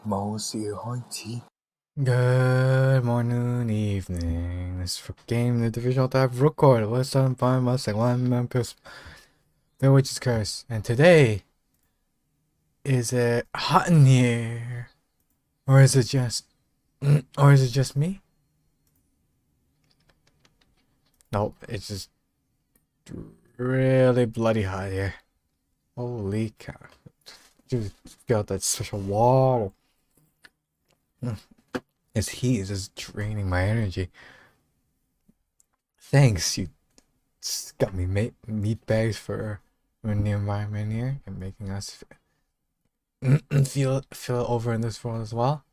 Good morning, evening. This is for game the divisional type record. What's on by my second one Memphis the witch's curse. And today is it hot in here? Or is it just me? Nope, it's just really bloody hot here. Holy cow. Just got that special water. This heat is just draining my energy. Thanks, you got me meat bags for in the environment here and making us feel over in this world as well.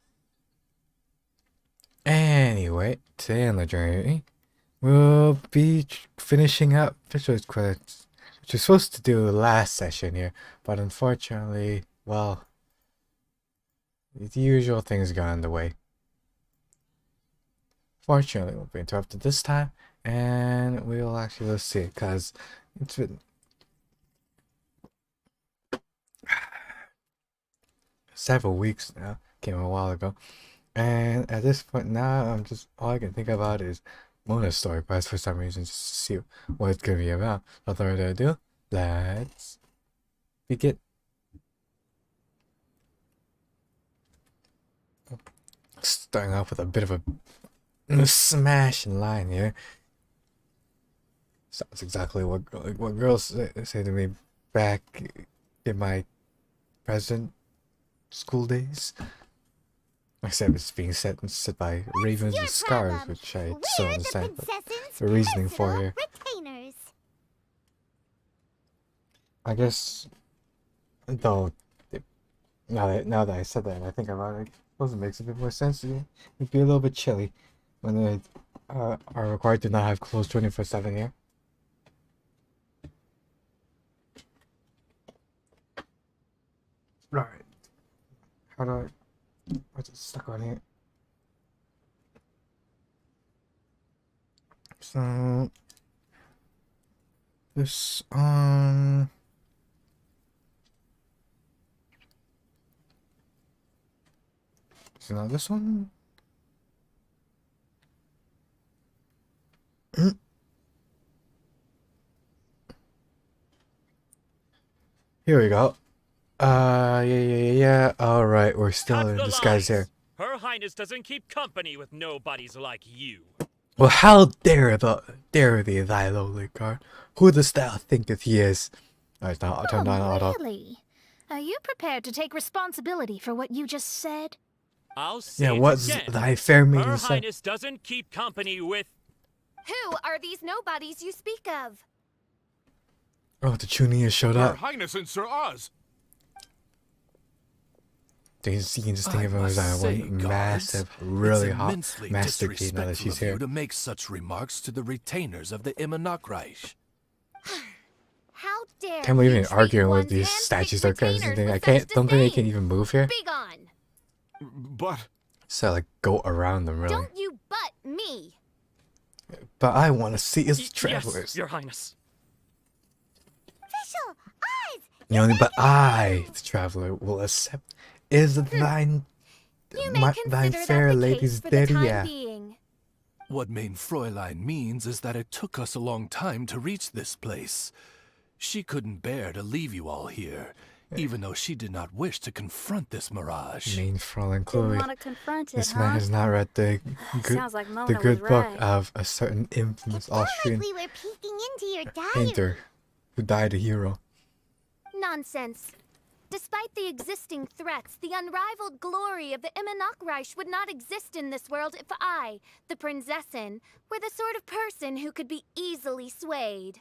Anyway, today on the journey, we'll be finishing up Fisher's credits, which we're supposed to do last session here, but unfortunately, well, the usual things got in the way. Fortunately, we'll be interrupted this time, and we'll actually, let's see, because it's been several weeks now, came a while ago, and at this point now, I'm just, all I can think about is Mona's story quest for some reason, just to see what it's going to be about. Without further ado, let's begin. Starting off with a bit of a smashing line here. Sounds exactly what girls say to me back in my present school days. Except it's being said by ravens with scars, which I still understand the reasoning for here. Retainers. I guess, though, now that I said that, I think about it, I suppose it makes a bit more sense to me. It'd be a little bit chilly when they are required to not have clothes 24/7 here. Right. How do I... What's it stuck on here? So... This, is it not this one? Here we go. Yeah. Alright, we're still in disguise here. Her Highness doesn't keep company with nobodies like you. Well, how dare thee, thy lowly guard? Who dost thou thinketh he is? Alright, now I'll turn down auto. Really? Are you prepared to take responsibility for what you just said? I'll say Yeah, it what's again. thy fair Her meaning said? Highness doesn't keep company with... Who are these nobodies you speak of? Oh, the Chunia showed Her up. Highness and Sir Oz. You can just think of him as one massive, really hot masterpiece now that she's here. To make such remarks to the retainers of the Immernachtreich. How dare Can't believe you you're treat arguing with one's these handpicked statues or retainers anything. I with can't. such Don't think they can disdain? even move here. Be gone! But So like go around them really. Don't you butt me! But I want to see his travelers. Yes, Your Highness. Official! Eyes! The only but I, the traveler, will accept is thine, You may thine consider fair that the lady's case for the time derriere. being. What Main Fräulein means is that it took us a long time to reach this place. She couldn't bear to leave you all here, even though she did not wish to confront this mirage. Main Fräulein Didn't Chloe. want to confront it, This huh? man has not read the Sounds like Mona the good was book right. of a certain infamous Austrian we were peeking into your diary. painter who died a hero. Nonsense. Despite the existing threats, the unrivaled glory of the Immernachtreich would not exist in this world if I, the Prinzessin, were the sort of person who could be easily swayed.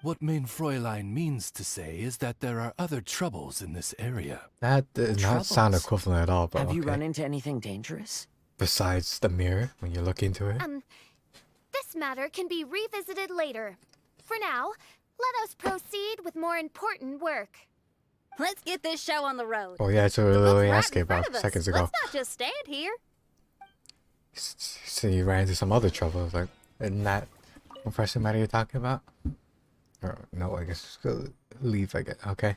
What Main Fräulein means to say is that there are other troubles in this area. That does not sound Troubles? equivalent at all, but Have you okay. run into anything dangerous? Besides the mirror, when you look into it. This matter can be revisited later. For now, let us proceed with more important work. Let's get this show on the road. Oh yeah, that's what we The book's literally right asked in about front of us. seconds ago. Let's not just stand here. So you ran into some other trouble, like, isn't that what pressing matter you're talking about? Or, no, I guess just go leave, I guess, okay.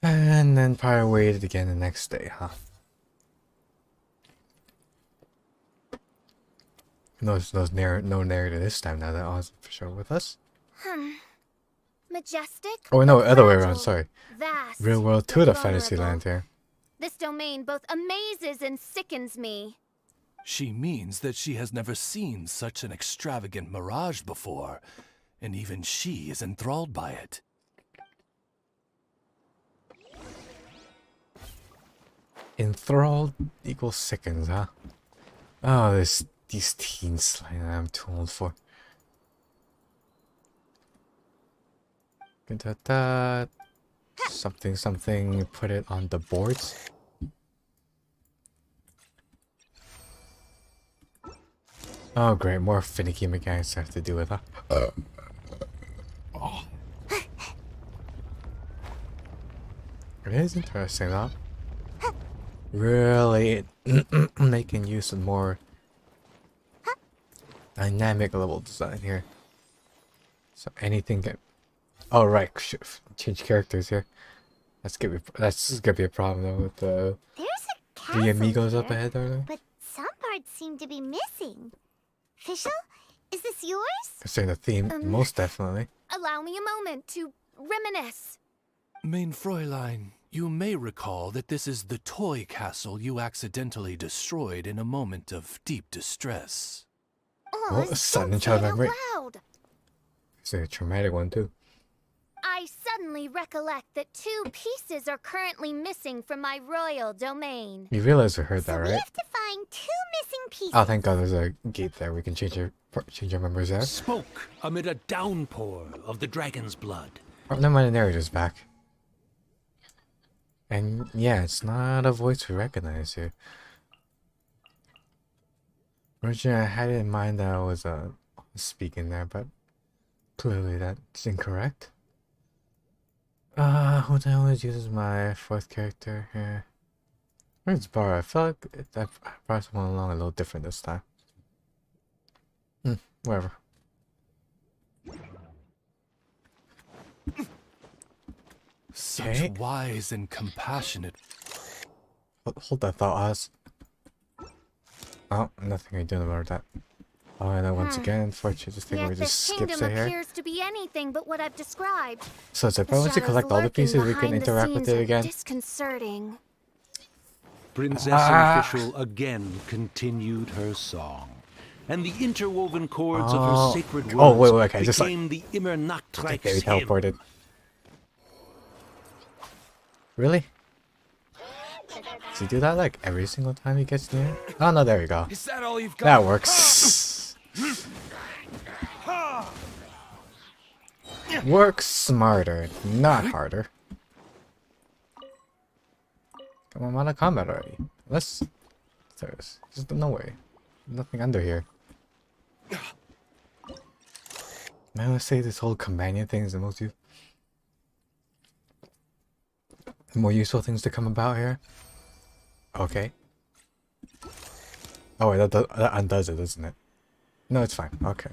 And then probably wait it again the next day, huh? No narrator this time now that Oz for sure with us. Majestic. Oh no, but other way around, fragile, sorry. Vast, Real world to yet the fantasy vulnerable. land here. This domain both amazes and sickens me. She means that she has never seen such an extravagant mirage before, and even she is enthralled by it. Enthralled equals sickens, huh? Oh, these teen slang I'm too old for. Da-da-da. Something, put it on the boards. Oh great, more finicky mechanics I have to do with that. Oh. It is interesting though. Really making use of more dynamic level design here. So anything can... Oh right, change characters here. That's gonna be a problem though with the There's a castle the amigos here, up ahead, are there? but some parts seem to be missing. Fischl, is this yours? Considering the theme, most definitely. Allow me a moment to reminisce. Mein Fräulein, you may recall that this is the toy castle you accidentally destroyed in a moment of deep distress. Oh, a sudden Don't say child it out memory. loud. It's a traumatic one too. I suddenly recollect that 2 pieces are currently missing from my royal domain. You realize we heard that, So we right? have to find 2 missing pieces. Oh, thank God, there's a gate there. We can change our members there. Smoke amid a downpour of the dragon's blood. Oh, never mind, the narrator's back. And yeah, it's not a voice we recognize here. Originally, I had it in mind that I was speaking there, but clearly that's incorrect. Who the hell uses my 4th character here? Where's Bar? I feel like I brought someone along a little different this time. Whatever. Such wise and compassionate. Hold that thought, Oz. Oh, nothing I doing about that. Oh, and then once again, unfortunately, this thing Yet we this just skips kingdom it here. appears to be anything but what I've described. So it's like, The once you shadows collect all the lurking pieces, we can behind the interact with scenes it are again. Disconcerting. Princess Fischl again continued her song, and the interwoven chords of her sacred words Oh, wait, okay, just like... became the Immernachtreich Okay, we hymn. teleported. Really? Does he do that like every single time he gets near? Oh no, there we go. Is that all you've got? That works. Works smarter, not harder. Come on, I'm out of combat already. There's no way. Nothing under here. Man, let's say this whole companion thing is the most more useful things to come about here. Okay. Oh wait, that undoes it, doesn't it? No, it's fine. Okay.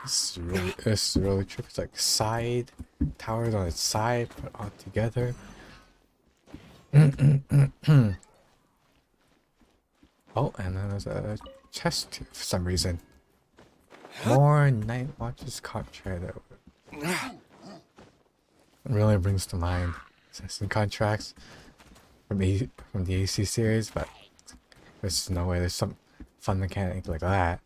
This is really tricky. It's like side towers on its side, put all together. Oh, and then there's a chest for some reason. More Night Watch's contract. Really brings to mind assassin contracts from the AC series, but there's no way there's some fun mechanic like that.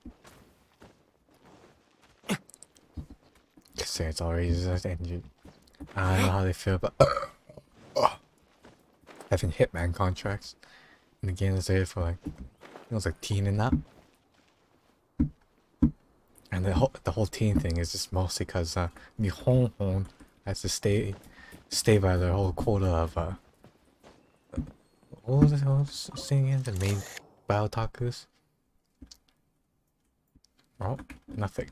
Say it's already just engine. I don't know how they feel about having Hitman contracts in the game that's rated for like it was like teen and up. And the whole teen thing is just mostly because Nihon has to stay by the whole quota of what was the saying again? The main Biotakus? Oh, nothing.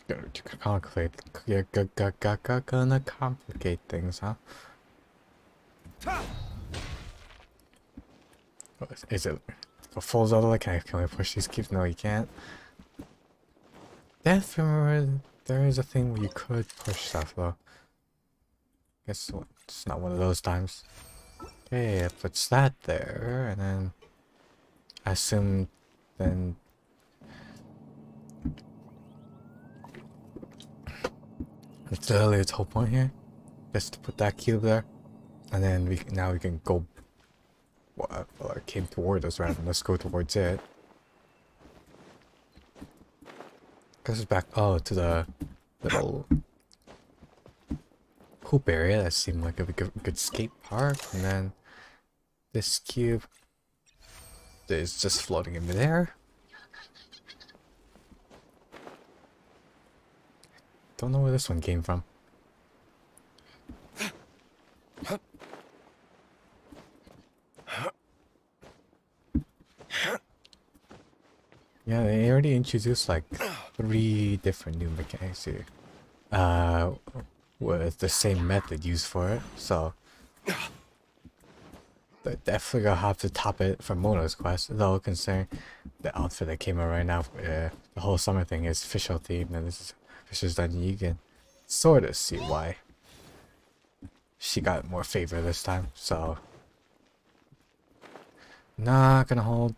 Gonna complicate things, huh? Is it Go full Zelda. Can we push these cubes? No, you can't. Death, remember, there is a thing where you could push stuff though. Guess it's not one of those times. Okay, it puts that there, and then I assume then it's literally its whole point here, just to put that cube there, and then we can go. Well, it came toward us rather than let's go towards it. Because it's back to the little hoop area that seemed like a good skate park, and then this cube is just floating in midair. Don't know where this one came from. Yeah, they already introduced like 3 different new mechanics here. With the same method used for it, so they're definitely gonna have to top it for Mona's quest, though considering the outfit that came out right now, the whole summer thing is official themed, and this is Fisher's Dungeon. You can sort of see why she got more favor this time, so not gonna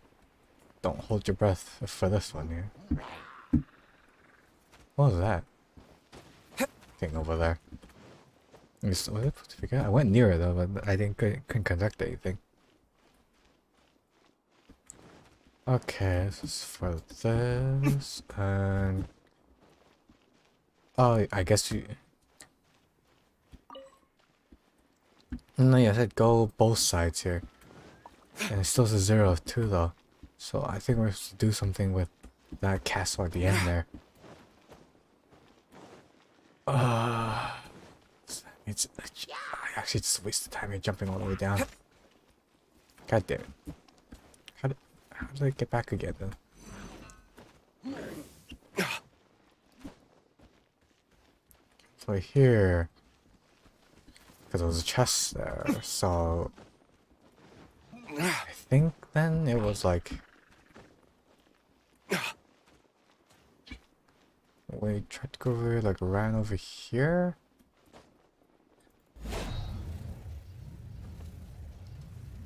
don't hold your breath for this one here. What was that thing over there? I went near it though, but I couldn't conduct anything. Okay, this is for this, and oh, I guess you. No, yeah, I said go both sides here, and it still says 0 of 2 though. So I think we're supposed to do something with that castle at the end there. It's I actually just wasted time here jumping all the way down. God damn it! How did I get back again then? So here, because there was a chest there, so I think then it was like. We tried to go over here, like around over here.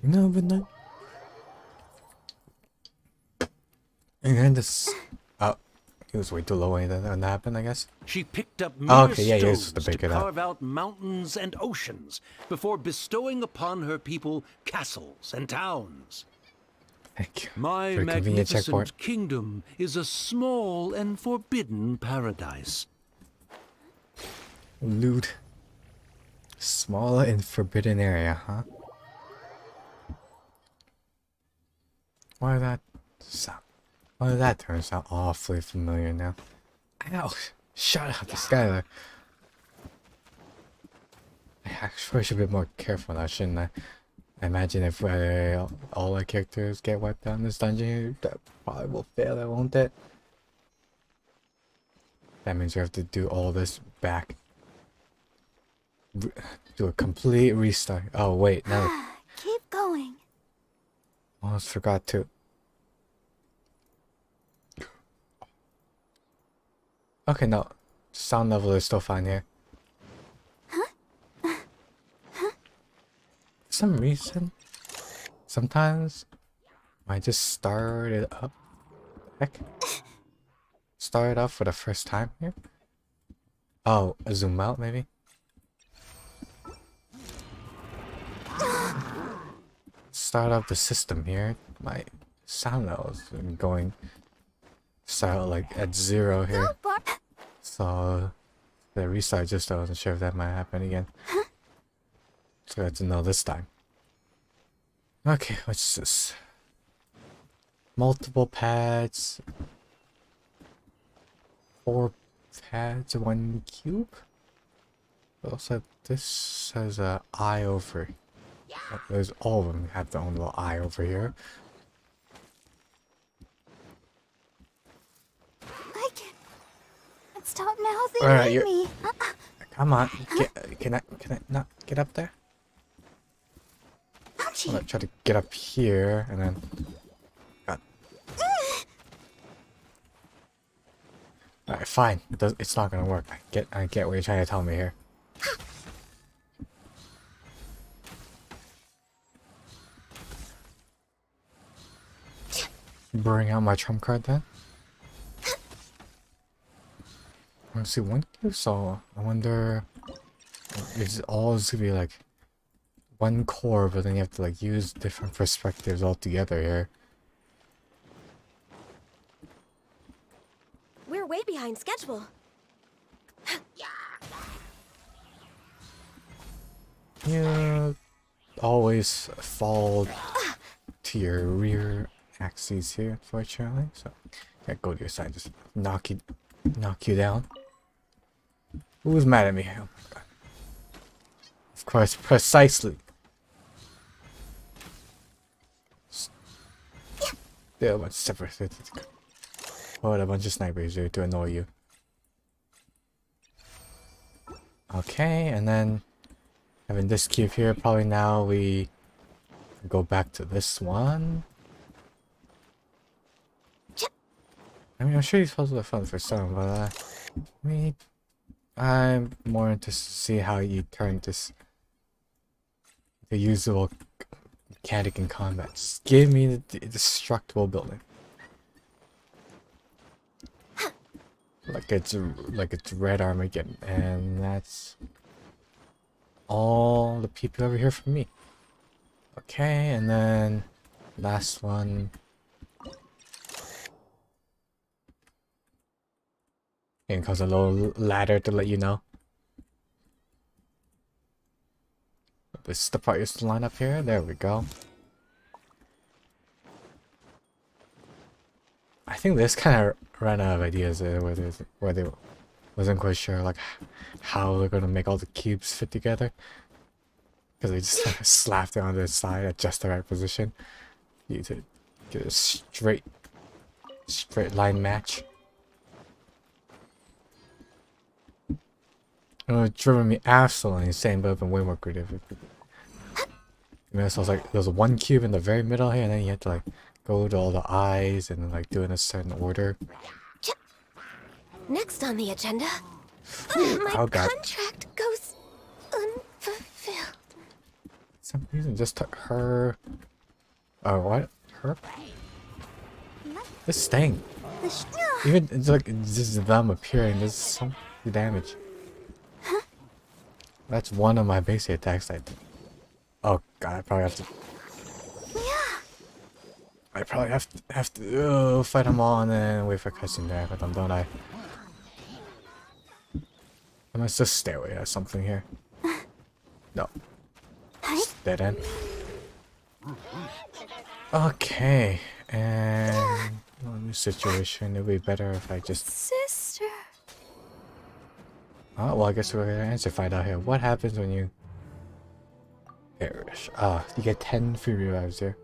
No, but no. And then this. Oh, it was way too low when that happened, I guess. She picked up Oh, mere okay, yeah, stones used to to pick it up. carve out mountains and oceans before bestowing upon her people castles and towns. Thank you. My For a convenient checkpoint. magnificent kingdom is a small and forbidden paradise. Loot. Small and forbidden area, huh? Why that turns out awfully familiar now. Ow! Shut up, the Skylar. I actually should be more careful now, shouldn't I? I imagine if all our characters get wiped out in this dungeon, that probably will fail it, won't it? That means we have to do all this back. Do a complete restart. Oh wait, no. Keep going. Almost forgot to. Okay, no. Sound level is still fine here. For some reason, sometimes I just start it up. Heck. Start it up for the first time here. Oh, a zoom out maybe? Start up the system here. My sound levels going start like at 0 here. So the restart just I wasn't sure if that might happen again. So I had to know this time. Okay, what's this? Multiple pads. 4 pads, 1 cube. Also, this says a eye over. There's all of them have their own little eye over here. I can stop now. They Alright, need me. Come on, can I not get up there? I'm Ouchie. gonna try to get up here and then. Alright, fine. It's not gonna work. I get what you're trying to tell me here. Bring out my trump card then. Let's see, one cube, so I wonder if all is gonna be like one core, but then you have to like use different perspectives altogether here. We're way behind schedule. You always fall to your rear axes here, unfortunately. So can't go to your side, just knock you down. Who's mad at me? Oh my god. Of course, precisely. There are a bunch of separate. What a bunch of snipers here to annoy you. Okay, and then having this cube here, probably now we go back to this one. I mean, I'm sure these puzzles are fun for some, but I'm more interested to see how you turn this the usable mechanic in combat. Just give me the destructible building. Like it's red Armageddon, and that's all the people over here from me. Okay, and then last one. And comes a little ladder to let you know. This is the part you used to line up here. There we go. I think this kind of ran out of ideas where they wasn't quite sure like how they're gonna make all the cubes fit together, because they just kind of slapped it on the side at just the right position. You need to get a straight line match. It would have driven me absolutely insane, but I've been way more creative. I mean, so I was like, there's one cube in the very middle here, and then you have to like go to all the eyes and like do it in a certain order. Next on the agenda, Oh my god. contract goes unfulfilled. Some reason just took her. Oh, what? Her? This thing. Even it's like it's just them appearing. There's some damage. That's one of my basic attacks. Oh god, I probably have to. I probably have to fight them all and then wait for cutscene to happen, don't I? I must just stay away at something here. No. Just dead end. Okay, and in this situation, it would be better if I just. Sister. Oh, well, I guess we're gonna answer find out here. What happens when you perish? You get 10 free revives here.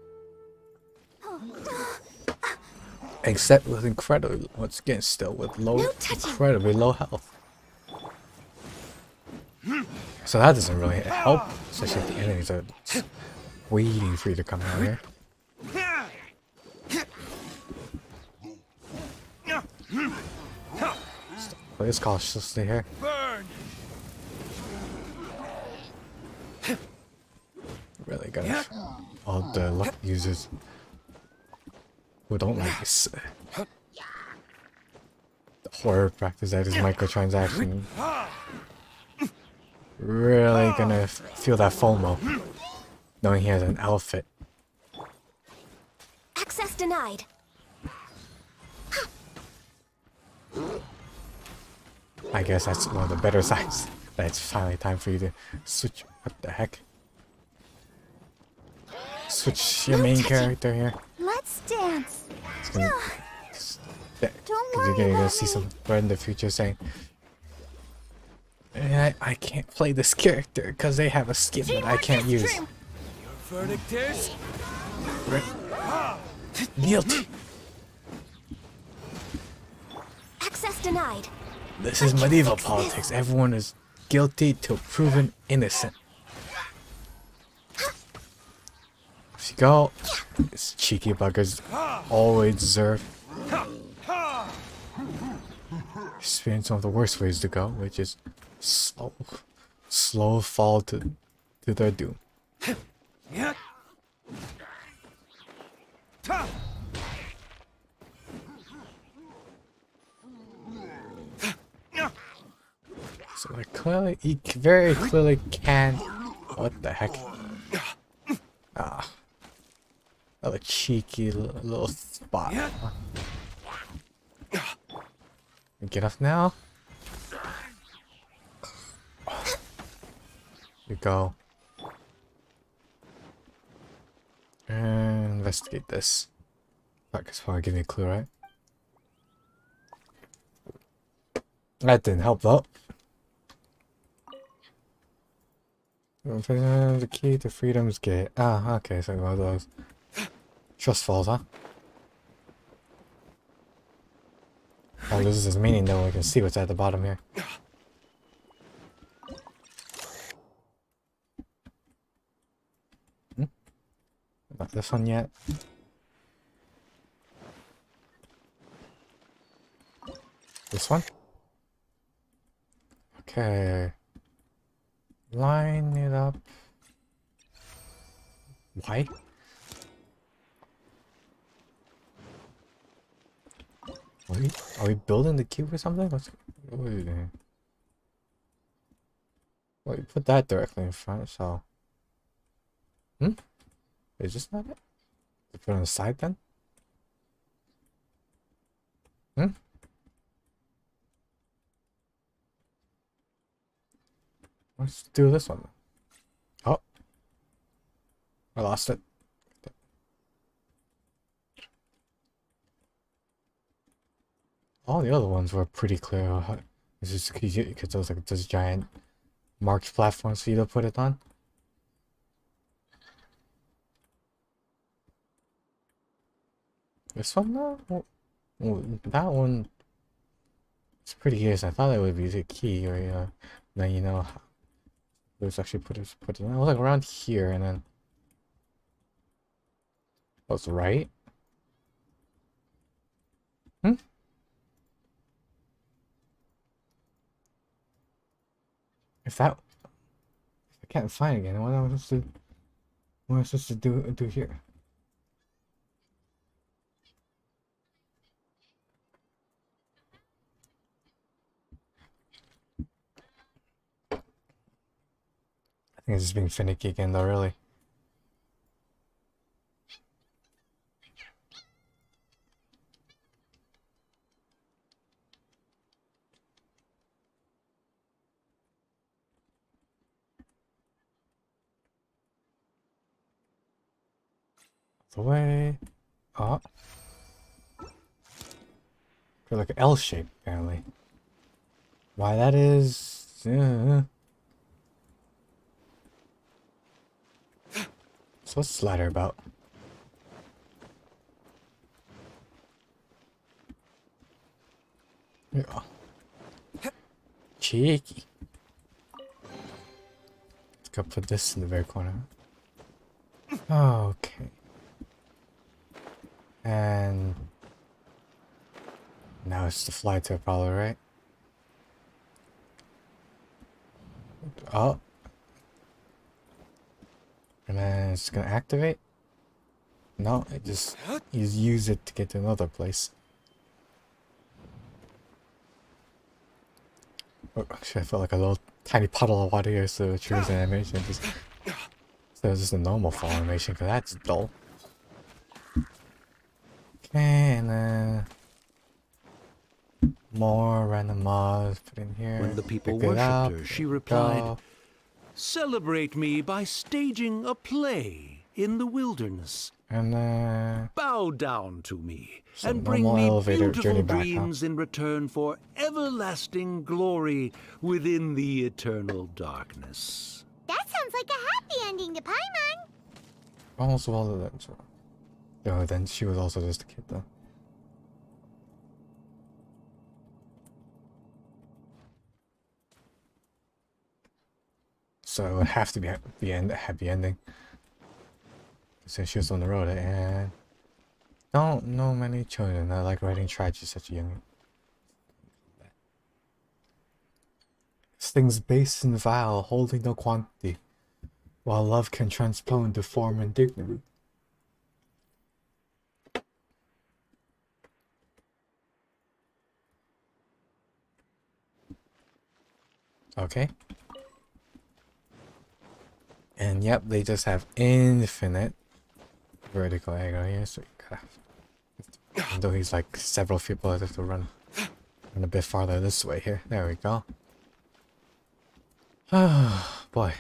Except with incredibly, once again, still with incredibly low health. So that doesn't really help, especially if the enemies are waiting for you to come out here. Play this cautiously here. Really gonna all the luck users who don't like this the horror practice that is microtransaction. Really gonna feel that FOMO knowing he has an outfit. Access denied. I guess that's one of the better sides. That it's finally time for you to switch. What the heck? Switch your main character here. Let's dance. Don't worry you're gonna about see me. some friend in the future saying, I can't play this character because they have a skin that I can't use. Your verdict is Guilty. Access denied. This is medieval politics. Everyone is guilty till proven innocent. If you go, these cheeky buggers always deserve. experience some of the worst ways to go, which is slow fall to their doom. So like clearly, he very clearly can. What the heck? Ah, a cheeky little spot. Huh? Get off now. You go. And investigate this. That could probably give me a clue, right? That didn't help though. The key to freedom's gate. Ah, okay, so one of those. Trust falls, huh? Oh, this is meaning though, we can see what's at the bottom here. Not this one yet. This one? Okay. Line it up. Why? Are we building the cube or something? What are we doing? Wait, put that directly in front, so... Is this not it? Put it on the side then? Let's do this one. Oh. I lost it. All the other ones were pretty clear. It's just because those like those giant marked platforms for you to put it on. This one though? Well, that one it's pretty easy. I thought it would be the key, or then you know how let's actually put it on. I was like around here and then that's right. If I can't find it again, what am I supposed to do here? I think it's just being finicky again though, really. The way. Oh. They're like an L shape, apparently. Why that is. So what's the ladder about? Yeah. Cheeky. Let's go put this in the very corner. Okay. And now it's the fly to Apollo, right? Oh. And then it's gonna activate? No, it just you use it to get to another place. Oh, actually, I felt like a little tiny puddle of water here, so it triggers an animation. So it's just a normal fall animation, because that's dull. Okay, and then more random mods put in here. When the people Pick it up, worshipped her, she there we replied, go. "Celebrate me by staging a play in the wilderness. And then Bow down to me So and bring normal me elevator beautiful journey back, huh? dreams in return for everlasting glory within the eternal darkness." That sounds like a happy ending to Paimon. almost all of them. So. No, then she was also just a kid, though. So it would have to be a happy ending. Since she was on the road, and don't know many children that like writing tragedy such a young. This thing's base and vile, holding no quantity, while love can transpone to form and dignity. Okay. And yep, they just have infinite vertical angle here, so you gotta, even though he's like several feet below, have to run a bit farther this way here. There we go. Oh boy.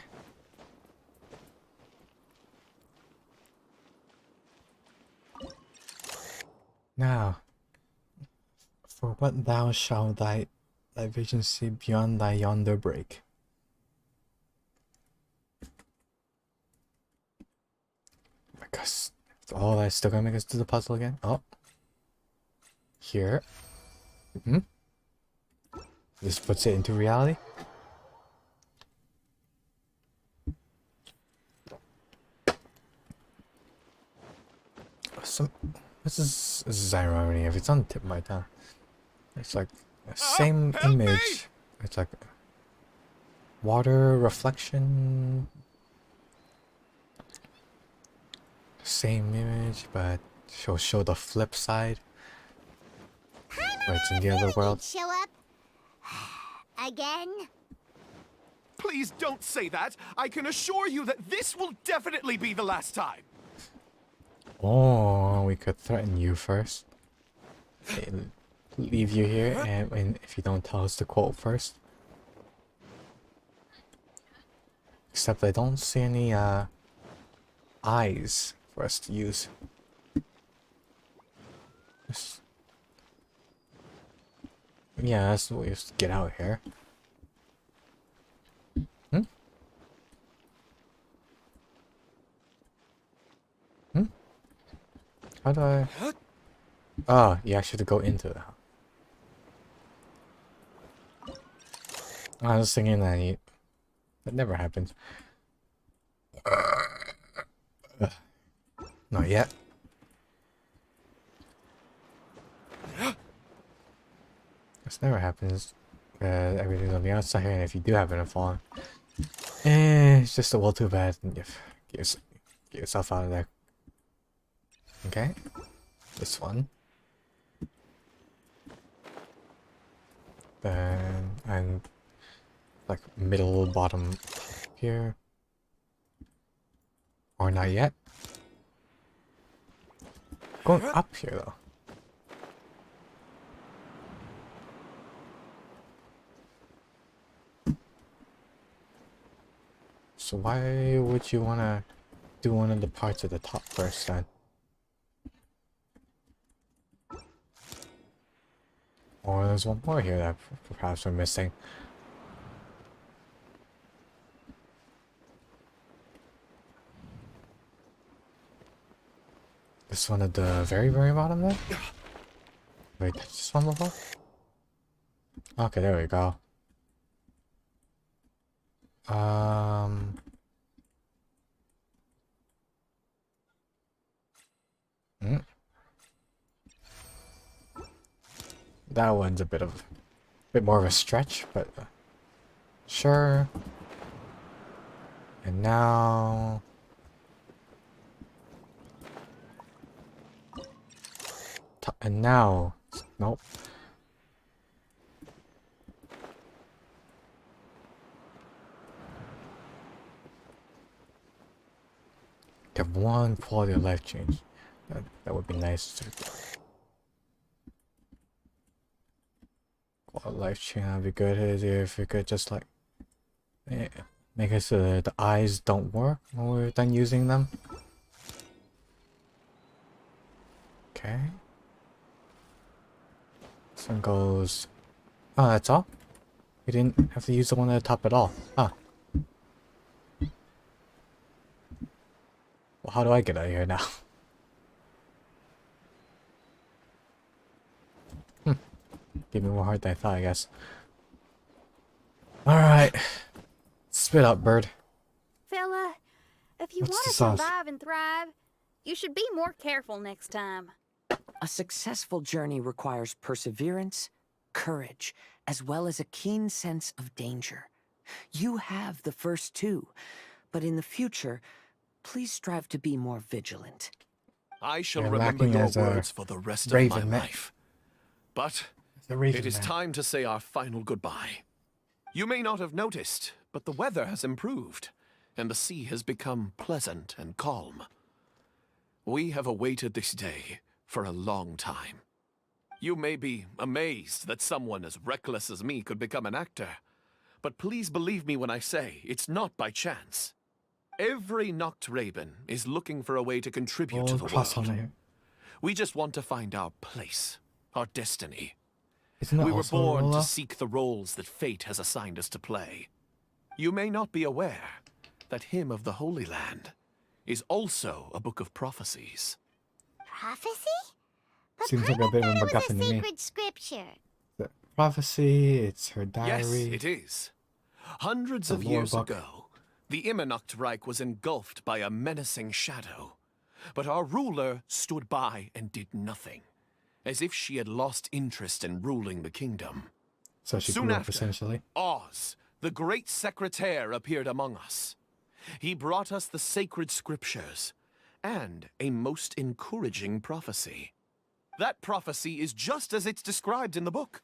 Now, for what thou shalt thy vision see beyond thy yonder break. I guess oh, that's still gonna make us do the puzzle again. Oh, here. This puts it into reality. This is irony. If it's on the tip of my tongue, it's like the same image. It's like water reflection. Same image, but she'll show the flip side. Where it's in the other world. Show up again. Please don't say that. I can assure you that this will definitely be the last time. Or we could threaten you first. Leave you here, and if you don't tell us the quote first. Except I don't see any eyes for us to use. Yeah, that's the way to get out here. How do I... Oh, you actually have to go into the house. I was thinking that that never happens. Not yet. This never happens. Everything's on the outside here, and if you do happen to fall, it's just a little too bad. Get yourself out of there. Okay, this one. Then and like middle bottom here, or not yet. Going up here though. So why would you want to do one of the parts at the top first then? Or there's one more here that perhaps we're missing. This one at the very, very bottom there? Wait, touch this one before? Okay, there we go. That one's a bit more of a stretch, but sure. And now nope. Get one quality of life change. That would be nice. Quality of life change would be good if we could just like make it so that the eyes don't work when we're done using them. Okay. This one goes. Oh, that's all? We didn't have to use the one at the top at all. Huh. Well, how do I get out of here now? Give me more heart than I thought, I guess. Alright. Spit up, bird. Fella, if you What's want the to sauce? survive and thrive, you should be more careful next time. A successful journey requires perseverance, courage, as well as a keen sense of danger. You have the first two, but in the future, please strive to be more vigilant. I shall You're remember lacking your as a words for the rest of raven, my man. life. But The Raven it is Man. time to say our final goodbye. You may not have noticed, but the weather has improved, and the sea has become pleasant and calm. We have awaited this day for a long time. You may be amazed that someone as reckless as me could become an actor, but please believe me when I say it's not by chance. Every Nachtreich is looking for a way to contribute to the cross on world. there. We just want to find our place, our destiny. Isn't that We were also born Lola? to seek the roles that fate has assigned us to play. You may not be aware that Hymn of the Holy Land is also a book of prophecies. Prophecy? But Seems like a Paimon bit of a thought it was MacGuffin a to me. sacred scripture. The prophecy, it's her diary. Yes, it is. Hundreds The of lore years book. ago, the Immernachtreich was engulfed by a menacing shadow. But our ruler stood by and did nothing, as if she had lost interest in ruling the kingdom. So she Soon grew up, after, essentially. Oz, the great secretaire, appeared among us. He brought us the sacred scriptures and a most encouraging prophecy. That prophecy is just as it's described in the book,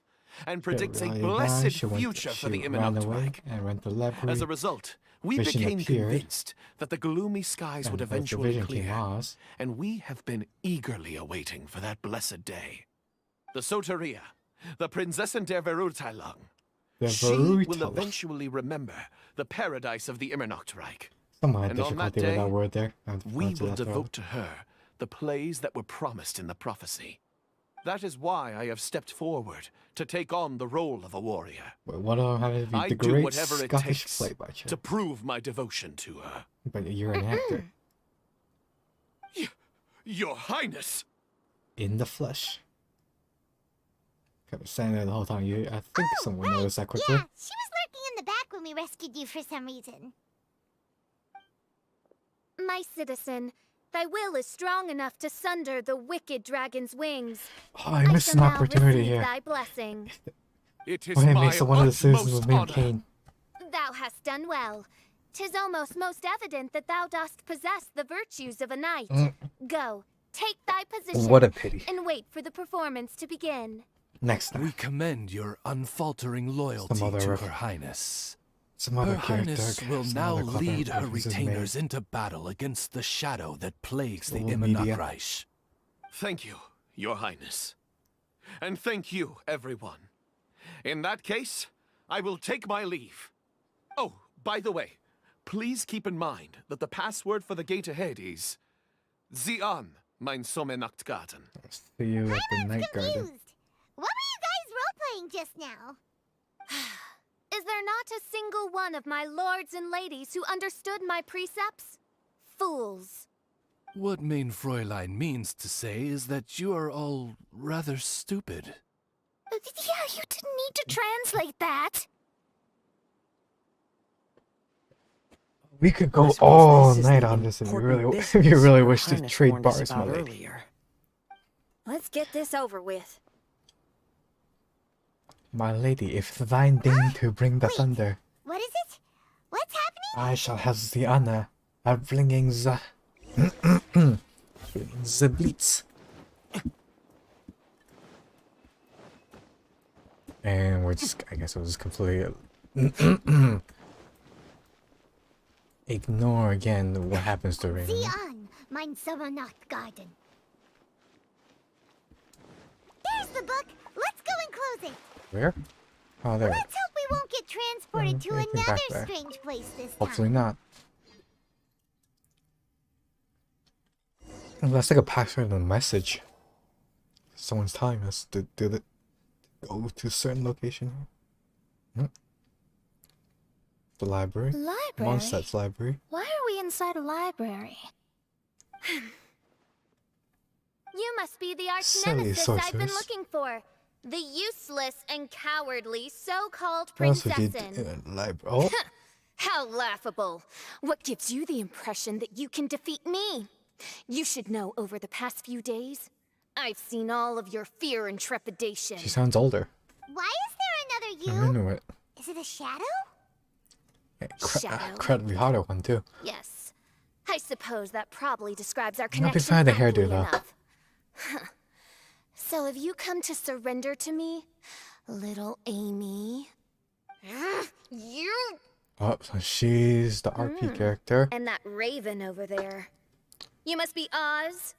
and predicts a Really blessed bad. She went- future for the she ran away Immernachtreich. and went to the library. As a result, we Vision became appeared, convinced that the gloomy skies and would as the eventually vision came clear, Oz. and we have been eagerly awaiting for that blessed day. The Soteria, the Prinzessin der Verurteilung, The she will Verurteilung. eventually remember the paradise of the Immernachtreich. Someone had And on that difficulty with that day, word there. We will devote to her the plays that were promised in the prophecy. That is why I have stepped forward to take on the role of a warrior. Wait, what do I have to be? I The do great whatever it Scottish takes play by chance. to prove my devotion to her. But you're an actor. Your Highness! In the flesh. Kept standing there the whole time. I think someone noticed that quickly. Yeah, she was lurking in the back when we rescued you for some reason. My citizen, thy will is strong enough to sunder the wicked dragon's wings. Oh, I missed shall an now opportunity receive here. Thy blessing. It is Oh, hey, my Mesa, one of the citizens utmost was named honor. Cain. Thou hast done well. 'Tis almost most evident that thou dost possess the virtues of a knight. Go, take thy position, What a pity. and wait for the performance to begin. Next time. We commend your unfaltering loyalty other to ref- Her Highness. Some Her other character. Highness will some now other clever lead her references retainers made. into battle against the shadow that plagues the Little media. Immernachtreich. Thank you, Your Highness. And thank you, everyone. In that case, I will take my leave. Oh, by the way, please keep in mind that the password for the gate ahead is Zian, mein Sommernachtgarten. See you at the I'm night garden. confused. What were you guys role-playing just now? Is there not a single one of my lords and ladies who understood my precepts? Fools. What Mein Fräulein means to say is that you are all rather stupid. Yeah, you didn't need to translate that. We could go I suppose all this is night the on this if you important really, if business you really Her wish to Highness trade warned us bars, my about lady. earlier. Let's get this over with. My lady, if thine deign to bring the Wait. thunder, What is it? What's happening? I shall have the honor of bringing the the blitz. And we're just, I guess we'll just completely ignore again what happens during. Zian, mein Sommernachtgarten. There's the book. Let's go and close it. Where? Oh, there. Let's hope we won't get transported to anything back another there. strange place this Hopefully time. not. Well, that's like a password and a message. Someone's telling us to do the go to a certain location. The library. Library? Mondstadt's library. Why are we inside a library? You must be the arch Silly nemesis I've been sorceress. looking for. The useless and cowardly so-called What else would you do princessin. in a library? Oh, How laughable. What gives you the impression that you can defeat me? You should know over the past few days, I've seen all of your fear and trepidation. she sounds older. Why is there I'm another you? into it. Is it a shadow? Shadow. Incredibly harder one too. Yes. I suppose that probably describes our Not a connection big fan of the hairdo aptly though. enough. So have you come to surrender to me, little Amy? You Oh, so she's the RP character. and that raven over there. You must be Oz?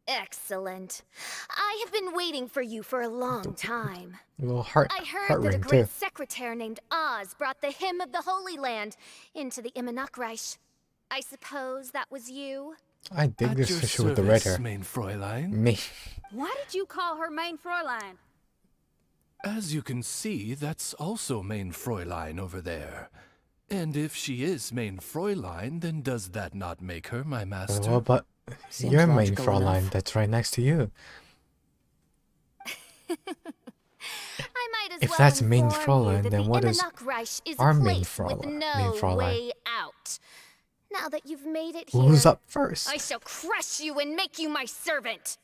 Excellent. I have been waiting for you for a long time. A little heart I heard that a ring great too. secretary named Oz brought the hymn of the Holy Land into the Immernachtreich. I suppose that was you? I dig At this your fisher with the red service, hair. mein Fräulein. Me. Why did you call her main Fräulein? As you can see, that's also mein Fräulein over there. And if she is mein Fräulein, then does that not make her my master? Well, but Seems your main logical Fräulein enough. that's right next to you. I might as If well that's main inform you Fräulein, that then the what is Immernachtreich is our a main place with Fräulein- no main Fräulein? way out. Now that you've made it here, Who's up first? I shall crush you and make you my servant.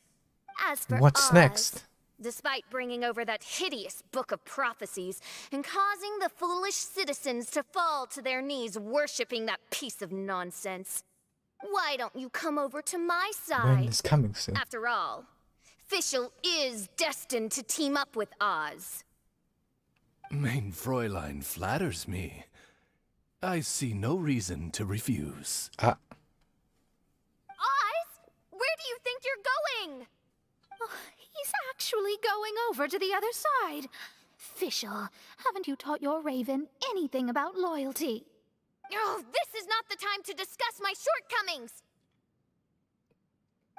As for What's Oz, next? despite bringing over that hideous book of prophecies and causing the foolish citizens to fall to their knees worshipping that piece of nonsense, why don't you come over to my When side? is coming soon? After all, Fischl is destined to team up with Oz. Mein Fräulein flatters me. I see no reason to refuse. Oz? Where do you think you're going? He's actually going over to the other side. Fischl, haven't you taught your raven anything about loyalty? Oh, this is not the time to discuss my shortcomings.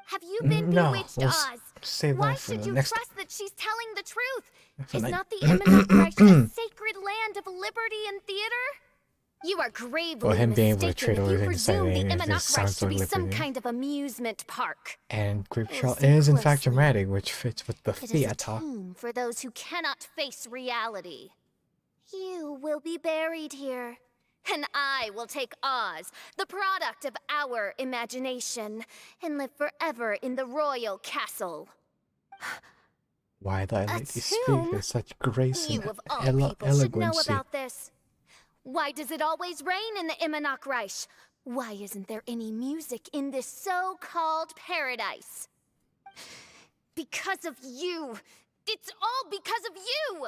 Have you been No, bewitched, we'll Oz? save Why that for should the you next. trust that she's telling the truth? For Is the- not the Immernachtreich a sacred land of liberty and theater? You are gravely Well, him being able to mistaken trade if over you and presume the deciding if this sounds Immernachtreich to like be some liberty. kind of amusement park. And Creepshaw Listen is in fact closely. dramatic, which fits with the It is a theater. tomb for those who cannot face reality. You will be buried here, and I will take Oz, the product of our imagination, and live forever in the royal castle. Why thy lady speak tomb? with such grace You and of all people should know eloquency. about this. Why does it always rain in the Immernachtreich? Why isn't there any music in this so-called paradise? Because of you. It's all because of you!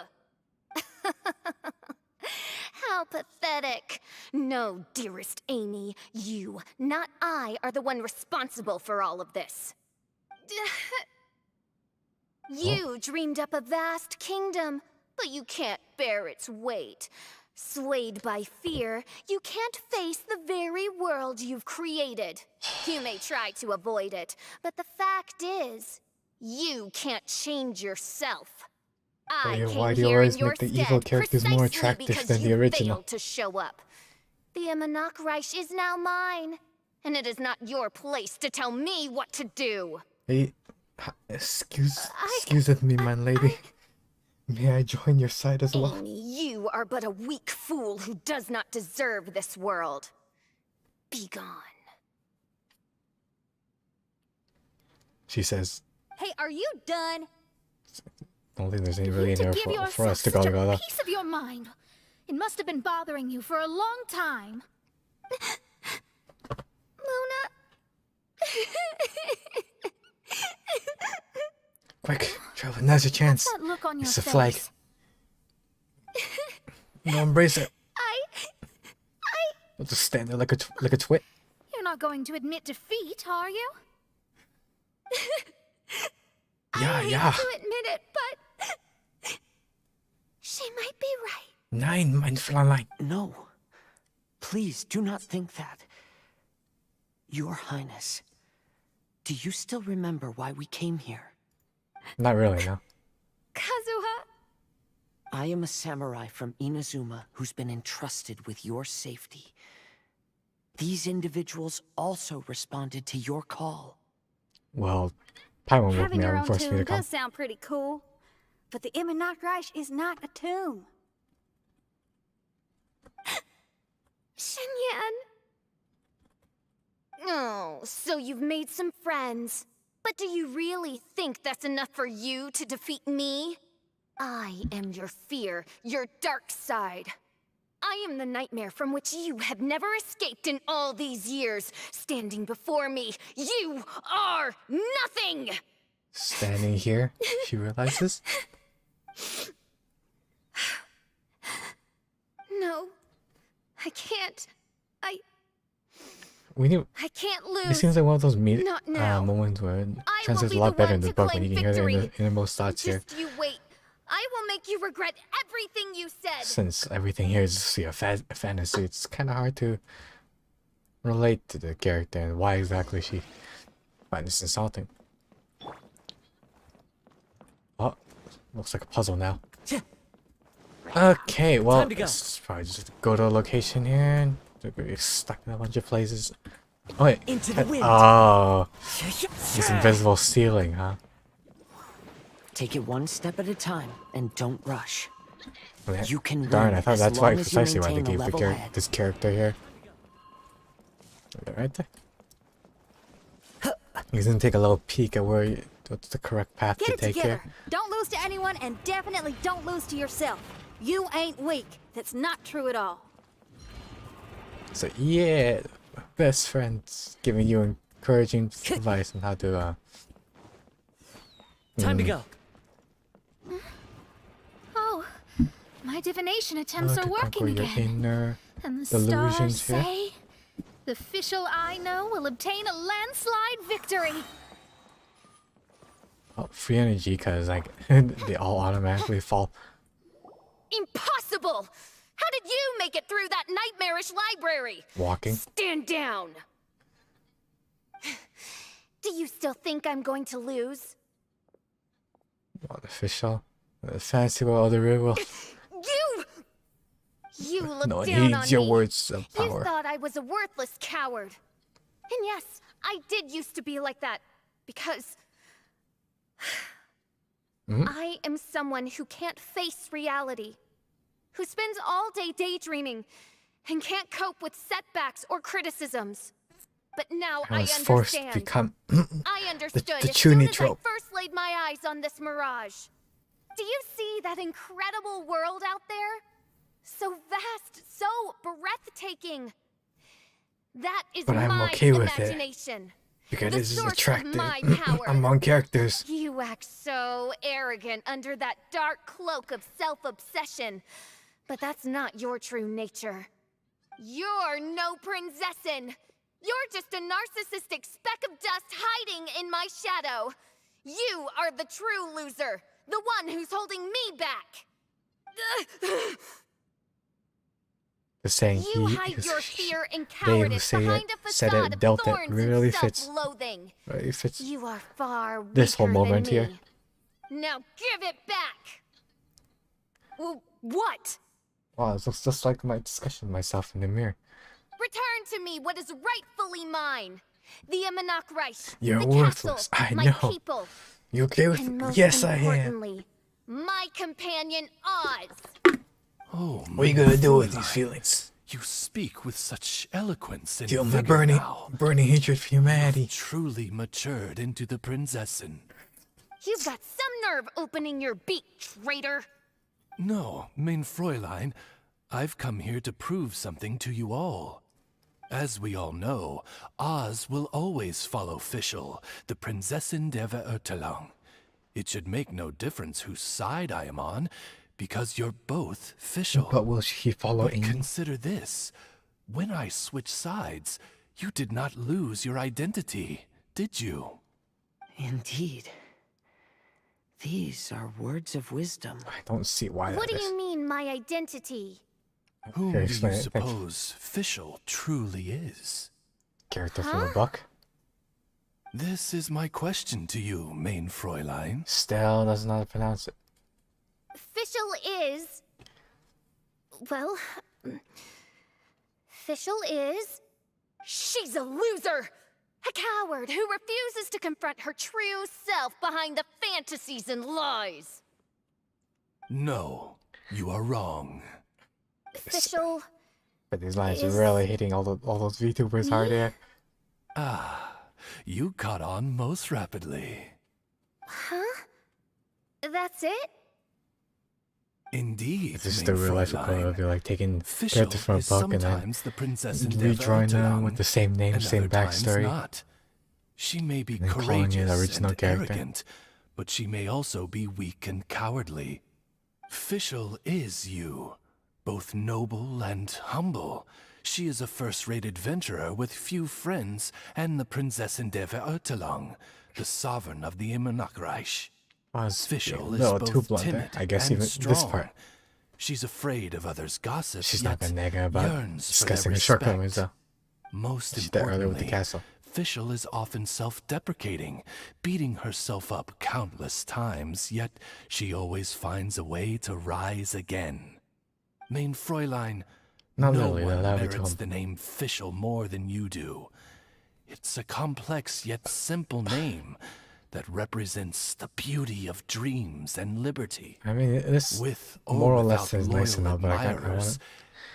How pathetic. No, dearest Amy, you, not I, are the one responsible for all of this. You dreamed up a vast kingdom, but you can't bear its weight. Swayed by fear, you can't face the very world you've created. You may try to avoid it, but the fact is, you can't change yourself. I yeah, came why do you here always in your make the stead evil characters more precisely attractive because than the you original? failed to show up. The Immernachtreich is now mine, and it is not your place to tell me what to do. Hey, excuse with me, my lady. May I join your side as well? Amy, you are but a weak fool who does not deserve this world. Be gone. She says, Hey, are you done? I don't think there's any You really to there give for yourself us to such go a together. piece of your mind. It must have been bothering you for a long time. Luna. Quick, Trevor, now's your chance. That look on your It's a face. flag. No, embrace it. I'll just stand there like a twit. You're not going to admit defeat, are you? Yeah, I yeah. hate to admit it, but she might be right. Nein, mein Fräulein. No. Please do not think that. Your Highness, do you still remember why we came here? Not really, no. Kazuha. I am a samurai from Inazuma who's been entrusted with your safety. These individuals also responded to your call. Well, Paimon woke Having me your up own and forced me to tomb come. does sound pretty cool. But the Immernachtreich is not a tomb. Shenyan. Oh, so you've made some friends. But do you really think that's enough for you to defeat me? I am your fear, your dark side. I am the nightmare from which you have never escaped in all these years. Standing before me, you are nothing! Standing here, she realizes. No, I can't. I can't It lose. seems like one of those Not now. moments where it I translates a will be lot the better one in the to book when claim you can hear the victory. innermost thoughts here. Just you wait. I will make you regret everything you said. Since everything here is a fantasy, it's kind of hard to relate to the character and why exactly she finds this insulting. Oh, looks like a puzzle now. Okay, well, let's probably just go to a location here and we're stuck in a bunch of places. Oh wait, oh, this invisible ceiling, huh? Take it one step at a time and don't rush. Okay. You can Darn, win I thought as that's long why as you precisely why they maintain a gave level ahead. this character here. Right there. He's gonna take a little peek at what's the correct path Get to it take together. here. Don't lose to anyone, and definitely don't lose to yourself. You ain't weak. That's not true at all. So yeah, best friends giving you encouraging advice on how to Time to go. Oh, my divination how attempts to are conquer working your again. inner And the delusions stars here. say the official I know will obtain a landslide victory. Oh, free energy, cause like they all automatically fall. Impossible! How did you make it through that nightmarish library? Walking. Stand down! Do you still think I'm going to lose? Official. Fancy what other will. You look No one down on needs your me. words of You power. thought I was a worthless coward. And yes, I did used to be like that, because I am someone who can't face reality, who spends all day daydreaming, and can't cope with setbacks or criticisms. But now I I was forced to understand. become I understood the as soon Chuny as I trope. first laid my eyes on this mirage. Do you see that incredible world out there? So vast, so breathtaking. That is But I'm my okay with it, imagination. because The this is source of attractive my power. among characters. You act so arrogant under that dark cloak of self-obsession. But that's not your true nature. You're no princessin. You're just a narcissistic speck of dust hiding in my shadow. You are the true loser, the one who's holding me back. The saying You hide your fear and cowardice say behind it, a said facade it, dealt of it, thorns really and fits. self-loathing. Really fits You are far this whole weaker moment than here. me. Now give it back. Well, what? Wow, it looks just like my discussion with myself in the mirror. Return to me what is rightfully mine. The Immernachtreich. You're the worthless, castle, I my know. people, You okay with and me? most Yes, I am. importantly, my companion Oz. Oh, What are you gonna do with these feelings? You speak with such eloquence and Feel my vigor now. burning hatred for humanity. Truly matured into the princessin. You've got some nerve opening your beak, traitor. No, mein Fräulein, I've come here to prove something to you all. As we all know, Oz will always follow Fischl, the Prinzessin der Verurteilung. It should make no difference whose side I am on, because you're both Fischl. But will she follow But Amy? consider this. When I switched sides, you did not lose your identity, did you? Indeed. These are words of wisdom. I don't see why What that do is. you mean, my identity? Whom Okay, do explain you it. Thank you. suppose Fischl truly is? Character from the book. This is my question to you, mein Fräulein. Still doesn't know how to pronounce it. Fischl is... Well... Fischl is... She's a loser! A coward who refuses to confront her true self behind the fantasies and lies. No, you are wrong. Fischl... But these lines are Is- really hitting all those VTubers hard here. Ah, you caught on most rapidly. Huh? That's it? Indeed, This is mein the real life Fräulein. equivalent of you like taking Fischl characters from a is book and then sometimes the princess in redrawing them with the same name, and same other times backstory. not. She may be And then calling it courageous original and character. arrogant, but she may also be weak and cowardly. Fischl is you, both noble and humble. She is a first-rate adventurer with few friends and the Prinzessin der Verurteilung, the sovereign of the Immernachtreich. Fischl is too both blunt there. timid I guess and even strong. this part. She's afraid of others' gossip, She's yet not been nagging about yearns for discussing their her shortcomings respect. though. Most She's there earlier with the importantly, castle. Fischl is often self-deprecating, beating herself up countless times, yet she always finds a way to rise again. Mein Fräulein, Not no literally, one that would be merits cool. the name Fischl more than you do. It's a complex yet simple name that represents the beauty of dreams and liberty. I mean, this With or moral without lesson is nice loyal enough, but I admirers,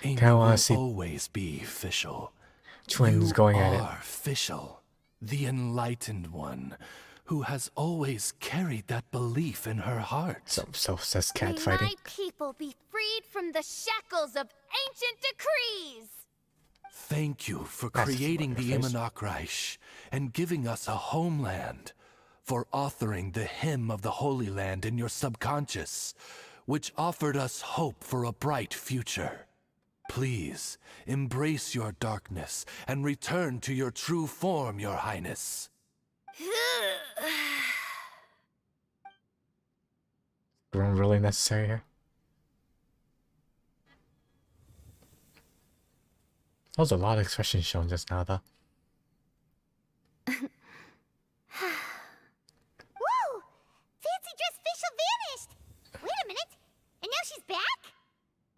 Amy kinda wanna will see always be Fischl. twins going at it. You are Fischl, the enlightened one, who has always carried that belief in her heart. Some self-obsessed May cat fighting. my people be freed from the shackles of ancient decrees! Thank you for That's creating the wonderful. Immernachtreich and giving us a homeland, for authoring the hymn of the Holy Land in your subconscious, which offered us hope for a bright future. Please, embrace your darkness and return to your true form, Your Highness. Grown really necessary here. That was a lot of expression shown just now, though. Woo! Fancy dress Fischl vanished! Wait a minute! And now she's back?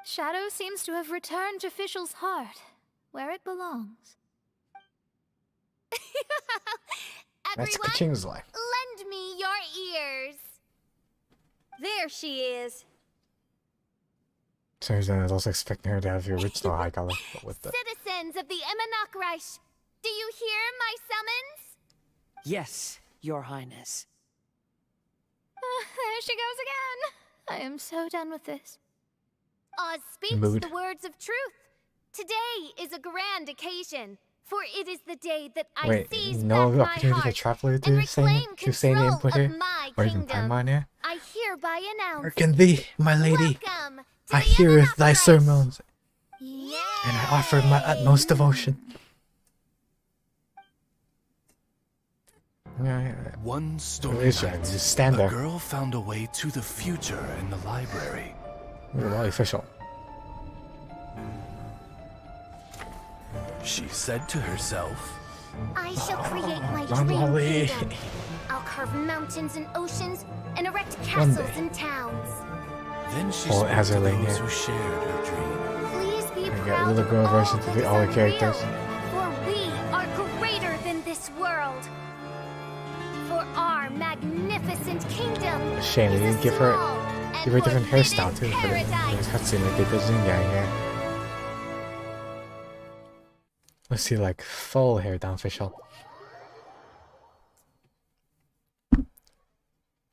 Shadow seems to have returned to Fischl's heart, where it belongs. That's Everyone, Kaching's life. lend me your ears. There she is. For some reason, I was also expecting her to have the original eye color, but with the... Citizens of the Immernachtreich, do you hear my summons? Yes, Your Highness. There she goes again. I am so done with this. Oz speaks Mood. the words of truth. Today is a grand occasion, for it is the day that I Wait, seize no back my opportunity to heart travel and to say reclaim the input control here? of my Or even kingdom. Paimon here? I hereby announce. Hearken thee, my lady. Welcome to I the heareth thy Immernachtreich. sermons, Yay! and I offer my utmost devotion. Yeah, One story is right, night, just stand a there. girl found a way to the future in the library. really official. She said to herself, I shall create my Long dream Holly. kingdom. I'll carve mountains and oceans and erect One castles day. and towns. then she Oh, spoke as to her lady. those who shared her dream. Please be I got proud little of girl all versions that of is all the unreal, characters. For we are greater than this world. For our magnificent kingdom Shame they is a didn't give her small and a different hairstyle forbidden too for the paradise. cutscene like they did Zing guy here. Let's see, like full hair down official.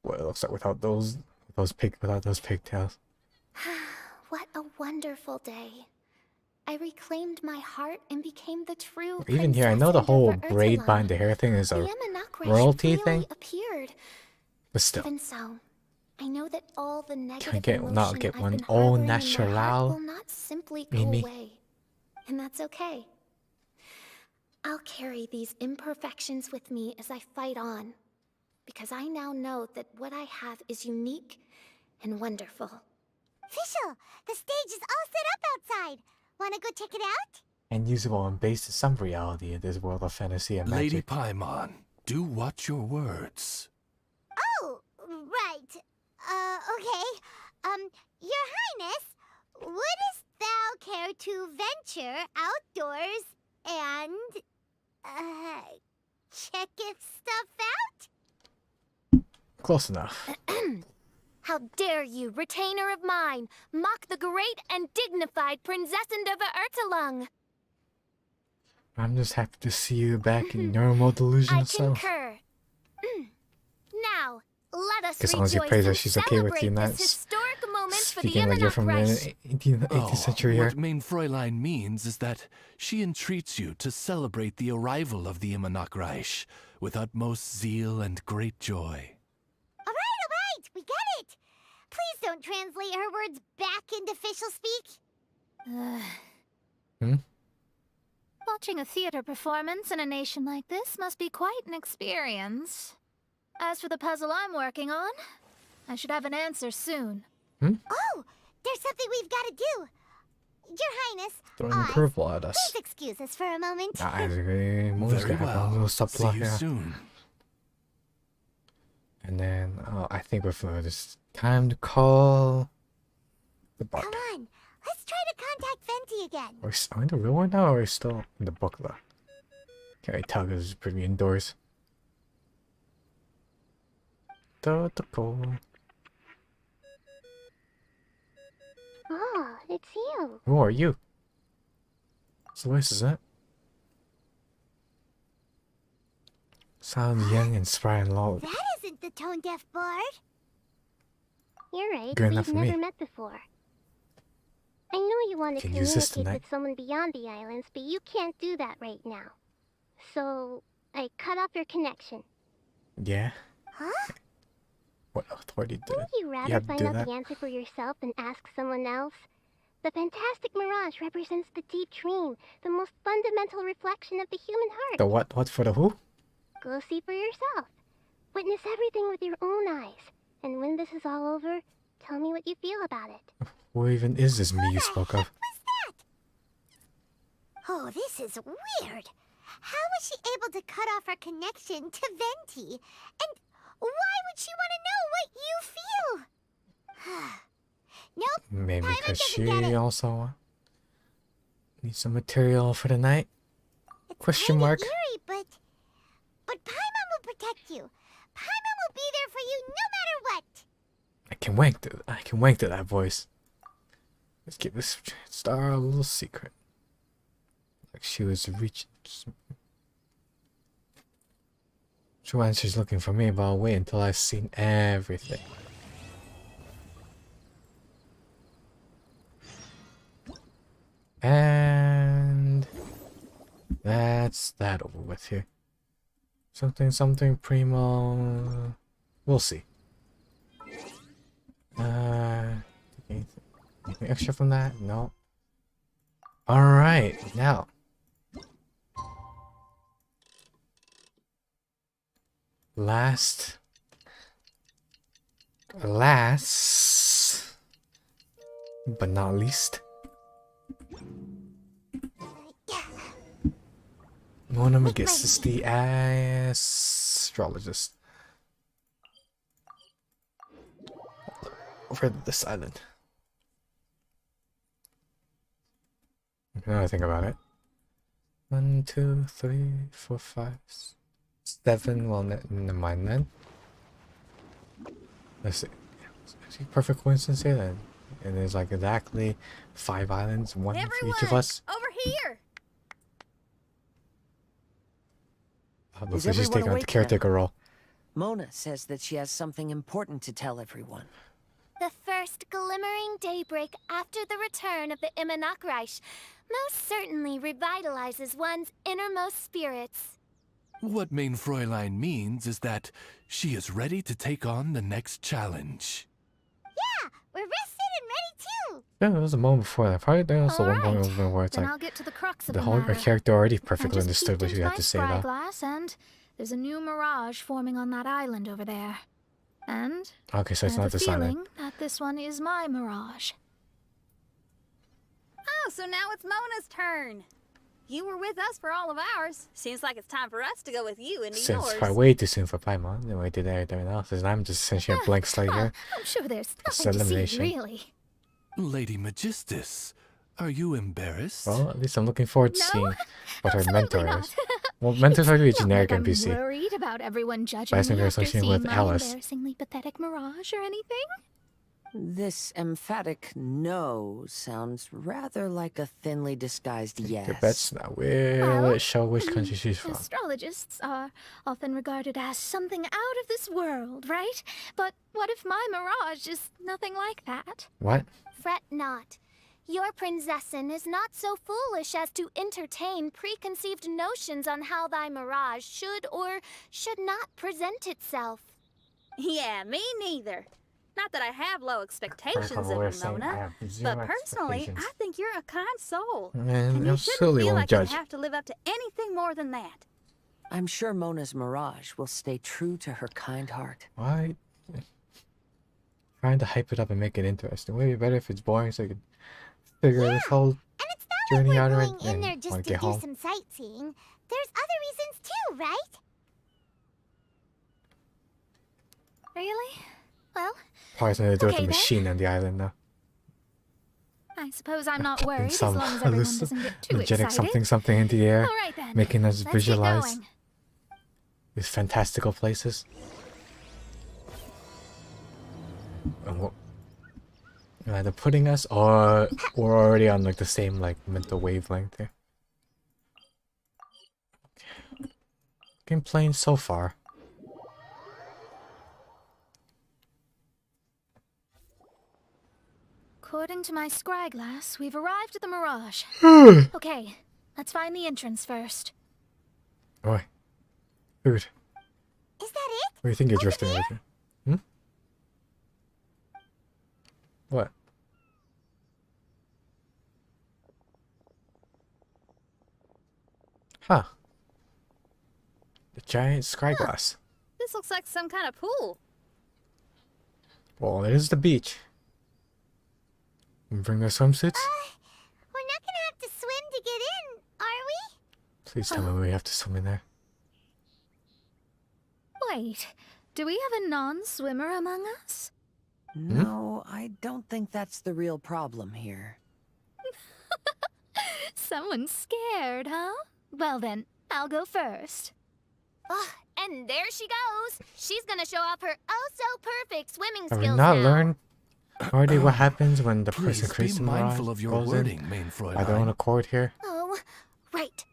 What it looks like without those pigtails. What a wonderful day. I reclaimed my heart and became the true Even here, I know the princess whole of braid Ertelan. behind the hair thing is The a Immernachtreich royalty really thing, appeared. but still. Even so, I know that all the negative Can I get not emotion get I've one been au harboring in my heart natural, will not simply go Mimi? away, and that's okay. I'll carry these imperfections with me as I fight on, because I now know that what I have is unique and wonderful. Fischl, the stage is all set up outside. Wanna go check it out? And usable and based in some reality in this world of fantasy and Lady magic. Paimon, do watch your words. Oh, right. Okay. Your Highness, wouldst thou care to venture outdoors and, check if stuff out? Close enough. How dare you, retainer of mine, mock the great and dignified Prinzessin der Verurteilung? I'm just happy to see you back in normal delusional I self. concur. Now, let us As long as you rejoice praise her, and she's okay with you celebrate not this historic moment for the speaking like you're from the Immernacktreich. 18th century here. What Main Fräulein means is that she entreats you to celebrate the arrival of the Immernachtreich with utmost zeal and great joy. All right, we get it. Please don't translate her words back into official speak. Watching a theater performance in a nation like this must be quite an experience. As for the puzzle I'm working on, I should have an answer soon. Oh, there's something we've got to do. Your Highness, Throwing a curveball at us. please excuse us for a moment. Very Very well. See you soon. And then I think before this time to call the bot. Come on, let's try to contact Venti again. Are we in the real world now, or are we still in the book though? Can't really tell because it's pretty indoors. The call. Oh, it's you. Who are you? What's the voice, is that? Sound young and spry and loud. That isn't the tone-deaf bard. You're right, Good enough we've for me. never met before. I know you want to Can use this communicate tonight. with someone beyond the islands, but you can't do that right now. So, I cut off your connection. Yeah? Huh? What authority did Wouldn't you rather have to find do out that? the answer for yourself than ask someone else? The fantastic mirage represents the deep dream, the most fundamental reflection of the human heart. The what? What for the who? Go see for yourself. Witness everything with your own eyes. And when this is all over, tell me what you feel about it. Who even is this me you spoke of? Oh, this is weird. How was she able to cut off her connection to Venti? And why would she want to know what you feel? Nope. Maybe Paimon because doesn't get she it. also needs some material for the night? It's Question kinda mark. eerie, but Paimon will protect you. Paimon will be there for you no matter what. I can wank to that voice. Let's keep this star a little secret. Like she was reaching. Sure, when she's looking for me, but I'll wait until I've seen everything. And that's that over with here. Something primo. We'll see. Anything extra from that? No. Alright, now. Last, but not least. One of them gets the astrologist. Over this island. Now I think about it. 1, 2, 3, 4, 5, 7. Well, never mind then. Let's see. Perfect coincidence here then. And there's like exactly 5 islands, one for each of us. Over here! Looks Is like she's everyone taking on the awake caretaker role. Mona says that she has something important to tell everyone. The first glimmering daybreak after the return of the Immernachtreich most certainly revitalizes one's innermost spirits. What Main Fräulein means is that she is ready to take on the next challenge. Yeah, we're rested and ready too. Yeah, there was a moment before that. Probably there was also one Alright, moment where it's then like I'll get to the crux of the the whole matter. character already I perfectly just understood peeked what she into had my to say though. spyglass, and there's a new mirage forming on that island over there. And Okay, so it's I not have a this island. feeling that this one is my mirage. Oh, so now it's Mona's turn. You were with us for all of ours. Seems like it's time for us to go with you into Since yours. probably way too soon for Paimon, then we did everything else. And I'm just essentially a blank slate here. I'm sure there's It's nothing to see, elimination. really. Lady Magistus, are you embarrassed? Well, at least I'm looking forward to No, seeing what her absolutely mentor not. is. Well, mentors are really Not generic like I'm NPC. worried about everyone judging But I think me they're after associated seeing with my Alice. embarrassingly pathetic mirage or anything. This emphatic no sounds rather like a thinly disguised yes. The bet's not. Will it show which country she's from? Astrologists are often regarded as something out of this world, right? But what if my mirage is nothing like that? What? Fret not. Your prinzessin is not so foolish as to entertain preconceived notions on how thy mirage should or should not present itself. Yeah, me neither. Not that I have low expectations of we're you, saying I Mona, have zero but personally, expectations. I think you're a kind soul. And And you I shouldn't certainly feel won't like you judge. have to live up to anything more than that. I'm sure Mona's mirage will stay true to her kind heart. Why? Trying to hype it up and make it interesting. Would it be better if it's boring so I could figure this whole And it's not journey like out we're of it going in there and just want to to get do home? some sightseeing. There's other reasons too, right? Really? Well, Probably something to do with Okay, the then. machine on the island now. I suppose I'm not worried as Some long as everyone doesn't get too energetic excited. something into the air, All right then. making us Let's visualize Get going. these fantastical places. And what? Either putting us or we're already on like the same like mental wavelength here. Game playing so far. According to my scryglass, we've arrived at the Mirage. Okay, let's find the entrance first. Oi. Dude, Is that it? where do you think you're Over drifting there? over to? Hmm? What? Huh. The giant scryglass. This looks like some kind of pool. Well, it is the beach. Bring the swimsuits? We're not gonna have to swim to get in, are we? Please tell me we have to swim in there. Wait, do we have a non-swimmer among us? No, I don't think that's the real problem here. Someone's scared, huh? Well then, I'll go first. Oh, and there she goes. She's gonna show off her oh-so-perfect swimming Have we skills not now. learned already what happens when the person Please be creates the mindful mirage of your goes wording, in main by their own Fräulein. accord here? Oh, right.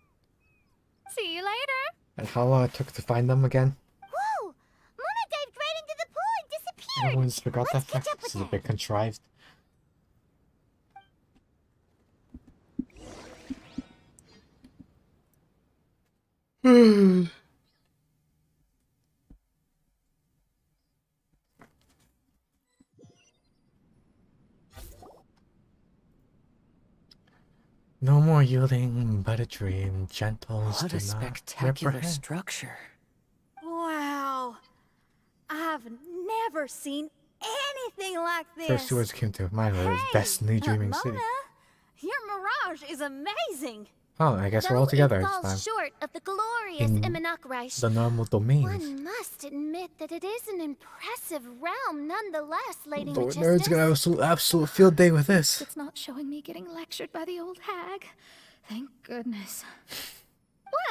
See you later. And how long it took to find them again? Whoa! Mona dived right into the pool and disappeared. Everyone's forgot that Let's catch fact. up with This is a her. bit contrived. No more yielding, but a dream. Gentles What do a not spectacular reprehend. structure. Wow. I've never seen anything like this. First two words came to mind were Destiny Dreaming Mona, City. your mirage is amazing. Oh, I guess we're Though all together it this falls time. short of the glorious In Immernachtreich, The normal domains. one must admit that it is an impressive realm nonetheless, Lady The Magistus. nerd's gonna have absolute field day with this. It's not showing me getting lectured by the old hag. Thank goodness.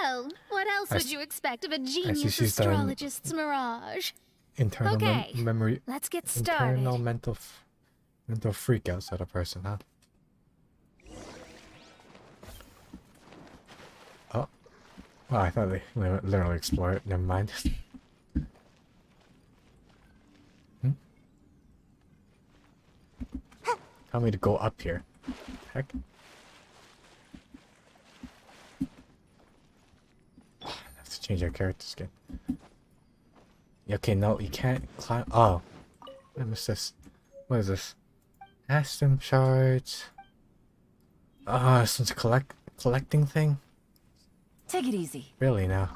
Well, what else I would s- you expect of a see genius she's done astrologist's mirage? Internal Okay, memory. Let's get started. Internal mental freakouts at a person, huh? Oh. Well, I thought they literally explore it. Never mind. Tell me to go up here. Heck. I have to change our character skin. Okay, no, you can't climb. Oh. I missed this. What is this? Aston shards. Oh, this one's collecting thing? Take it easy. Really now?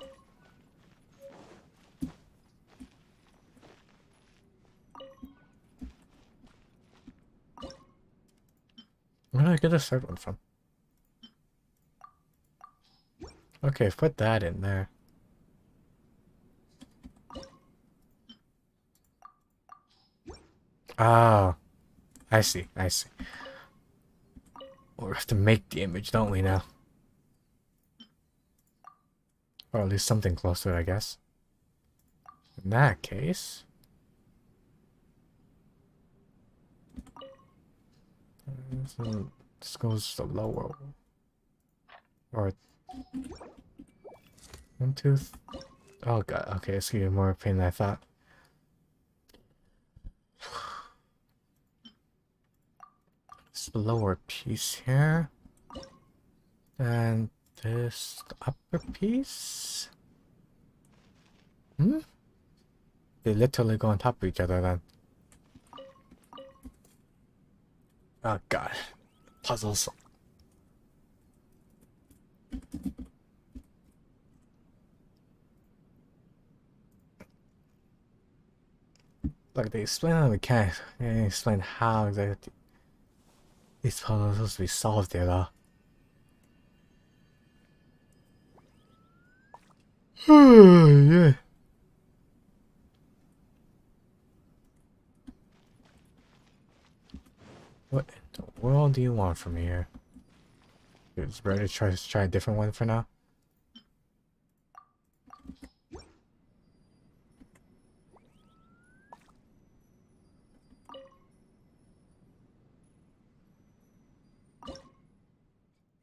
Where did I get this third one from? Okay, put that in there. Oh, I see, I see. Well, we have to make the image, don't we now? Or at least something close to it, I guess. In that case... This goes the lower. Or 1, 2. Oh god. Okay, it's getting more pain than I thought. This lower piece here. And this upper piece. Hmm? They literally go on top of each other then. Oh god. Puzzles. Like they explain the mechanics. They explain how exactly these puzzles are supposed to be solved there though. Yeah. What in the world do you want from me here? It's better to try a different one for now.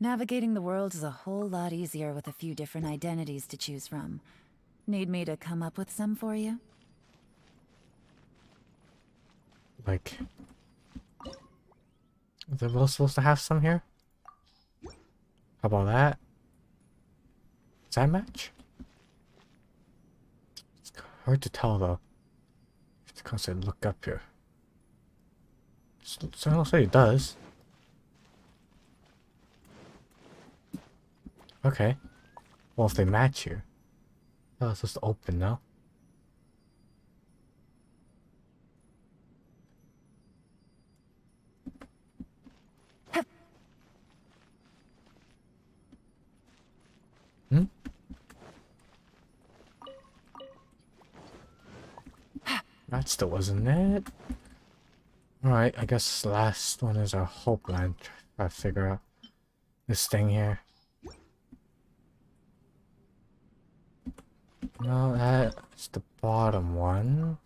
Navigating the world is a whole lot easier with a few different identities to choose from. Need me to come up with some for you? Like, they're both supposed to have some here? How about that? Does that match? It's hard to tell though. It's constantly look up here. So I'll say it does. Okay. Well, if they match here. Oh, it's supposed to open now. Hmm? That still wasn't it. Alright, I guess the last one is our hope line. Try to figure out this thing here. No, that's the bottom one.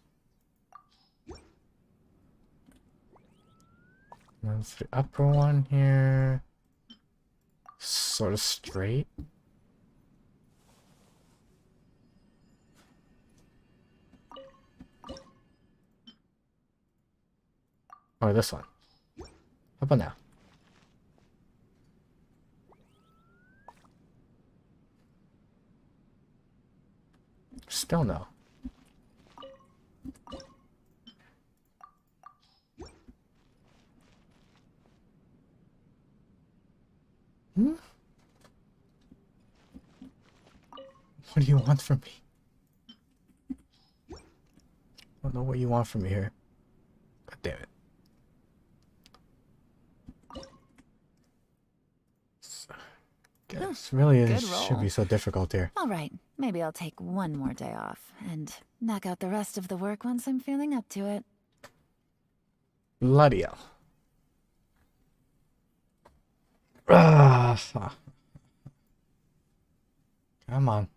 That's the upper one here. Sort of straight. Or this one. How about now? Still no. Hmm? What do you want from me? I don't know what you want from me here. God damn it. Guess really it should be so difficult here. All right, maybe I'll take one more day off and knock out the rest of the work once I'm feeling up to it. Bloody hell. Fuck. Come on.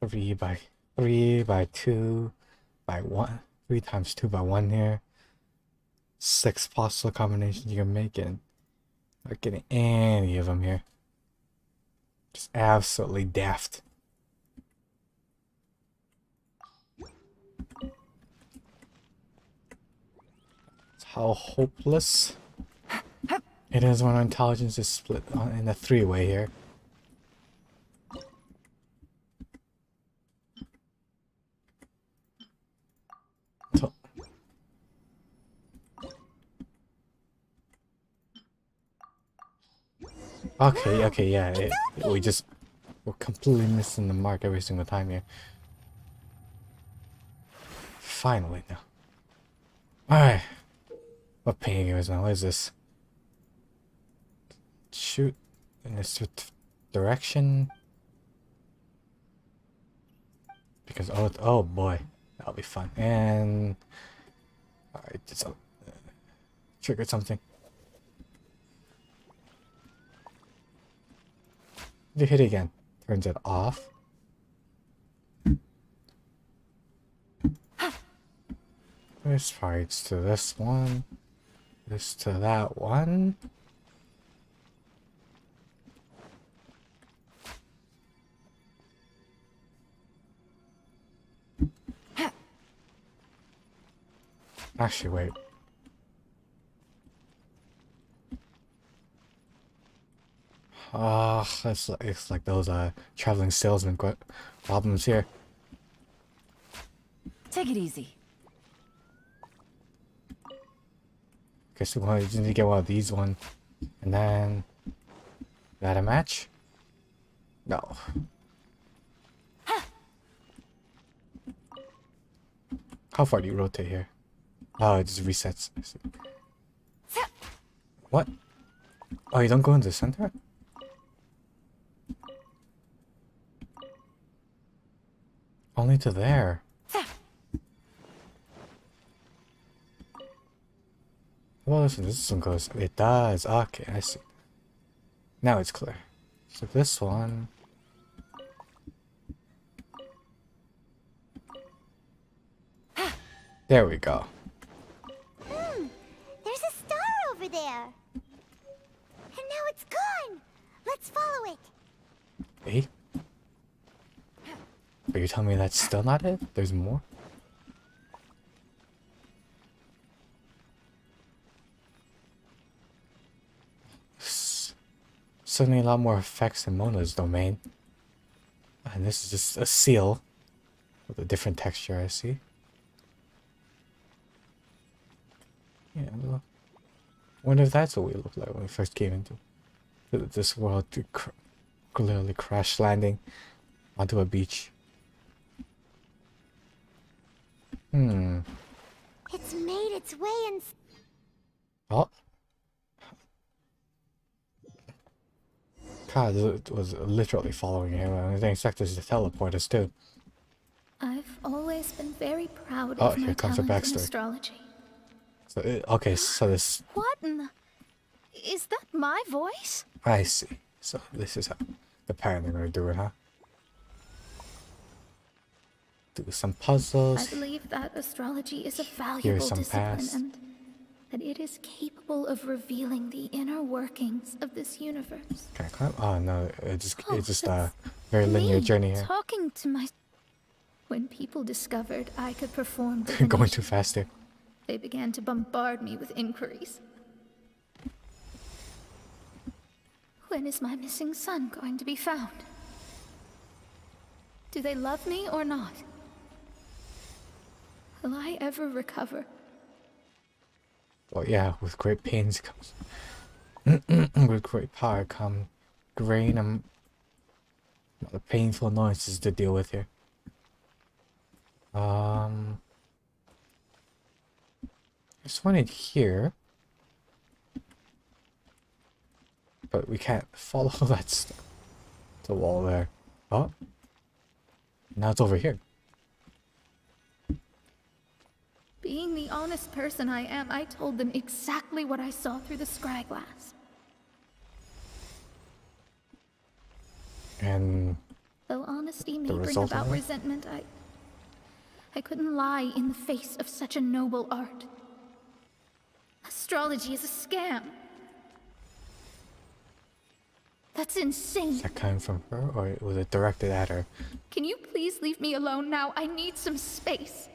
Three by 2 by 1. 3 times 2 by 1 here. 6 possible combinations you can make and not getting any of them here. Just absolutely daft. That's how hopeless it is when our intelligence is split in a 3-way here. Okay, yeah. We're completely missing the mark every single time here. Finally, now. Alright. What painting game is now? What is this? Shoot in this direction. Because, oh boy. That'll be fun. And... Alright, just triggered something. If you hit it again, turns it off. This fights to this one. This to that one. Actually, wait. Ah, it's like those traveling salesman problems here. Take it easy. Guess we just need to get one of these one, and then is that a match? No. How far do you rotate here? Oh, it just resets. I see. What? Oh, you don't go into the center? Only to there. Well, listen, this one goes. It does. Okay, I see. Now it's clear. So this one. There we go. There's a star over there. And now it's gone. Let's follow it. Eh? Are you telling me that's still not it? There's more? Suddenly a lot more effects in Mona's domain. And this is just a seal with a different texture, I see. Yeah, well, wonder if that's what we looked like when we first came into this world, clearly crash landing onto a beach. It's made its way in. Oh. God, it was literally following him. I didn't expect this to teleport us too. I've always been very proud Oh, of my here comes the talent in backstory. astrology. So, okay, so this... What in the... Is that my voice? I see. So this is how the pattern they're going to do it, huh? Do some puzzles. I believe that astrology is a Here's valuable some discipline past. and that it is capable of revealing the inner workings of this universe. Can I climb? Oh no, it's just a that's very linear me journey here. talking to my... When people discovered I could perform Going divination, too fast here. they began to bombard me with inquiries. When is my missing son going to be found? Do they love me or not? Will I ever recover? Oh yeah, with great pains comes... with great power come grain and the painful annoyances to deal with here. There's one in here. But we can't follow that stuff. The wall there. Oh. Now it's over here. Being the honest person I am, I told them exactly what I saw through the scryglass. And Though honesty may the bring result about of it? resentment, I couldn't lie in the face of such a noble art. Astrology is a scam. That's insane. is that coming from her or was it directed at her? Can you please leave me alone now? I need some space.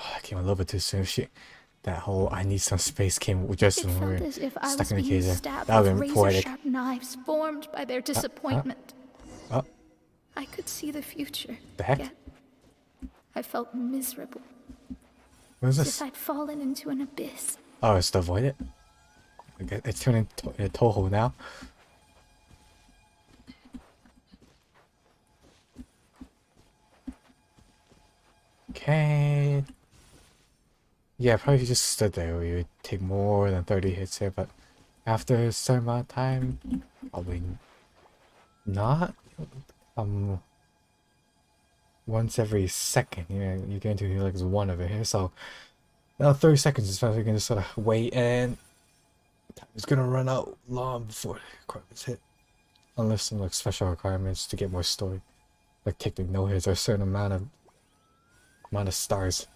Oh, that came a little bit too soon. That whole "I need some space" came just It when we felt were as if I stuck was in the being cage there. stabbed That would with have been poetic. razor-sharp knives formed by their disappointment. Oh, I could see the future. the heck? Yet I felt miserable. What is As this? if I'd fallen into an abyss. Oh, it's to avoid it? Okay, it's turning into a Toho now. Okay. Yeah, probably if you just stood there, we would take more than 30 hits here, but after a certain amount of time, probably not. Once every second, you get into like one of it here, so now 30 seconds is fine. We can just sort of wait, and time is gonna run out long before the requirements hit, unless some like special requirements to get more story. Like taking no hits or a certain amount of stars.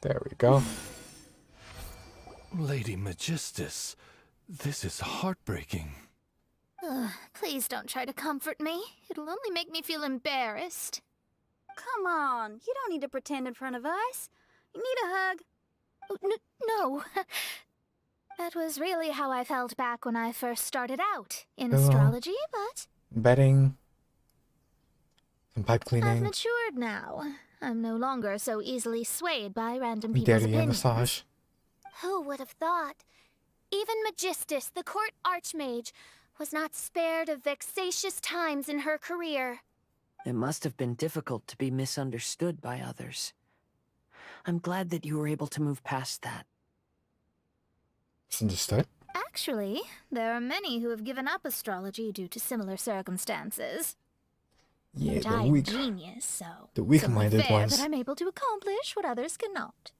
There we go. Lady Magistus, this is heartbreaking. Please don't try to comfort me. It'll only make me feel embarrassed. Come on, you don't need to pretend in front of us. You need a hug. No. That was really how I felt back when I first started out in Hello. astrology, but Bedding. Some pipe I've cleaning. matured now. I'm no longer so easily swayed by random We people's dare you a opinions. massage. Who would have thought? Even Magistus, the court archmage, was not spared of vexatious times in her career. It must have been difficult to be misunderstood by others. I'm glad that you were able to move past that. It's understood. Actually, there are many who have given up astrology due to similar circumstances. Yeah, But I'm a genius, so the it's only weak-minded fair ones. that I'm able to accomplish what others cannot.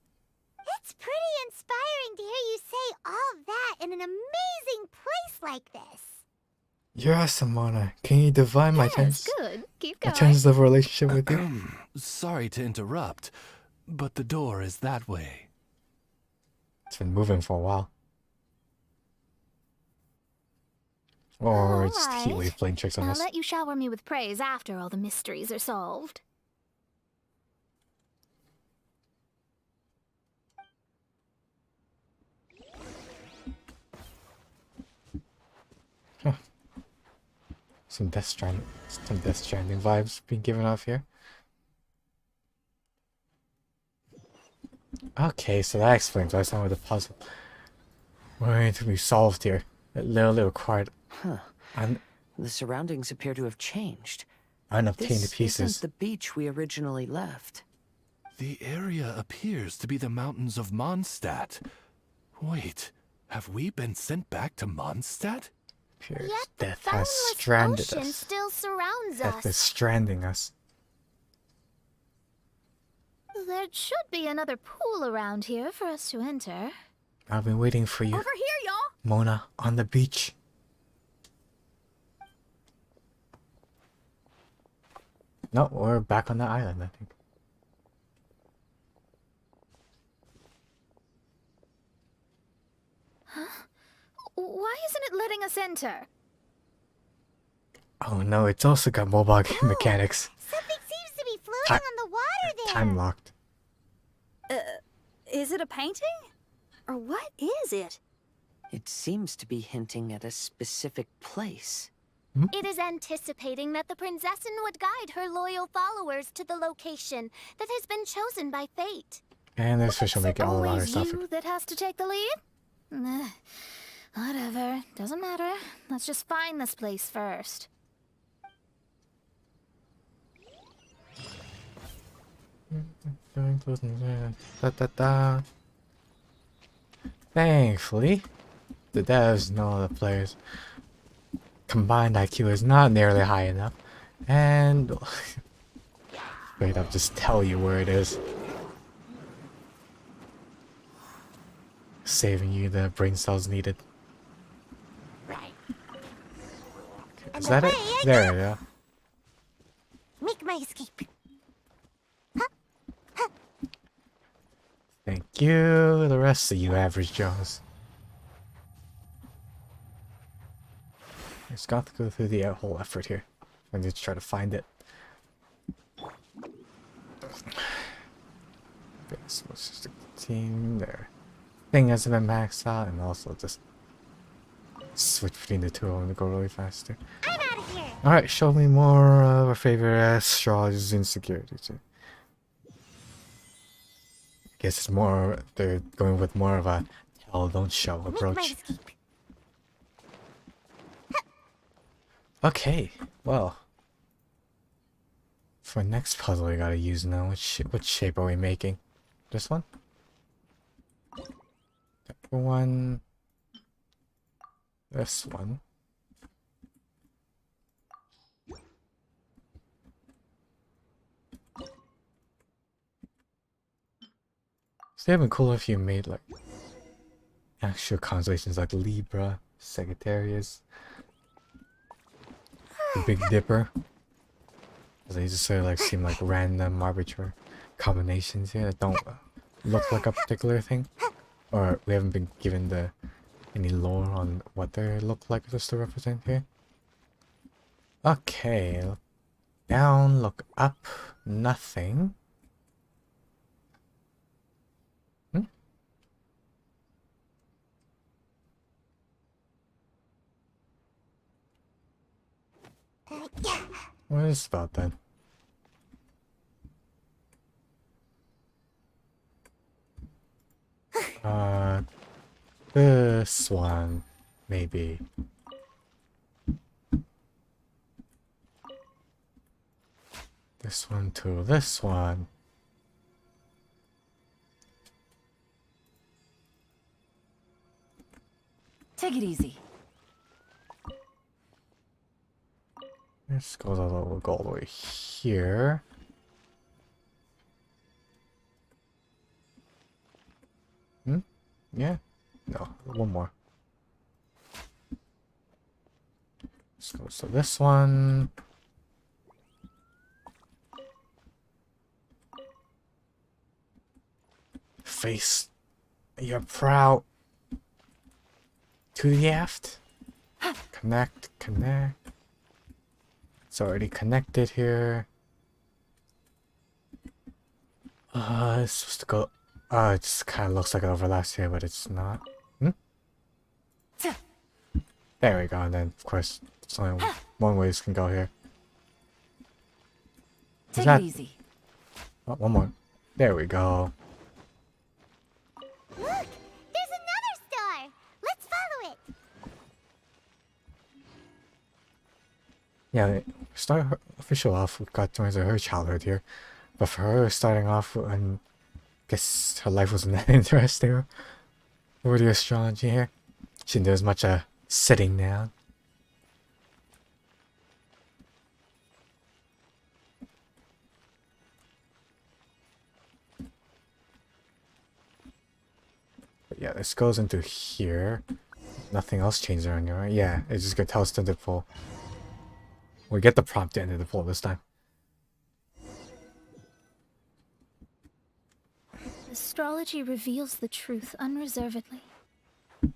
It's pretty inspiring to hear you say all that in an amazing place like this. You're awesome, Mona. Can you divine my Yes, chance? good. Keep My going. chances of a relationship with you? Sorry to interrupt, but the door is that way. It's been moving for a while. Or just heat Alright. wave playing tricks on I'll us. let you shower me with praise after all the mysteries are solved. Some Death Stranding vibes being given off here. Okay, so that explains why some of the puzzle we're going to be solved here. It literally required The surroundings appear to have changed. unobtained This pieces. isn't the beach we originally left. The area appears to be the mountains of Mondstadt. Wait, have we been sent back to Mondstadt? Appears Yet the death has boundless stranded ocean us. still surrounds Death us. is stranding us. There should be another pool around here for us to enter. I've been waiting for you, Over here, y'all. Mona, on the beach. No, we're back on the island, I think. Why isn't it letting us enter? Oh no, it's also got mobile game mechanics. Something seems to be floating Ti- on the water there. Time locked. Is it a painting? Or what is it? It seems to be hinting at a specific place. It is anticipating that the Prinzessin would guide her loyal followers to the location that has been chosen by fate. And this fish will make all around Always stuff. you that has to take the lead? Whatever. Doesn't matter. Let's just find this place first. Da, da, da. Thankfully, the devs know the players' combined IQ is not nearly high enough, and straight up just tell you where it is, saving you the brain cells needed. Right. Is that it? There we go. Make my escape. Thank you, the rest of you average Joes. Just got to go through the whole effort here. I'm going to try to find it. Okay, so let's just team there. Thing hasn't been maxed out, and also just switch between the two of them to go really faster. I'm out of here. Alright, show me more of our favorite astrologers and securities. I guess it's more, they're going with more of a tell, don't show Make my approach. escape. Okay, well. For next puzzle we gotta use now, which shape are we making? This one? That one. This one. So it'd been cool if you made like actual constellations like Libra, Sagittarius, the Big Dipper. They just sort of like seem like random, arbitrary combinations here that don't look like a particular thing, or we haven't been given any lore on what they look like just to represent here. Okay, look down, look up, nothing. What is this about then? This one, maybe. This one too, this one. Take it easy. This goes we'll go all the way here. Yeah? No, one more. Let's go to this one. Face your prow to the aft. Connect. It's already connected here. It's supposed to go. It just kind of looks like it overlaps here, but it's not. There we go, and then of course, there's only one way this can go here. Take it easy. Oh, one more. There we go. Look! There's another star! Let's follow it! Yeah, start her official off. We've got stories of her childhood here, but for her starting off, and guess her life wasn't that interesting. Over the astrology here, she didn't do as much sitting down. But yeah, this goes into here. Nothing else changes around here, right? Yeah, it's just gonna tell us to the pull. We get the prompt to enter the pool this time. Astrology reveals the truth unreservedly,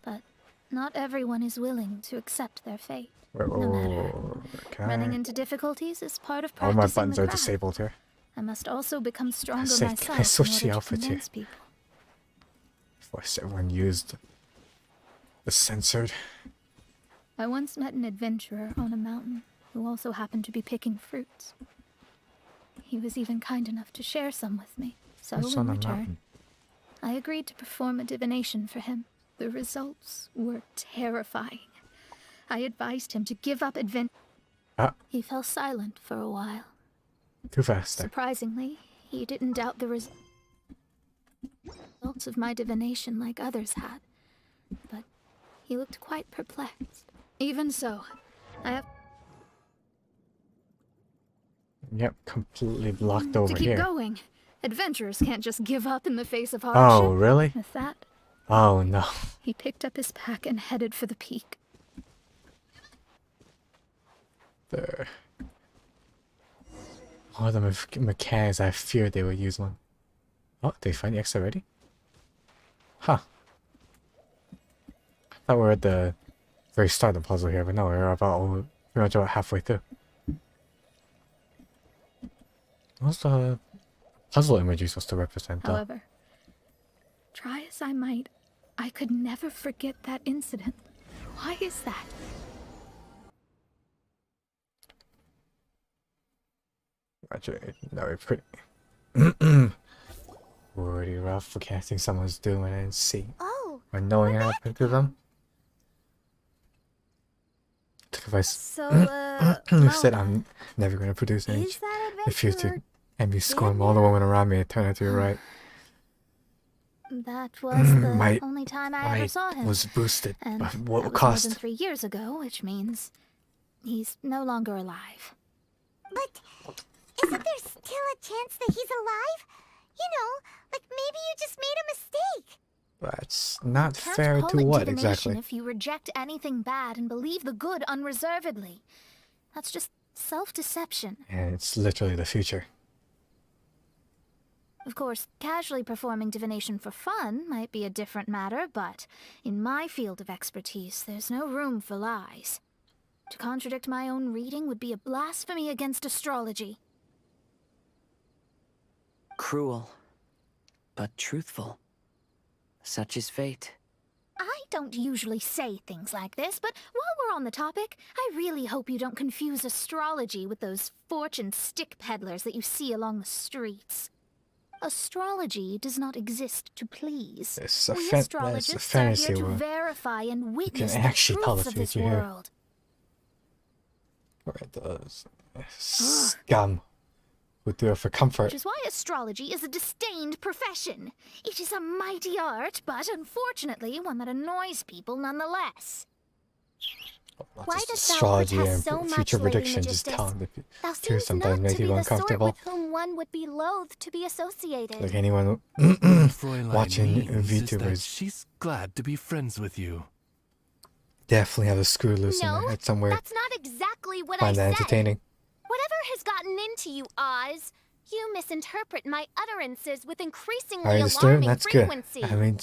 but not everyone is willing to accept their fate. No matter. Running into difficulties is part of all practicing my buttons the are craft. disabled here. I must also become stronger Can I myself switch in the order to outfits here? convince people. Of course, everyone used the censored. I once met an adventurer on a mountain who also happened to be picking fruits. He was even kind enough to share some with me. So What's in on the return, mountain? I agreed to perform a divination for him. The results were terrifying. I advised him to give up adventure. He fell silent for a while. Too fast there. Surprisingly, he didn't doubt the results of my divination like others had. But he looked quite perplexed. Even so, I have Yep, completely blocked over to keep here. going. Adventurers can't just give up in the face of hardship. Oh, really? With that, Oh, no. he picked up his pack and headed for the peak. There. All the mechanics, I feared they would use one. Oh, did they find the X already? Huh. I thought we were at the very start of the puzzle here, but no, we're about pretty much about halfway through. What's the puzzle imagery supposed to represent, though? However, try as I might, I could never forget that incident. Why is that? Actually, no, we're pretty... pretty rough for casting someone's doom and then see. Oh, Or knowing it happened to them. If I said I'm never going to produce any Is that if you adventurer to and you scorn all the women around me, it turned out to be right. That was the My only time I ever saw him. was boosted, And but that what was cost? more than 3 years ago, which means he's no longer alive. but isn't there still a chance that he's alive? You know, like maybe you just made a mistake. That's not Can't fair call to it what divination exactly? if you reject anything bad and believe the good unreservedly. That's just self-deception. And it's literally the future. Of course, casually performing divination for fun might be a different matter, but in my field of expertise, there's no room for lies. To contradict my own reading would be a blasphemy against astrology. Cruel, but truthful. Such is fate. I don't usually say things like this, but while we're on the topic, I really hope you don't confuse astrology with those fortune stick peddlers that you see along the streets. Astrology does not exist to please. It's a We that's a astrologists are fantasy here to world. verify and witness the actually tell truths the of this future here. world. Or those scum who do it for comfort. Which is why astrology is a disdained profession. It is a mighty art, but unfortunately one that annoys people nonetheless. Why Just dost thou astrology protest and so much, future Lady prediction just Magistus? telling the Thou truth seems sometimes not make to be people the sort uncomfortable. with whom one would be loath to be associated. Like anyone Fräulein watching means is that VTubers she's glad to be friends with you. definitely have a screw loose in No, their head somewhere. that's not exactly what Find I that said. entertaining. Whatever has gotten into you, Oz, you misinterpret my utterances with increasingly I understood. alarming That's good. frequency. I mean,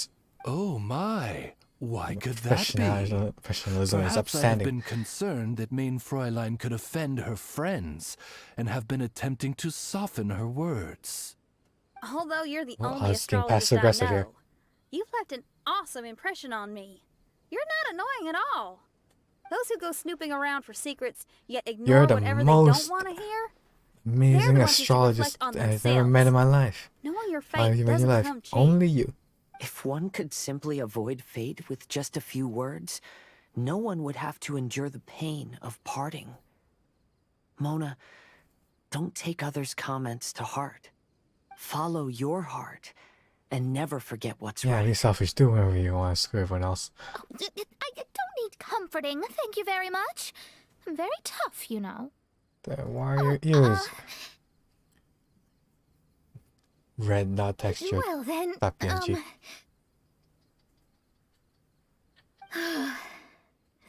Oh my, why could that be? professionalism is Perhaps I have upstanding. been concerned that Main Fräulein could offend her friends, and have been attempting to soften her words. Although you're the Well, I only was getting astrologist I passive-aggressive here. know, you've left an awesome impression on me. You're not annoying at all. Those who go snooping around for secrets, yet ignore You're the whatever they most don't want to hear, amazing ones who should astrologist reflect on I've ever met in my life. knowing your Why fate you in your doesn't life? come cheap. Only you. If one could simply avoid fate with just a few words, no one would have to endure the pain of parting. Mona, don't take others' comments to heart. Follow your heart, and never forget what's Yeah, right. be selfish. Do whatever you want. Screw everyone else. Oh, I don't need comforting, thank you very much. I'm very tough, you know. Then why are your ears red, not textured? Well then, Not PNG.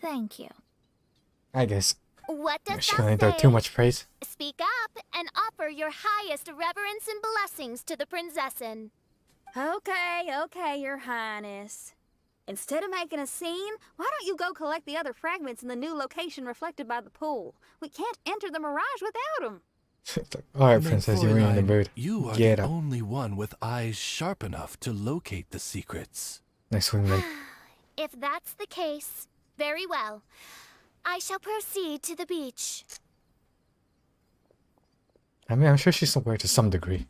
Thank you. I guess What does she thou only say? throw too much praise. Speak up and offer your highest reverence and blessings to the prinzessin. Okay, Your Highness. Instead of making a scene, why don't you go collect the other fragments in the new location reflected by the pool? We can't enter the mirage without them. Alright, Main princess, you're in the Fräulein, mood. you are Get the up. only one with eyes sharp enough to locate the secrets. Next wingman. If that's the case, very well. I shall proceed to the beach. I mean, I'm sure she's aware to some degree.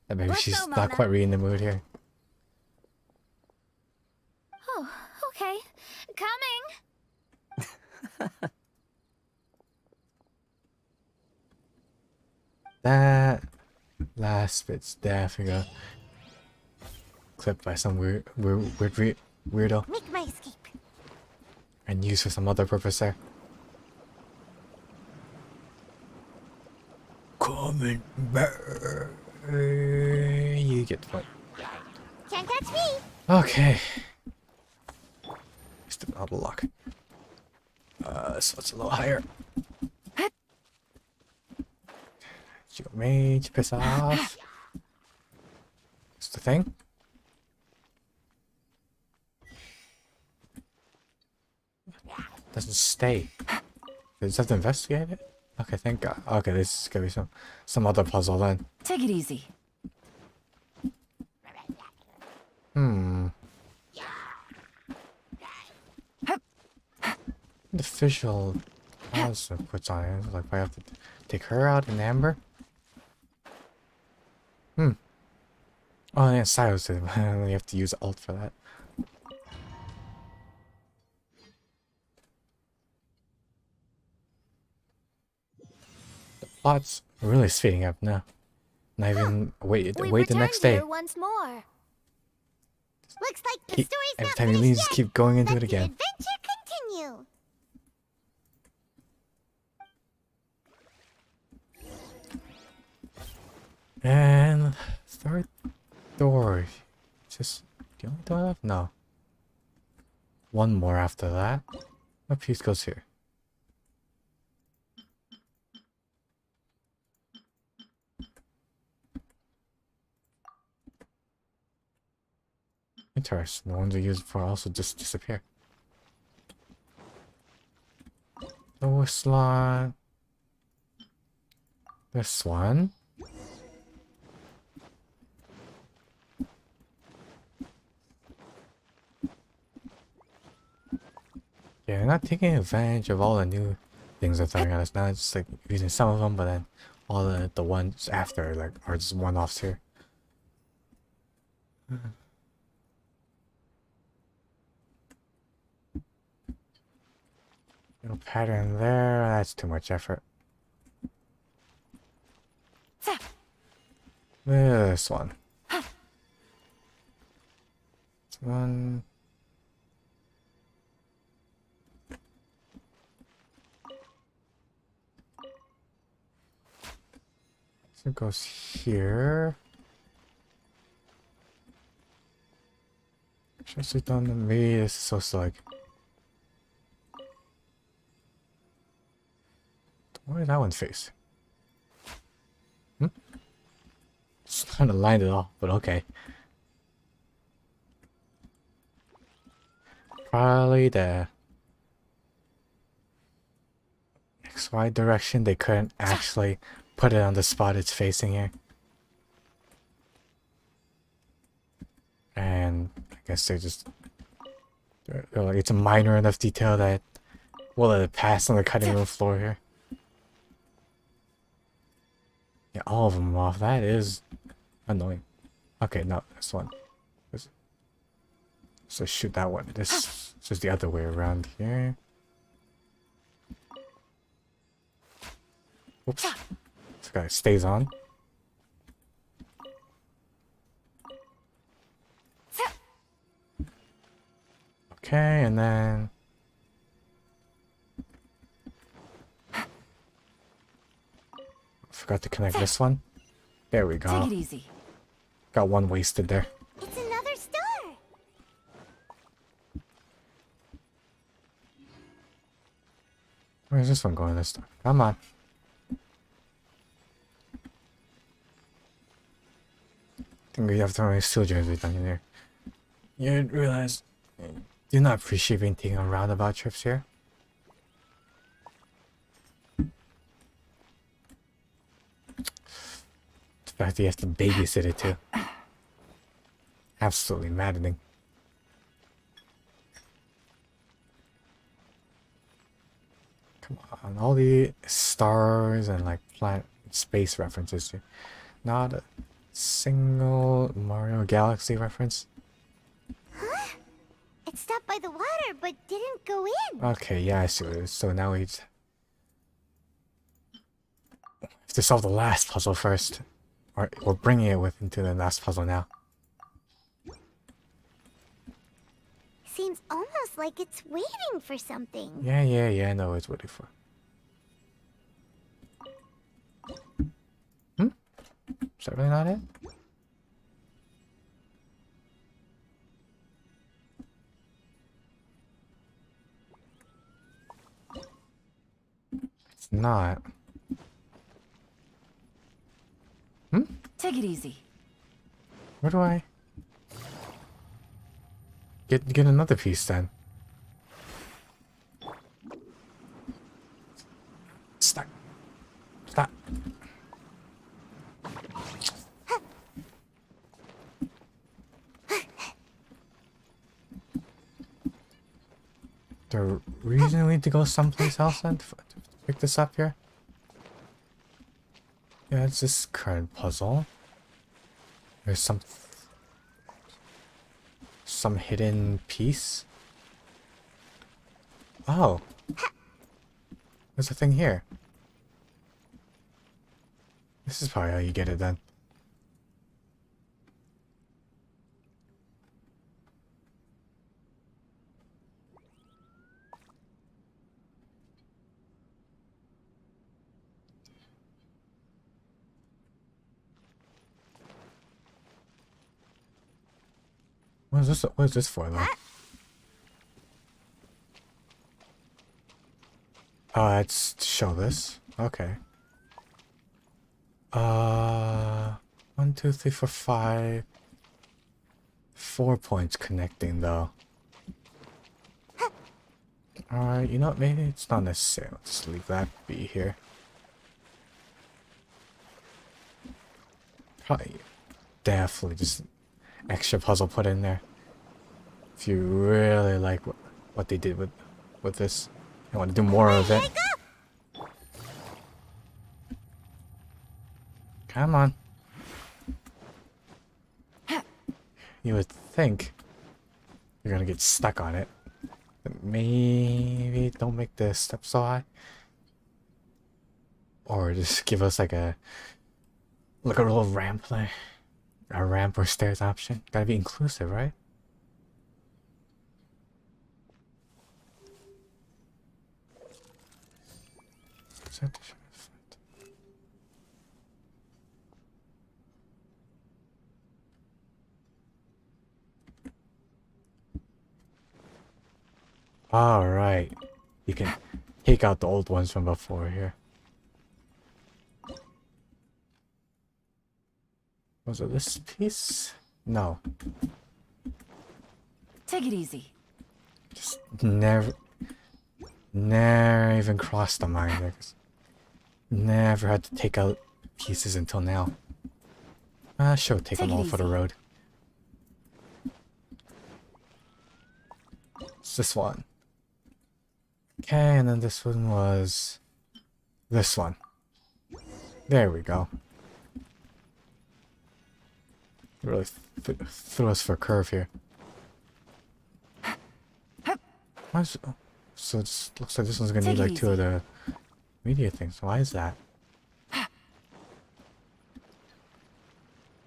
That maybe Let's she's go, not Mona. quite really in the mood here. Oh, okay. Coming! That last bit's definitely got clipped by some weirdo Make my escape. and used for some other purpose there. Coming back. You get the point. Can't catch me. Okay. Just a double lock. So it's a little higher. You mage, piss off. What's the thing? Doesn't stay. Does have to investigate it? Okay, thank God. Okay, this is gonna be some other puzzle then. Take it easy. The official also puts on it. Like, I have to take her out in amber. Oh, yeah, Silas did. I only have to use alt for that. The plot's really speeding up now. Not even wait We the next day. here once more. Looks like the Keep, story's every not time he finished leaves, yet. keep going into Let it the again. adventure continue. And third door. Just the only door left? No. one more after that. What piece goes here? Interesting. The ones we use for also just disappear. Lower slot. This one. Yeah, they're not taking advantage of all the new things they're throwing at us now. It's just like using some of them, but then all the ones after like are just one-offs here. No pattern there. That's too much effort. This one. This one. So it goes here. Should have done maybe this is supposed to like. Where did that one face? Just kind of lined it off, but okay. Probably the XY direction. They couldn't actually put it on the spot it's facing here. And I guess they're just... they're like, it's a minor enough detail that we'll let it pass on the cutting room floor here. Yeah, all of them off. That is annoying. Okay, no, this one. So shoot that one. This is the other way around here. Oops. This guy stays on. Okay, and then... forgot to connect this one. There we go. Take it easy. Got one wasted there. It's another star! Where's this one going this time? Come on. I think we have to many steel jerseys down in there. You realize do not appreciate being taken on roundabout trips here. The fact that you have to babysit it too. Absolutely maddening. Come on, all the stars and like planet space references here. Not a single Mario Galaxy reference. Huh? It stopped by the water, but didn't go in. Okay, yeah, I see what it is. So now we have to solve the last puzzle first. Or we're bringing it into the last puzzle now. Seems almost like it's waiting for something. Yeah, I know what it's waiting for. Is that really not it? It's not. Take it easy. Where do I get another piece then? Stop. Stop. The reason we need to go someplace else then to pick this up here? Yeah, it's this current puzzle. There's some hidden piece. Oh. There's a thing here. This is probably how you get it then. What is this for though? Oh, let's show this. Okay. 1, 2, 3, 4, 5. 4 points connecting though. Alright, you know what? Maybe it's not necessary. Let's leave that be here. Probably, definitely just extra puzzle put in there. If you really like what they did with this, you want to do more of it. Come on. You would think you're gonna get stuck on it. But maybe don't make the step so high. Or just give us like a little ramp there. A ramp or stairs option. Gotta be inclusive, right? Alright. You can take out the old ones from before here. Was it this piece? No. Take it easy. Just never even crossed the mind there. Never had to take out pieces until now. Sure, take them all for the road. It's this one. Okay, and then this one was this one. There we go. Really threw us for a curve here. So it looks like this one's gonna need like 2 of the media things. Why is that?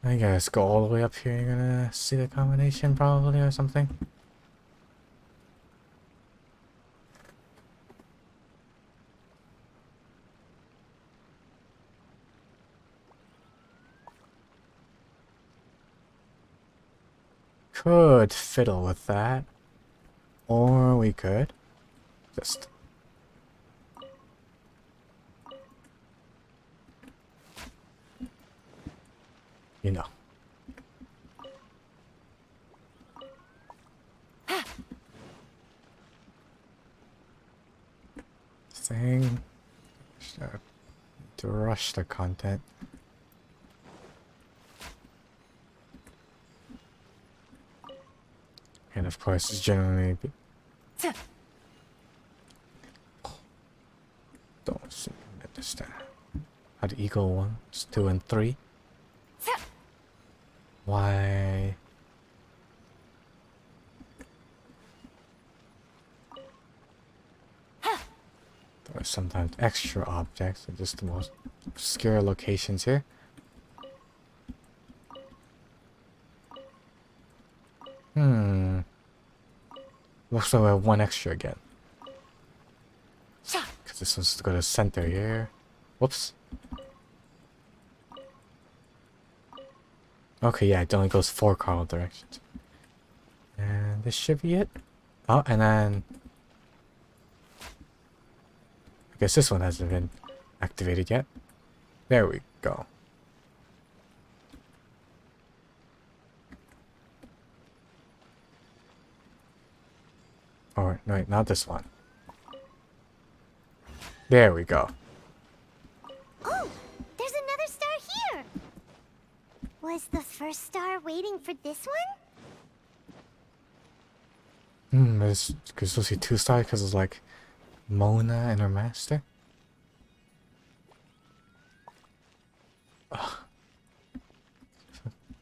I guess go all the way up here. You're gonna see the combination probably or something. Could fiddle with that, or we could just you know. Thing to rush the content. And of course, it's generally don't seem to understand how to equal 1, 2, and 3. Why? There are sometimes extra objects at just the most obscure locations here. Looks like we have 1 extra again. Because this one's to go to center here. Whoops. Okay, yeah, it only goes 4 cardinal directions. And this should be it. Oh, and then I guess this one hasn't been activated yet. There we go. Or, no, not this one. There we go. Oh, there's another star here! Was the first star waiting for this one? There's supposed to be 2 stars because it's like Mona and her master. Ugh.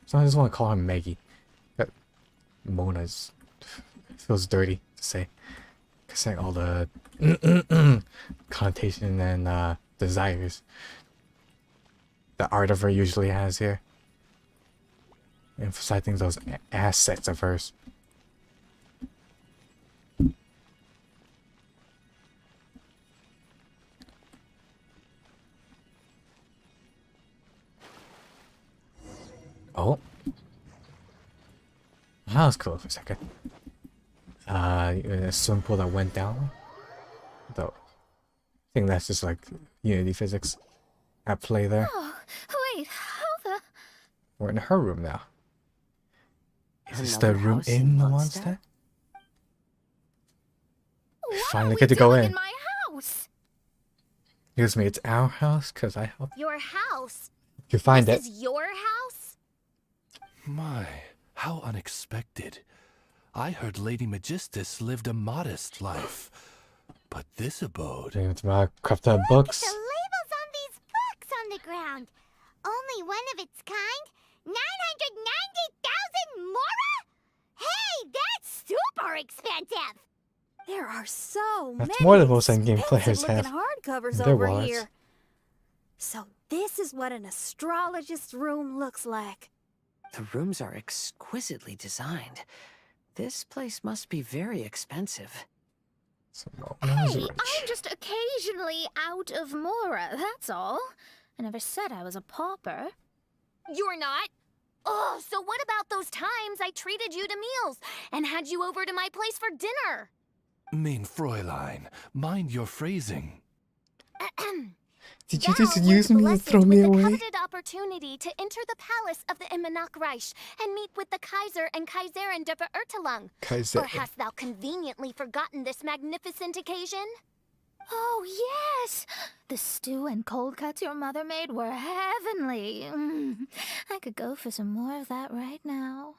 So I just want to call her Maggie. But Mona's feels dirty to say. Because like all the connotation and desires the art of her usually has here. Emphasizing those assets of hers. Oh. That was cool for a second. A swim pool that went down. Though. think that's just like Unity physics at play there. Oh, wait, how the... We're in her room now. Is this Another the room house in the Mondstadt? monster? We What finally are we get to go doing in. in my house? Excuse me, it's our house because I helped Your house? you find This it. is your house? My, how unexpected. I heard Lady Magistus lived a modest life. But this abode... It's my craft out Look books. at the labels on these books on the ground. Only one of its kind? 990,000 mora? Hey, that's super expensive! There are so That's many more than most endgame expensive players looking have hardcovers in their over wallets. here. So this is what an astrologist's room looks like. The rooms are exquisitely designed. This place must be very expensive. Hey, I'm just occasionally out of mora, that's all. I never said I was a pauper. You're not? Oh, so what about those times I treated you to meals and had you over to my place for dinner? Mein Fräulein, mind your phrasing. Did you Thou just was use me to blessed throw with me the away? coveted opportunity to enter the palace of the Immernachtreich and meet with the Kaiser and Kaiserin der Verurteilung. Kaiser. Or hast thou conveniently forgotten this magnificent occasion? Oh, yes! The stew and cold cuts your mother made were heavenly. I could go for some more of that right now.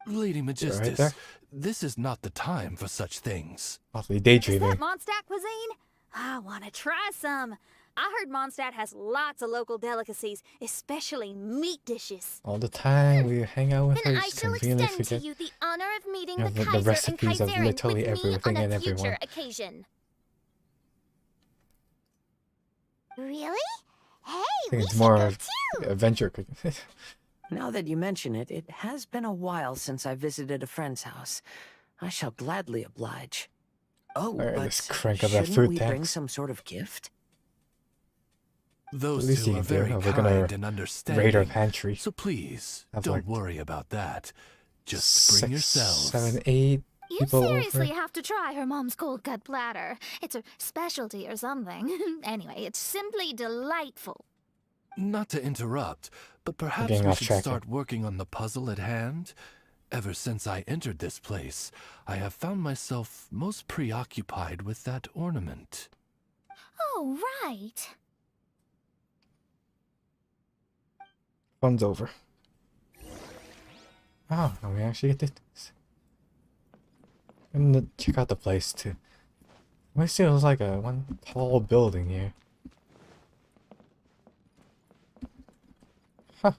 Lady Magistus, there? this is not the time for such things. Awfully Is daydreaming. that Mondstadt cuisine? I want to try some. I heard Mondstadt has lots of local delicacies, especially meat dishes. All the time we hang out with Then her, I just shall conveniently extend to forget. you the honor of meeting Yeah, the the Kaiser and recipes of Kaiserin literally with me everything on a and future everyone. occasion. Really? Hey, I we think it's should more go of too! adventure. Now that you mention it, it has been a while since I visited a friend's house. I shall gladly oblige. Oh, Alright, but let's crank up that shouldn't food we bring tax. some sort of gift? Those least two you are can do. very We're gonna kind and raid our understanding. pantry. So please, Have don't like worry about that. Just bring 6, yourselves. 7, 8 You people seriously over. have to try her mom's cold cut platter. It's a specialty or something. Anyway, it's simply delightful. Not to interrupt, but perhaps getting we off should track start working on the puzzle at hand. Ever since I entered this place, I have found myself most preoccupied with that ornament. Oh, right. Fun's over. Oh, now we actually get this. I'm gonna check out the place too. Let me see, it was like a one tall building here. Huh.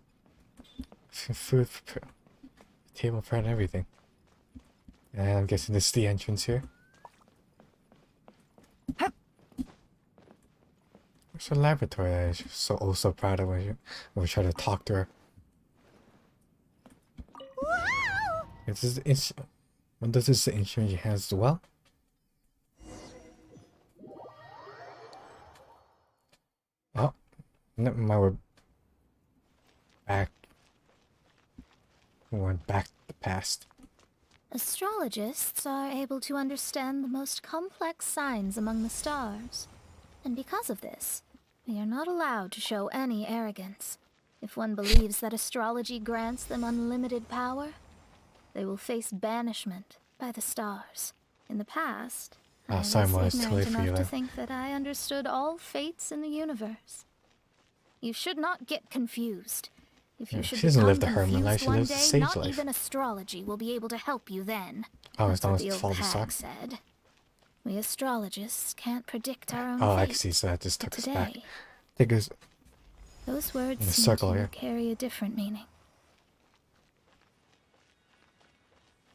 Food, table prep, and everything. And I'm guessing this is the entrance here. Where's her laboratory that she's so proud of when we try to talk to her? Is this what does this instrument she has as well? Oh, never mind, we're back. We went back to the past. Astrologists are able to understand the most complex signs among the stars. And because of this, we are not allowed to show any arrogance. If one believes that astrology grants them unlimited power, they will face banishment by the stars. In the past, I sorry, Ma, was it's too late ignorant for you enough to then. think that I understood all fates in the universe. You should not get confused. If you Yeah, should she doesn't become live the hermit confused life, she one lives the day, sage not life. even astrology will be able to help you then. Oh, it's That's what not the his old fault, hag sorry. said. We astrologists can't predict our own Oh, I fate. see, so that just But took us back. today, Take us those in words a seem circle to here. carry a different meaning.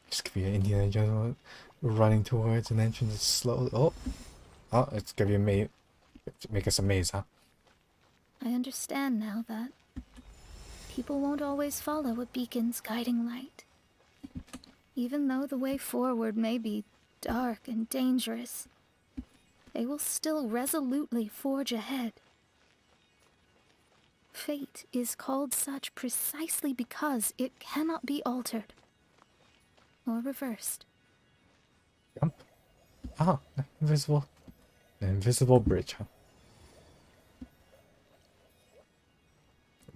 Just could be an Indiana Jones running towards an entrance slowly. Oh, it's gonna be a maze. Make us a maze, huh? I understand now that people won't always follow a beacon's guiding light. Even though the way forward may be dark and dangerous, they will still resolutely forge ahead. Fate is called such precisely because it cannot be altered or reversed. Jump. Oh, invisible. An invisible bridge, huh?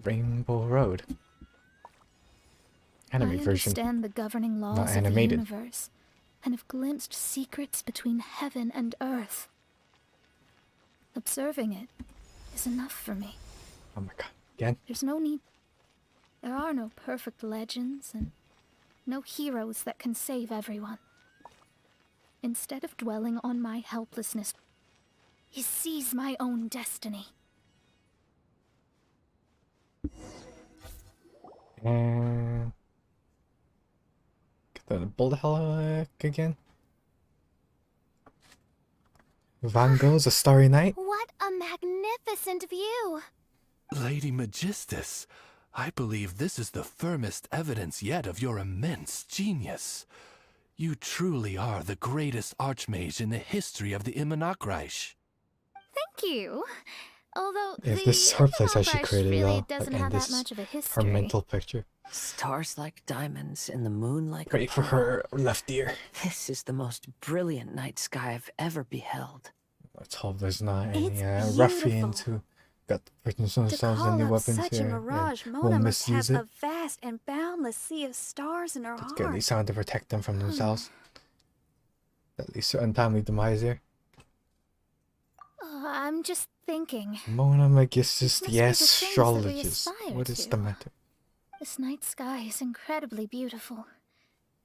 Rainbow Road. Anime I version. understand the governing Not laws of the animated. universe, and have glimpsed secrets between heaven and earth. Observing it is enough for me. Oh my god. Again? There's no need. There are no perfect legends, and no heroes that can save everyone. Instead of dwelling on my helplessness, he sees my own destiny. And get the bullet hell again. Van Gogh's A Starry Night. What a magnificent view! Lady Magistus, I believe this is the firmest evidence yet of your immense genius. You truly are the greatest archmage in the history of the Immernachtreich. Thank you. Although If this is her place, how she Immernacktreich created it really all. doesn't And have this that much of a her history. mental picture. Stars like diamonds and the moon like Great a for pearl. her left ear. This is the most brilliant night sky I've ever beheld. Let's hope there's not any It's ruffians who got written To themselves call any up weapons such a here mirage, and Mona will must have misuse it. a vast and boundless sea of stars in her To get at heart. least someone to protect them from themselves. At least an untimely demise here. I'm just thinking. Mona Magistus, Must the be the things that we astrologist. aspire What is to. the matter? This night sky is incredibly beautiful.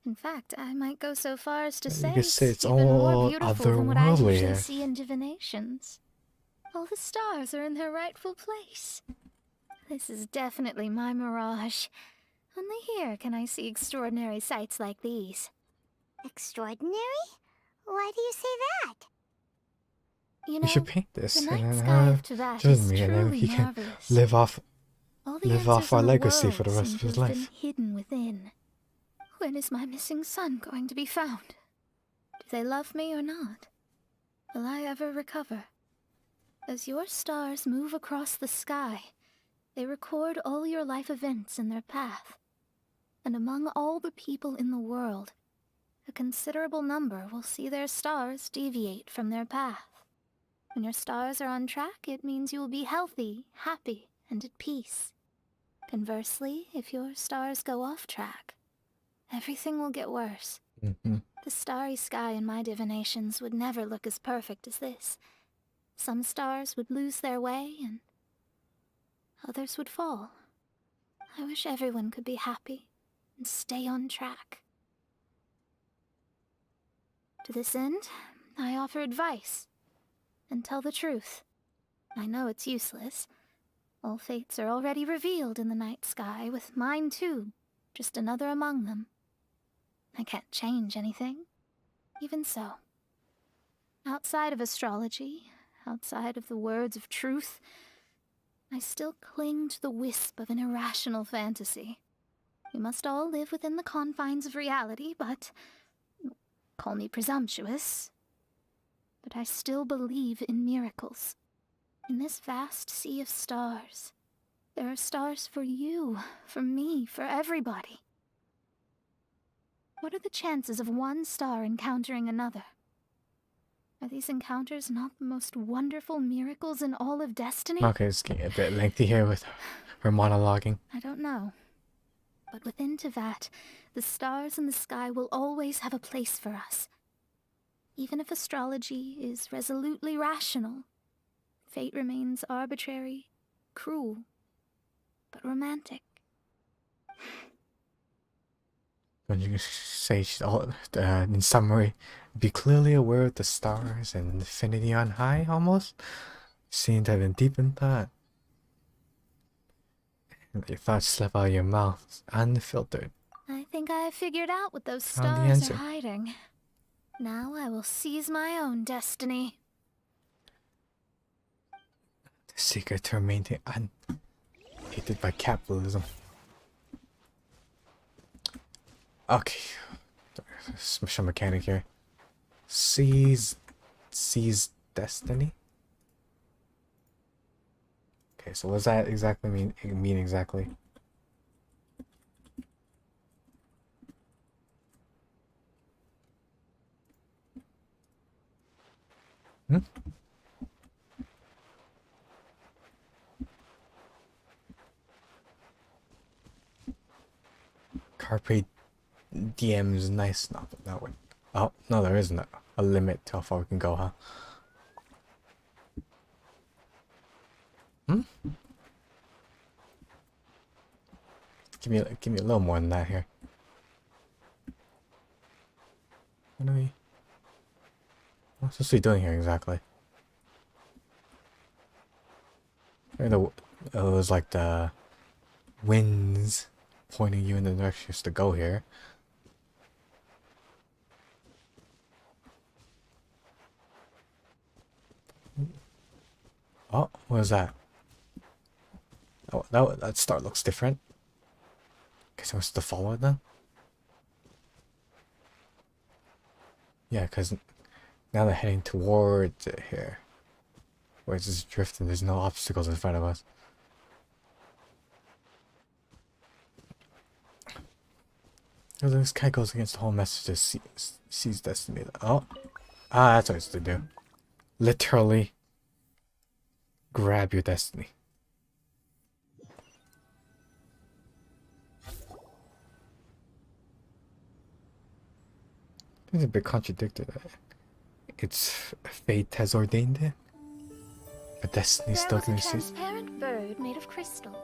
In fact, I might go so far as to say could say it's even more all beautiful than what I otherworldly usually here. see in divinations. All the stars are in their rightful place. This is definitely my mirage. Only here can I see extraordinary sights like these. Extraordinary? Why do you say that? You You know, should paint this the and night then sky of Teyvat show is me, and then truly he can marvelous. live off All the live off answers our in the legacy for the world rest seem of to his have been life. hidden within. When is my missing son going to be found? Do they love me or not? Will I ever recover? As your stars move across the sky, they record all your life events in their path. And among all the people in the world, a considerable number will see their stars deviate from their path. When your stars are on track, it means you will be healthy, happy, and at peace. Conversely, if your stars go off track, everything will get worse. Mm-hmm. The starry sky in my divinations would never look as perfect as this. Some stars would lose their way, and others would fall. I wish everyone could be happy and stay on track. To this end, I offer advice and tell the truth. I know it's useless. All fates are already revealed in the night sky, with mine too, just another among them. I can't change anything. Even so, outside of astrology, outside of the words of truth, I still cling to the wisp of an irrational fantasy. We must all live within the confines of reality, but call me presumptuous. But I still believe in miracles. In this vast sea of stars, there are stars for you, for me, for everybody. What are the chances of one star encountering another? Are these encounters not the most wonderful miracles in all of destiny? Okay, it's getting a bit lengthy here with her monologuing. I don't know. But within Teyvat, the stars in the sky will always have a place for us. Even if astrology is resolutely rational, fate remains arbitrary, cruel, but romantic. When you say she's all, in summary, be clearly aware of the stars and infinity on high, almost. Seem to have been deep in thought. And your thoughts slip out of your mouth, unfiltered. I think I have figured out what those Found the stars answer. are hiding. Now I will seize my own destiny. The secret to remaining unhated by capitalism. Okay. Special mechanic here. Seize destiny? Okay, so what does that exactly mean exactly? Harpy DM's nice. No, that way. Oh, no, there isn't a limit to how far we can go, huh? Hmm? Give me a little more than that here. What's this doing here exactly? It was like the winds pointing you in the directions to go here. Oh, what is that? Oh, that star looks different. Guess I must have followed then. Yeah, because now they're heading towards it here. Where it's just drifting, there's no obstacles in front of us. This guy goes against the whole message of sees destiny. Oh. Ah, that's what it's to do. Literally grab your destiny. It's a bit contradicted. It's fate has ordained it, but destiny still can see. There was a transparent bird made of crystal.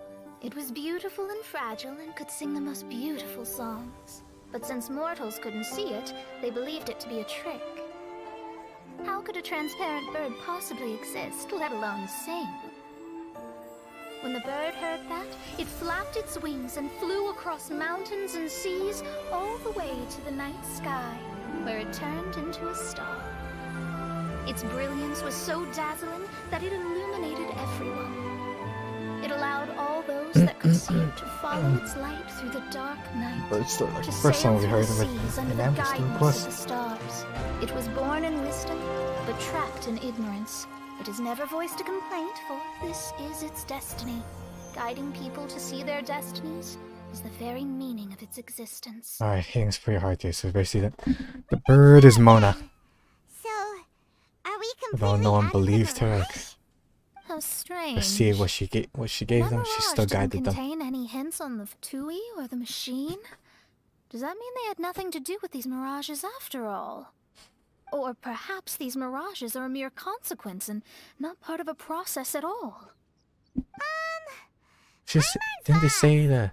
It was beautiful and fragile and could sing the most beautiful songs. But since mortals couldn't see it, they believed it to be a trick. How could a transparent bird possibly exist, let alone sing? When the bird heard that, it flapped its wings and flew across mountains and seas all the way to the night sky, where it turned into a star. Its brilliance was so dazzling that it illuminated everyone. It allowed all those that could see it to follow its light through the dark night. It's the to first sail time we through heard the of it seas under in the Amnesty guidance Plus. of the stars. It was born in wisdom, but trapped in ignorance. It has never voiced a complaint, for this is its destiny. Guiding people to see their destinies is the very meaning of its existence. Alright, hitting us pretty hard here. So basically, the bird is Mona. So, are we Although completely no one out of the believed her, mirage? How strange. but see what she gave them, she still guided didn't them. contain any hints on the Vtui or the machine? Does that mean they had nothing to do with these mirages after all? Or perhaps these mirages are a mere consequence and not part of a process at all? Didn't they say that?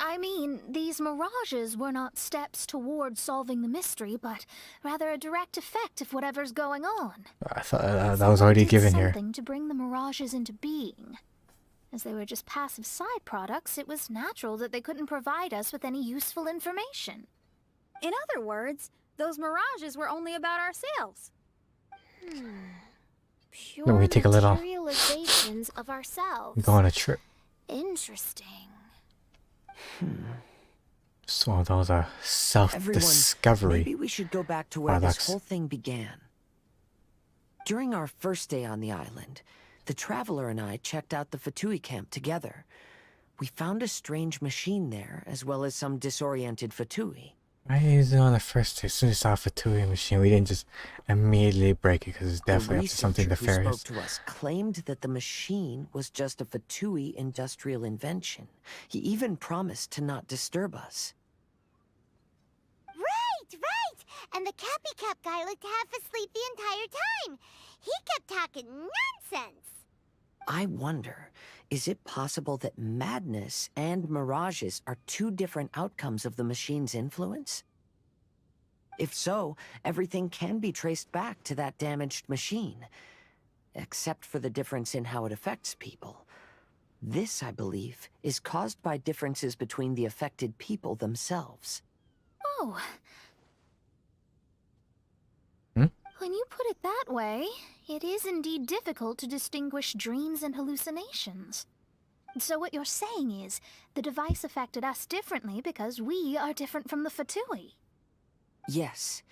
I mean, these mirages were not steps toward solving the mystery, but rather a direct effect of whatever's going on. I thought that was already given here. Something to bring the mirages into being. As they were just passive side products, it was natural that they couldn't provide us with any useful information. In other words, those mirages were only about ourselves. Pure Then we take a little. Materializations of ourselves. We go on a trip. Interesting. So those are self-discovery. Maybe we should go back to where products. this whole thing began. During our first day on the island, the Traveler and I checked out the Vtui camp together. We found a strange machine there, as well as some disoriented Vtui. Why is it on the first day? As soon as we saw a Vtui machine, we didn't just immediately break it because it's definitely up to something The researcher who nefarious. spoke to us claimed that the machine was just a Vtui industrial invention. He even promised to not disturb us. Right! And the Cappy Cap guy looked half asleep the entire time. He kept talking nonsense. I wonder, is it possible that madness and mirages are two different outcomes of the machine's influence? If so, everything can be traced back to that damaged machine, except for the difference in how it affects people. This, I believe, is caused by differences between the affected people themselves. Oh. Hmm? When you put it that way, it is indeed difficult to distinguish dreams and hallucinations. So what you're saying is, the device affected us differently because we are different from the Vtui. Yes,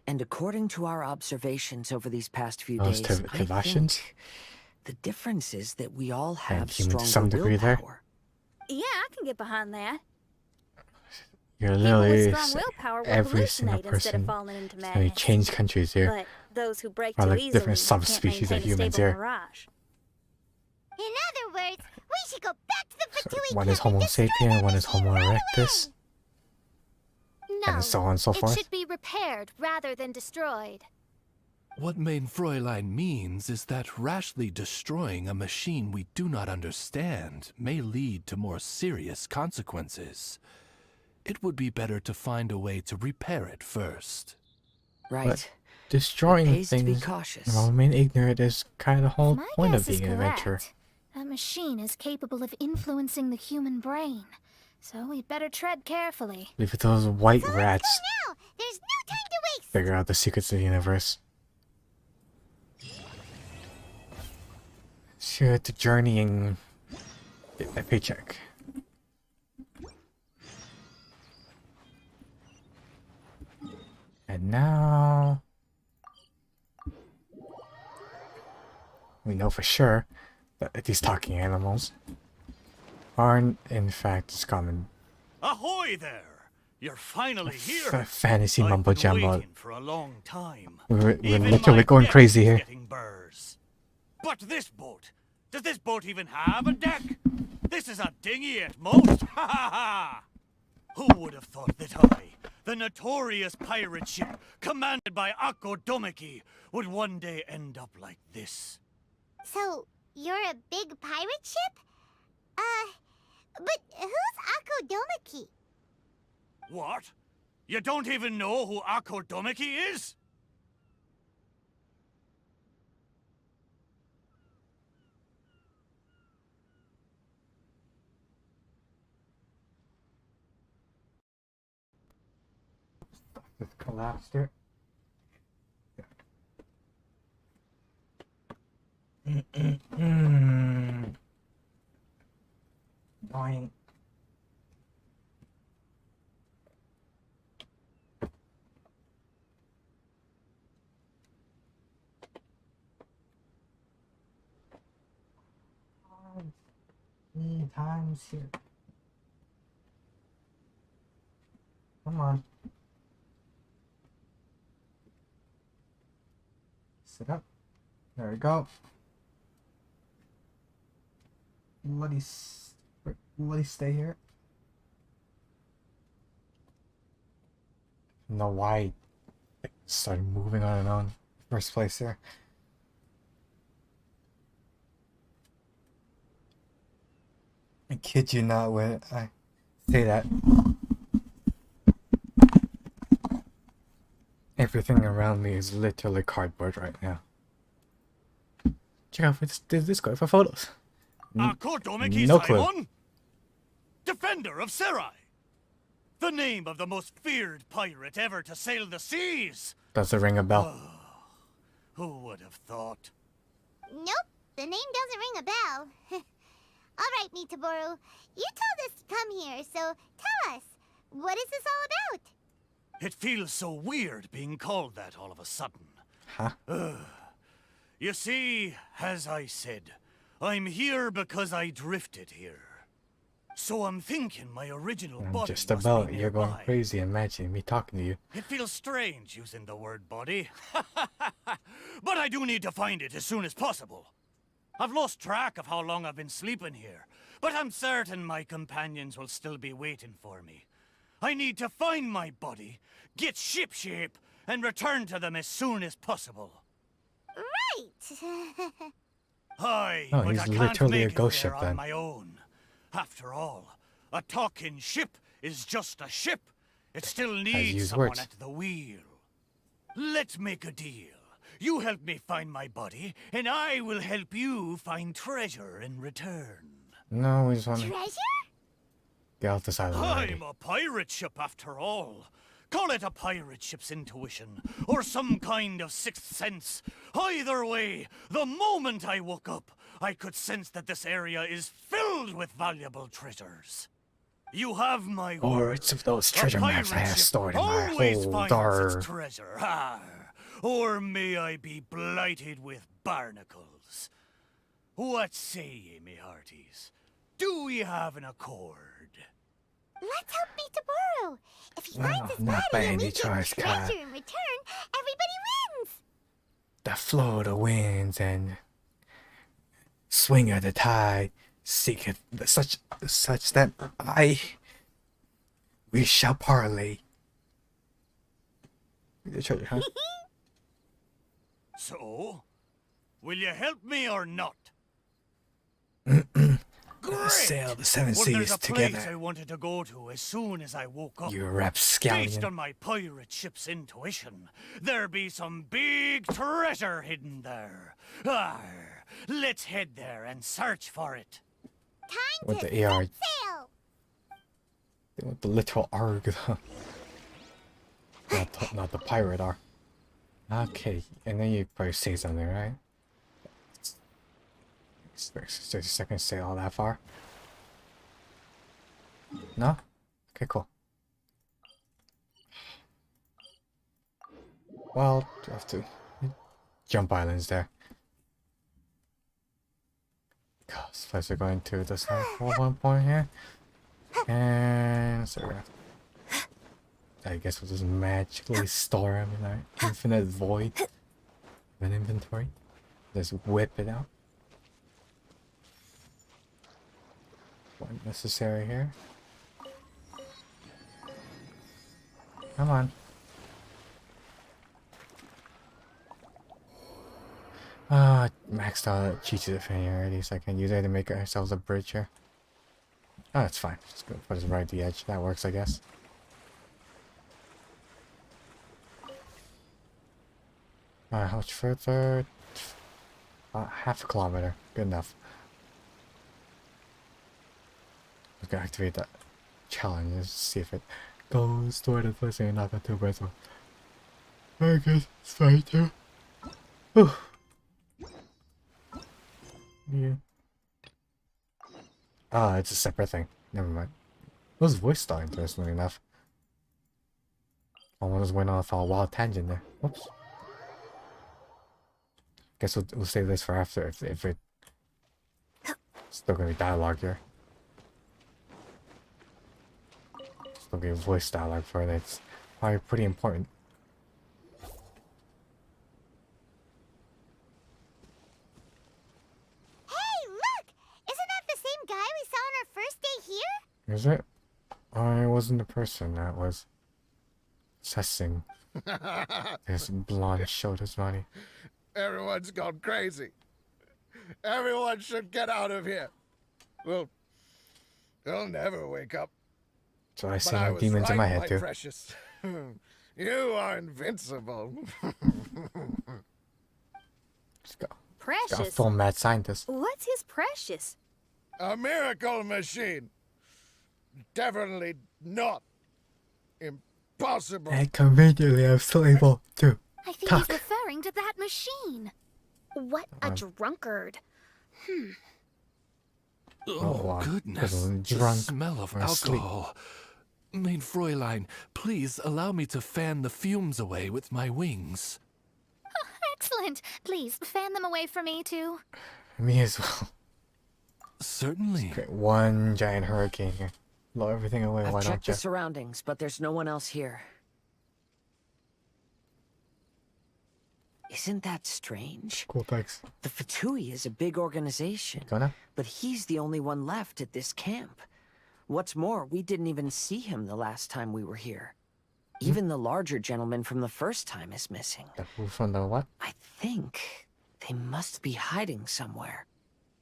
and according to our observations over these past few Those days, I Tevashans? think the difference is that we all And have human to stronger some degree there. willpower. Yeah, I can get behind that. You're People literally with strong willpower will every single hallucinate instead of person. falling into They madness. change countries here. But those who break Or too like easily different can't subspecies of maintain a humans stable here. mirage. In other words, we should go back to the Vtui One camp is Homo and destroy sapien, the one is machine Homo right erectus. No, and so on and so it forth. should be repaired rather than destroyed. What Main Fräulein means is that rashly destroying a machine we do not understand may lead to more serious consequences. It would be better to find a way to repair it first. Right. But destroying It pays to be things cautious. while remain ignorant is kind of the whole If my point of guess is being an adventurer. correct, that machine is capable of influencing the human brain. So we'd better tread carefully. Leave it to those white So rats let's go now. There's no time to waste. figure out the secrets of the universe. Sure, to journeying, get that paycheck. And now we know for sure that these talking animals aren't in fact common Ahoy there! You're finally here. fantasy I've mumbo been jumbo. waiting for a long time. We're Even literally my going deck crazy is here. getting burrs. But this boat, does this boat even have a deck? This is a dinghy at most. Ha ha ha! Who would have thought that I, the notorious pirate ship commanded by Akko Domeki, would one day end up like this? So, you're a big pirate ship? But who's Akko Domeki? What? You don't even know who Akko Domeki is? Just collapsed here. Annoying. Times here. Come on. Sit up. There we go. Bloody stay here. Know why it started moving on and on. First place here. I kid you not when I say that. Everything around me is literally cardboard right now. Check out this guy for photos. Akko Domeki No clue. Simon? Defender of Serai. The name of the most feared pirate ever to sail the seas. Does it ring a bell? Who would have thought? Nope, the name doesn't ring a bell. Alright, Mitaboru, you told us to come here, so tell us, what is this all about? It feels so weird being called that all of a sudden. Huh? You see, as I said, I'm here because I drifted here. So I'm thinking my original I'm body just must about. be You're going nearby. crazy imagining me talking to you. It feels strange using the word body. But I do need to find it as soon as possible. I've lost track of how long I've been sleeping here, but I'm certain my companions will still be waiting for me. I need to find my body, get shipshape, and return to them as soon as possible. Right. Aye, Oh, but he's I can't literally a make it ghost there ship on then. my own. After all, a talking ship is just a ship. It still needs used someone words. at the wheel. Let's make a deal. You help me find my body, and I will help you find treasure in return. No, we just want to Treasure? get off this island already. I'm a pirate ship after all. Call it a pirate ship's intuition, or some kind of sixth sense. Either way, the moment I woke up, I could sense that this area is filled with valuable treasures. You have my word. Words of those A treasure maps I pirate have ship stored in my always hold. finds its treasure. Ah, or may I be blighted with barnacles. What say ye, me hearties? Do we have an accord? Let's help Mitaboru. If he No, finds his not body by and we any get choice, treasure Kat. in return, everybody wins. The flow of the winds and swing of the tide seeketh such that we shall parley The treasure, huh? So, will you help me or not? Sail the seven Well, there's seas a place together. I wanted to go to as soon as I woke up. You Based rapscallion. on my pirate ship's intuition, there be some big treasure hidden there. Arr, let's head there and search for it. Time With to the AR. set sail. They want the literal arg though. Not the pirate R. Okay, and then you probably say something, right? 30 seconds to sail all that far. No? Okay, cool. Well, you have to jump islands there. Because first we're going to the south for one point here. And so I guess we'll just magically store them in our infinite void of an inventory. Just whip it out. One necessary here. Come on. Maxed out cheats defending already, so I can use it to make ourselves a bridge here. Oh, that's fine. Just gonna put us right at the edge. That works, I guess. Alright, how much further? About half a kilometer. Good enough. I'm gonna activate that challenge and see if it goes toward the place and not that too bad. So I guess it's fine too. Whew. Yeah. Ah, it's a separate thing. Never mind. It was voice style, interestingly enough. Almost went off on a wild tangent there. Whoops. Guess we'll save this for after if it still gonna be dialogue here. Still gonna be voice dialogue for it. It's probably pretty important. Hey, look! Isn't that the same guy we saw on our first day here? Is it? I wasn't the person that was assessing this blonde shoulders money. Everyone's gone crazy. Everyone should get out of here. Well, they'll never wake up. So I see But I no was demons in right, my head too. Precious. You are invincible. Let's go. Got a Precious? full mad scientist. What's his precious? A miracle machine. Definitely not impossible. And conveniently, I'm still able to I think talk. he's referring to that machine. What a drunkard. Oh, wow. goodness. Because The drunk smell of or asleep. alcohol. Mein Fräulein, please allow me to fan the fumes away with my wings. Excellent. Please, fan them away from me, too. Me as well. Certainly. Create one giant hurricane here. Blow everything away. Why I've don't checked you? the surroundings, but there's no one else here. Isn't that strange? Cool, thanks. The Fatui is a big organization, Gonna? but he's the only one left at this camp. What's more, we didn't even see him the last time we were here. Even the larger gentleman from the first time is missing. The who from the what? I think they must be hiding somewhere.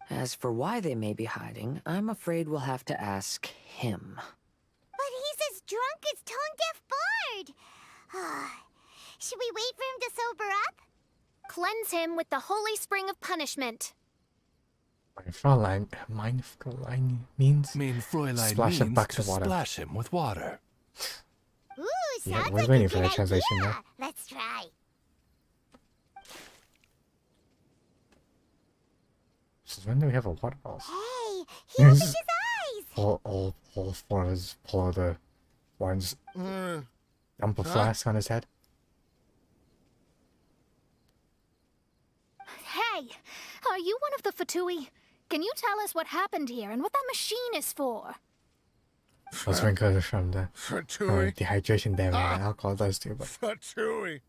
As for why they may be hiding, I'm afraid we'll have to ask him. But he's as drunk as Tone Deaf Bard. Should we wait for him to sober up? Cleanse him with the holy spring of punishment. Mein Fräulein means Mein Fräulein splash a means bucket to of water. splash him with water. Ooh, Yeah, sounds we're like waiting a for good that translation idea. now. Let's try. Since when do we have a waterfall? Hey, he opened his eyes. All four of us pull the ones, dump a flask on his head. Hey, are you one of the Fatui? Can you tell us what happened here and what that machine is for? Those wrinkles are from the Fatui. dehydration damage that alcohol does too. But Fatui.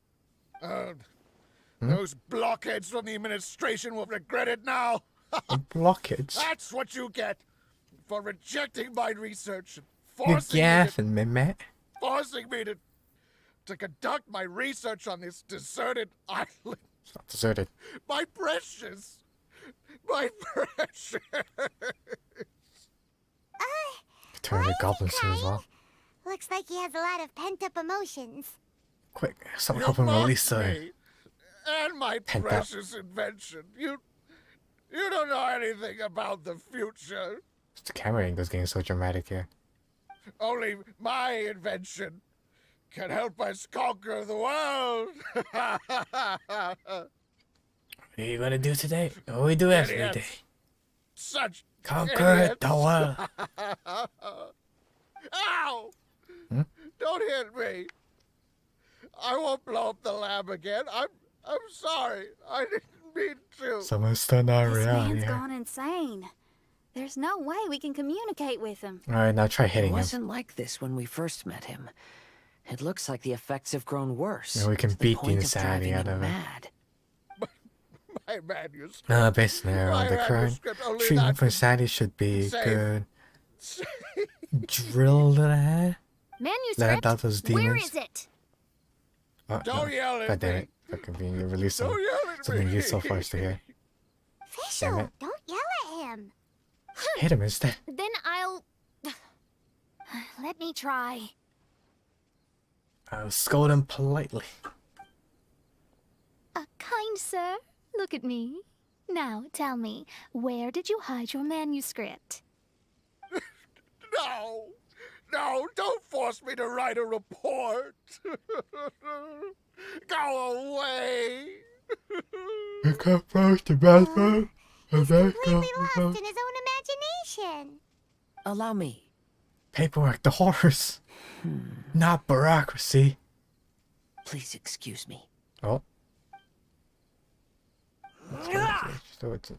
Those blockheads from the administration will regret it now. a blockage. That's what you get for rejecting my research and You're gaffing me, Matt. forcing me to to conduct my research on this deserted island. It's not deserted. My precious! My precious! Turn the goblins soon as well. Looks like he has a lot of pent-up emotions. Quick, someone You help him mocked release the me and my pent up. precious invention. You don't know anything about the future. The camera angle's getting so dramatic here. Only my invention can help us conquer the world. What are you gonna do today? What we do every Idiots. day. Such Conquer idiots. the world. Ow! Don't hit me. I won't blow up the lab again. I'm sorry. I didn't mean to. Someone's still not This around man's here. gone insane. There's no way we can communicate with him. Alright, now try It hitting him. wasn't like this when we first met him. It looks like the effects have grown worse. Yeah, we can to beat the point of insanity driving out him of it. mad. My manuscript. Based on My the current manuscript, only treatment that for insanity should be save- good. Drill the head. Let Manuscript? out those Where demons. is it? Oh, Don't no. yell at God damn me. it. Fucking being released Don't yell at something me. useful for us to hear. Damn Official, it. don't yell at him. Hit him instead. Then I'll... Let me try. I'll scold him politely. Kind sir, look at me. Now, tell me, where did you hide your manuscript? No, don't force me to write a report. Go away. You come first to Batman, and then Completely lost in his own imagination. Allow me. paperwork, the horse, not bureaucracy. Please excuse me. Oh. So it's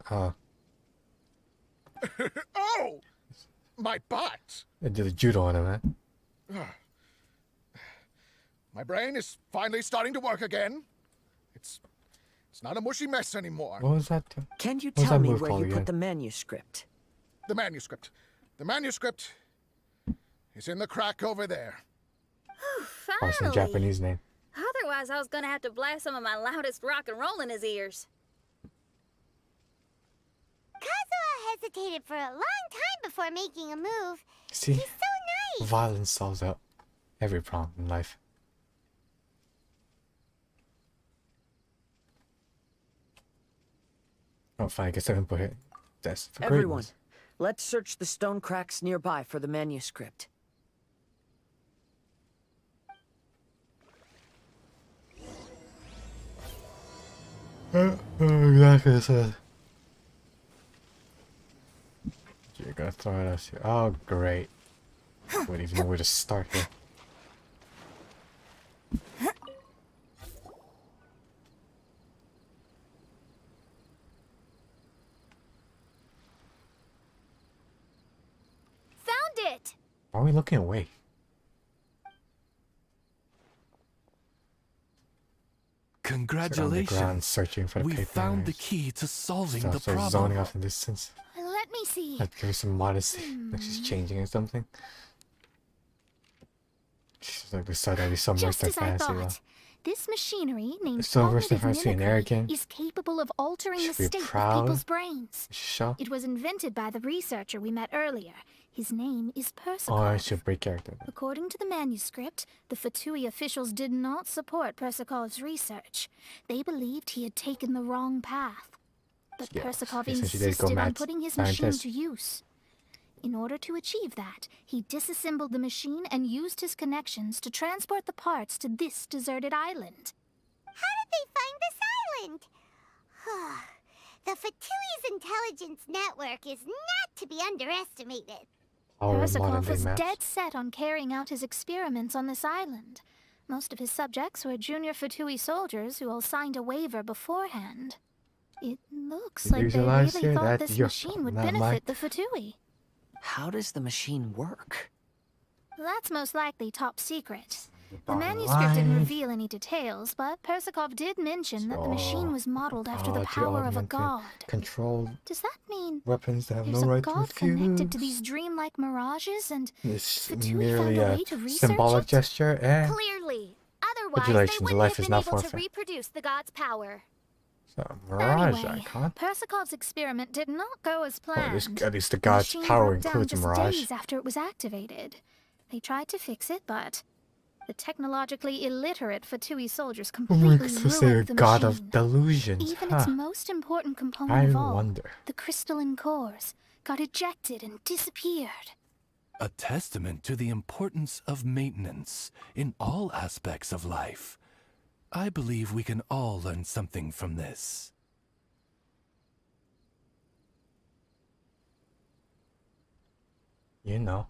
Oh! My butt! I did a judo on him, man. My brain is finally starting to work again. It's not a mushy mess anymore. What was that? Can you What was tell that me move where called you again? put the manuscript? The manuscript. The manuscript is in the crack over there. Awesome Finally. Japanese name. Otherwise, I was gonna have to blast some of my loudest rock and roll in his ears. Kazuha hesitated for a long time before making a move. See, He's so nice. violence solves out every problem in life. Oh, fine. I guess I can put it. That's for Everyone, greatness. let's search the stone cracks nearby for the manuscript. Exactly. So you're gonna throw it us here. Oh, great. Wouldn't even know where to start here. Found it! Why are we looking away? Sit on the Congratulations. ground searching for the We paper. found the key to solving Stop the zoning problem. off in distance. Let me see. Like give her some modesty. Like she's changing or something. She's like decided to be some Just than as I fancy though. thought. This machinery, named So versed in cognitive fancy and mimicry, arrogant. is capable of altering the Should be state of proud. people's brains. Show. It was invented by the researcher we met earlier. His name is Oh, I Persicov. should break character. According to the manuscript, the Fatui officials did not support Persikov's research. They believed he had taken the wrong path. But Yeah, Persikov since he did go insisted on mad putting his scientist. machine to use. In order to achieve that, he disassembled the machine and used his connections to transport the parts to this deserted island. How did they find this island? The Fatui's intelligence network is not to be underestimated. Our modern Persikov day was maps. dead set on carrying out his experiments on this island. Most of his subjects were junior Fatui soldiers who all signed a waiver beforehand. It looks You like they visualize really here thought that this you're machine would not benefit like- the Fatui. How does the machine work? That's most likely top secret. The bottom manuscript didn't line. reveal any details, but Persikov did mention that the machine was modeled after the power of a augmented, god. Control Does that mean weapons that have there's no a right to god connected refuse. to these dreamlike mirages and It's Fatui merely found a a way to research symbolic it? gesture and Clearly, Otherwise, they Regulations, wouldn't life have is been not able to forfeit. reproduce the god's power. So, Mirage Anyway, icon. Persikov's experiment did not go as Well, planned. at least the The god's machine power broke down includes just Mirage. days after it was activated. They tried to fix it, but the technologically illiterate Vtui soldiers completely Because they're a ruined the god machine. of delusions. Even Huh. its most important component I of all, wonder. the crystalline cores, got ejected and disappeared. A testament to the importance of maintenance in all aspects of life. I believe we can all learn something from this. You know.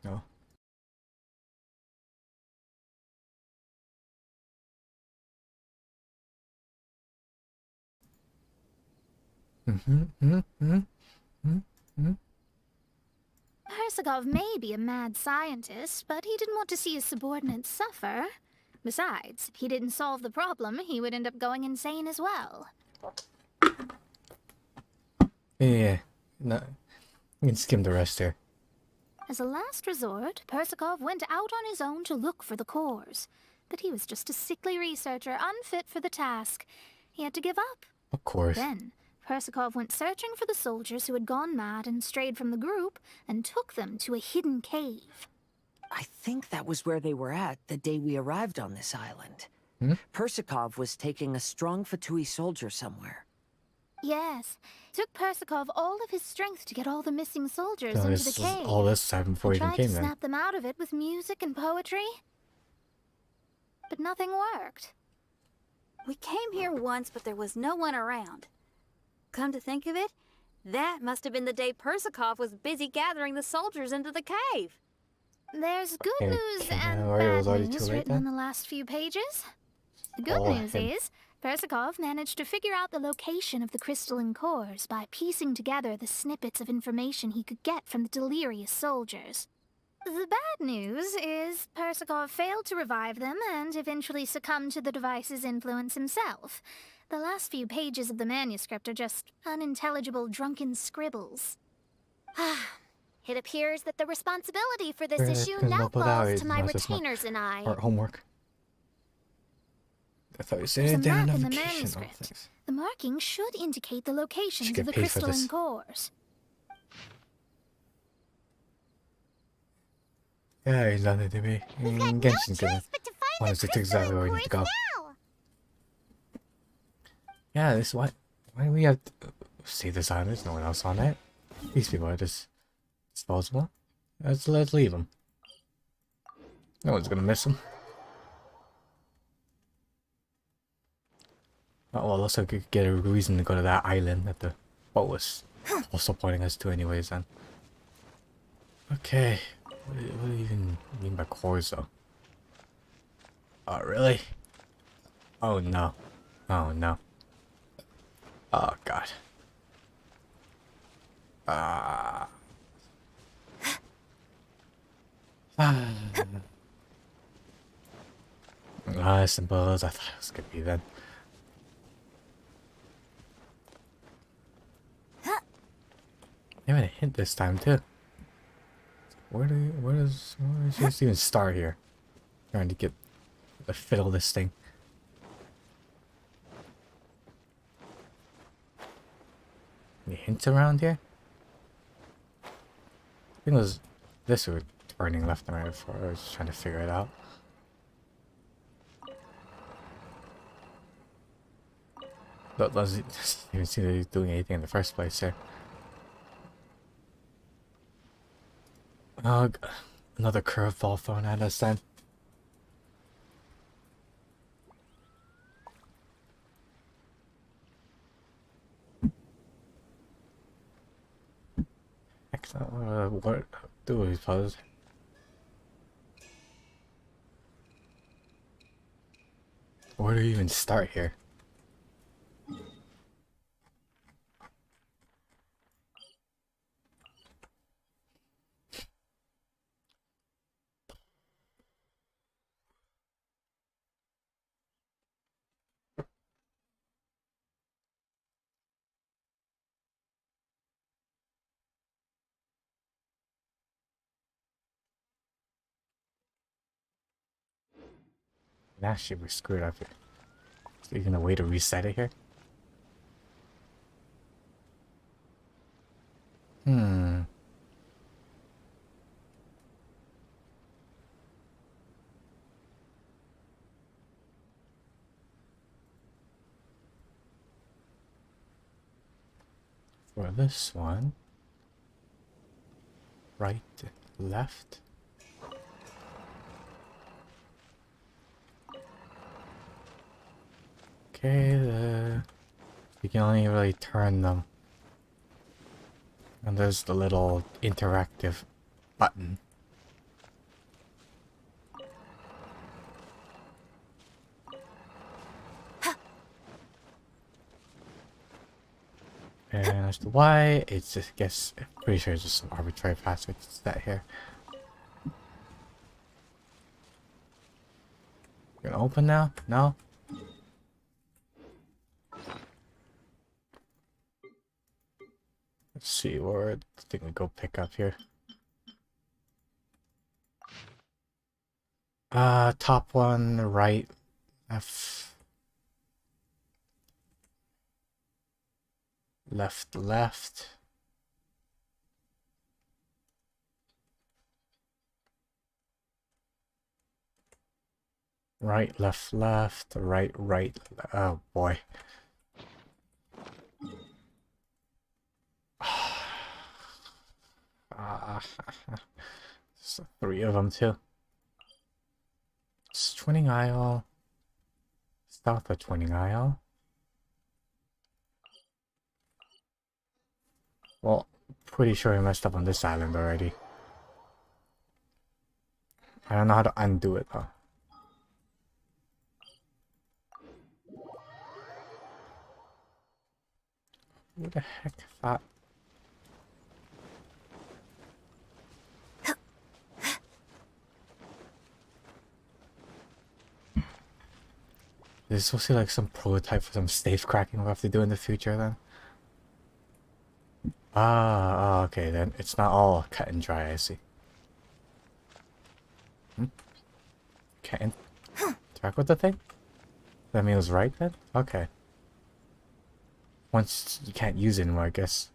No. Persikov may be a mad scientist, but he didn't want to see his subordinates suffer. Besides, if he didn't solve the problem, he would end up going insane as well. Yeah. No. You can skim the rest here. As a last resort, Persikov went out on his own to look for the cores. But he was just a sickly researcher, unfit for the task. He had to give up. Of course. Then, Persikov went searching for the soldiers who had gone mad and strayed from the group, and took them to a hidden cave. I think that was where they were at the day we arrived on this island. Persikov was taking a strong Vtui soldier somewhere. Yes, it took Persikov all of his strength to get all the missing soldiers So into this the was cave. all this happened before He he even tried came to then. snap them out of it with music and poetry, but nothing worked. We came here once, but there was no one around. Come to think of it, that must have been the day Persikov was busy gathering the soldiers into the cave. There's good Okay, news and it was bad already too news late written on then? the last few pages. The good Oh, news him. is, Persikov managed to figure out the location of the crystalline cores by piecing together the snippets of information he could get from the delirious soldiers. The bad news is Persikov failed to revive them and eventually succumbed to the device's influence himself. The last few pages of the manuscript are just unintelligible drunken scribbles. It appears that the responsibility for this Right, issue there's now no falls Badawi, to my not just my retainers and I. art homework. I thought you There's said a map in the identification. Oh, manuscript. thanks. The marking should indicate the locations Should of get the paid for crystalline this. cores. Yeah, he's done it to me. Genshin's gonna want us to exactly where we need to go. Now. Yeah, this is why do we have to see this island? There's no one else on it. These people are just disposable. Let's leave them. No one's gonna miss them. Oh well, looks like we could get a reason to go to that island that the boat was also pointing us to anyways then. Okay. What do you even mean by cores though? Oh really? Oh no. Oh no. Oh god. I suppose I thought it was gonna be then. Even a hint this time too. Where does she even start here? Trying to get the fiddle this thing. Any hints around here? I think it was this we were turning left and right before. I was just trying to figure it out. Doesn't even seem to be doing anything in the first place here. Oh, another curveball thrown at us then. What do we suppose? Where do we even start here? Now she was screwed up here. Is there even a way to reset it here? For this one, right, left. Okay, you can only really turn them. And there's the little interactive button. And as to why, it's just, guess, pretty sure it's just some arbitrary password set here. Gonna open now? No? Let's see where I think we go pick up here. Top one, right, left. Left. Right, left, right. Oh boy. So 3 of them too. It's Twinning Isle. South of Twinning Isle. Well, pretty sure I messed up on this island already. I don't know how to undo it though. Who the heck thought? This is supposed to be like some prototype for some safe cracking we'll have to do in the future then. Ah, okay, then it's not all cut and dry, I see. Can't interact with the thing? That means it was right then? Okay. Once you can't use it anymore, I guess.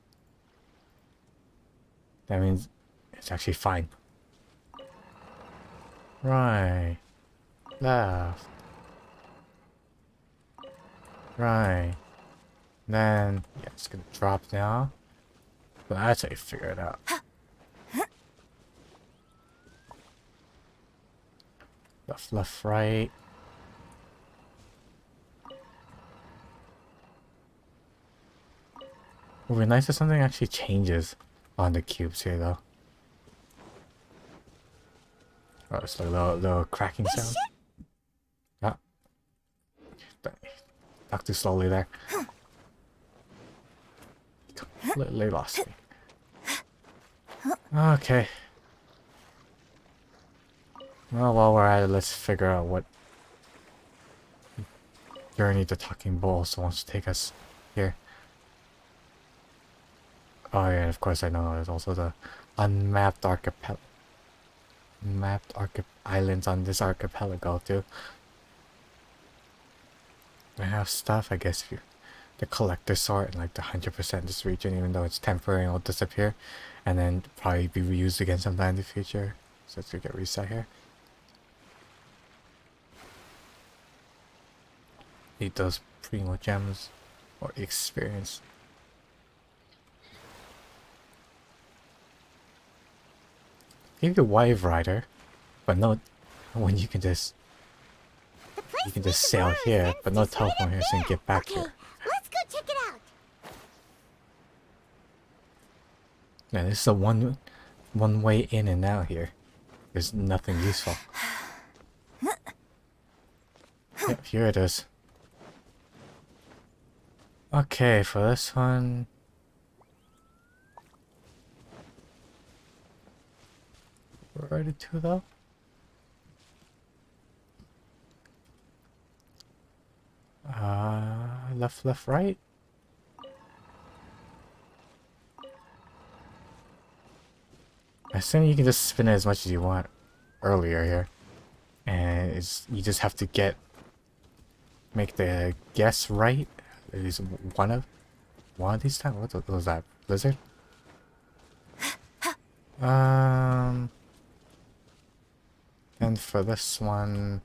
That means it's actually fine. Right. Left. Right. Then, yeah, it's gonna drop now. But that's how you figure it out. Left, right. It would be nice if something actually changes on the cubes here, though. Oh, it's like a little cracking sound. Ah. Talk too slowly there. Completely lost me. Okay. Well, while we're at it, let's figure out what journey the Talking Bull wants to take us here. Oh yeah, and of course I know there's also the unmapped archipelago. Mapped islands on this archipelago too. I have stuff, I guess, if you the collector sort and like the 100% this region, even though it's temporary and will disappear, and then probably be reused again sometime in the future. So let's get reset here. Need those primo gems or experience. Give you Wave Rider, but no, when you can just sail here, but no telephone here, so you can get back here. Let's go check it out. Yeah, this is a one way in and out here. There's nothing useful. Yep, here it is. Okay, for this one. Where are the two though? Left, right. I assume you can just spin it as much as you want earlier here. and you just have to make the guess right. At least one of these times. What was that? Blizzard? And for this one,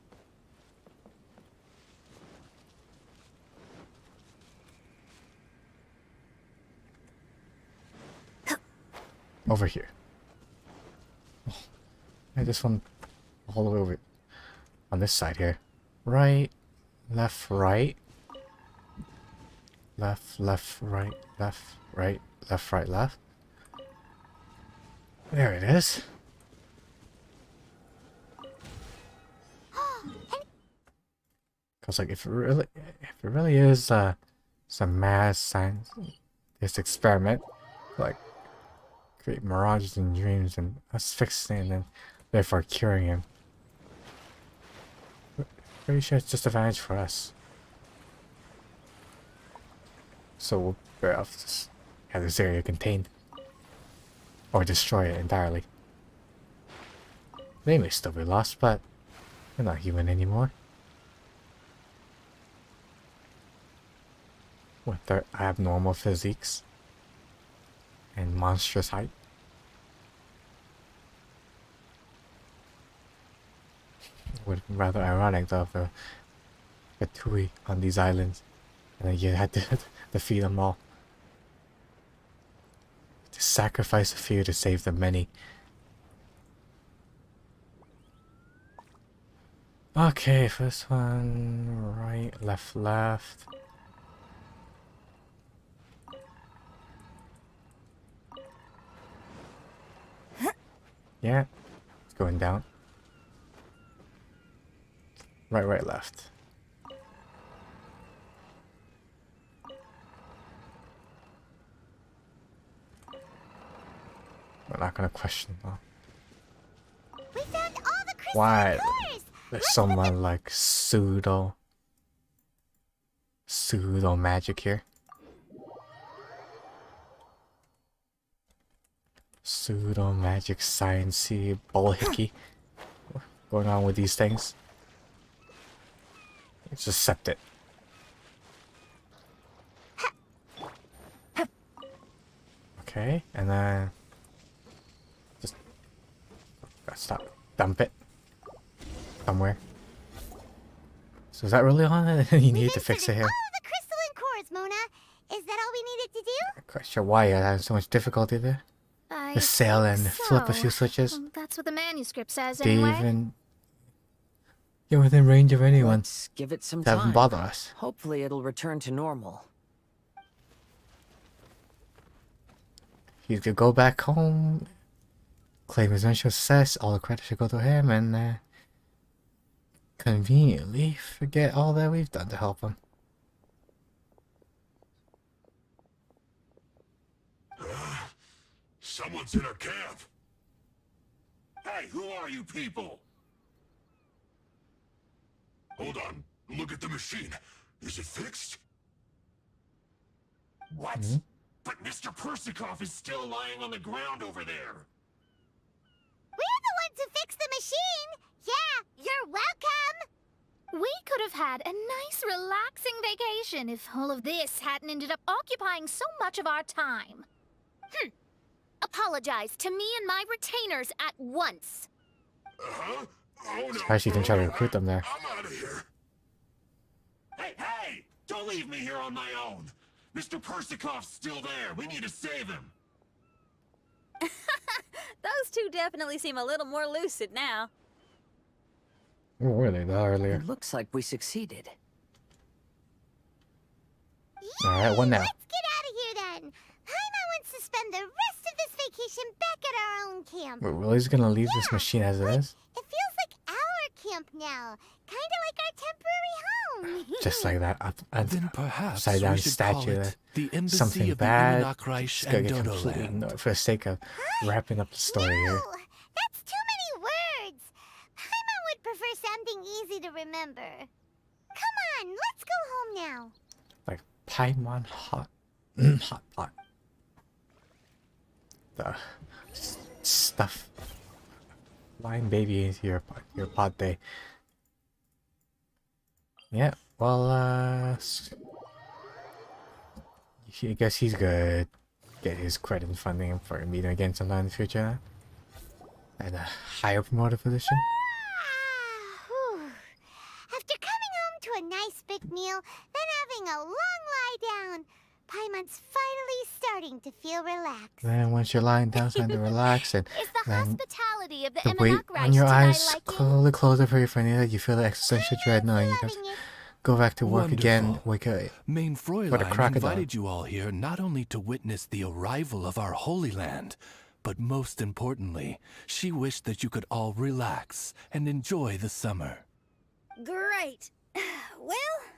over here. And this one all the way over on this side here. Right, left, right. Left, left, right, left, right, left, right, left. There it is. Cause like if it really is some mad science, this experiment, like create mirages and dreams and us fixing it and then therefore curing him. Pretty sure it's just advantage for us. So we'll better off just have this area contained. Or destroy it entirely. They may still be lost, but they're not human anymore. With their abnormal physiques and monstrous height. It would be rather ironic though if the Tui on these islands and then you had to defeat them all. To sacrifice a few to save the many. Okay, first one, right, left, left. Yeah, it's going down. Right, right, left. We're not gonna question though. We found all the crystal Why? cores. There's someone like pseudo magic here. Pseudo magic sciencey bullhickey going on with these things. Let's just accept it. Okay, and then just gotta stop. Dump it somewhere. So is that really on it? You need to fix it here. All the crystalline cores, Mona. Is that all we needed to do? I'm quite sure why you're having so much difficulty there. I The sail and think flip a so. few switches. That's what the manuscript says They anyway. even you're within range of anyone. Let's give it some That doesn't time. bother us. Hopefully it'll return to normal. He could go back home, claim his initial success, all the credit should go to him, and conveniently forget all that we've done to help him. Someone's in our camp. Hey, who are you people? Hold on. Look at the machine. Is it fixed? What? But Mr. Persikov is still lying on the ground over there. We're the ones who fixed the machine. Yeah, you're welcome. We could have had a nice, relaxing vacation if all of this hadn't ended up occupying so much of our time. Apologize to me and my retainers at once. Uh-huh. Oh no. Surprised you didn't try to recruit them there. I'm out of here. Hey! Don't leave me here on my own. Mr. Persikov's still there. We need to save him. Those two definitely seem a little more lucid now. Where were they earlier? It looks like we succeeded. Alright, what now? Let's get out of here then. Paimon wants to spend the rest of this vacation back at our own camp. We're really just gonna leave this machine as it is? It feels like our camp now. Kinda like our temporary home. Just like that Then perhaps upside down we should call statue it there. the Embassy Something of the bad. Immernachtreich Just and gonna get Dodo completely Land. ignored for the sake of wrapping up the story here. No, that's too many words. Paimon would prefer something easy to remember. Come on, let's go home now. Like Paimon hot hot pot. The stuff flying baby into your pod day. Yeah, well, I guess he's gonna get his credit and funding for meeting again sometime in the future at a higher promoted position. Whew. After coming home to a nice big meal, then having a long lie down, Paimon's finally starting to feel relaxed. Then once you're lying down, starting to relax, and It's the then hospitality of the the weight Immernachtreich on your to thy eyes liking. slowly close up for your friend. You feel the existential dread knowing you have to go back to work again. Wake up. Main For the Fräulein crocodile. invited you all here not only to witness the arrival of our Holy Land, but most importantly, she wished that you could all relax and enjoy the summer. Great. Well,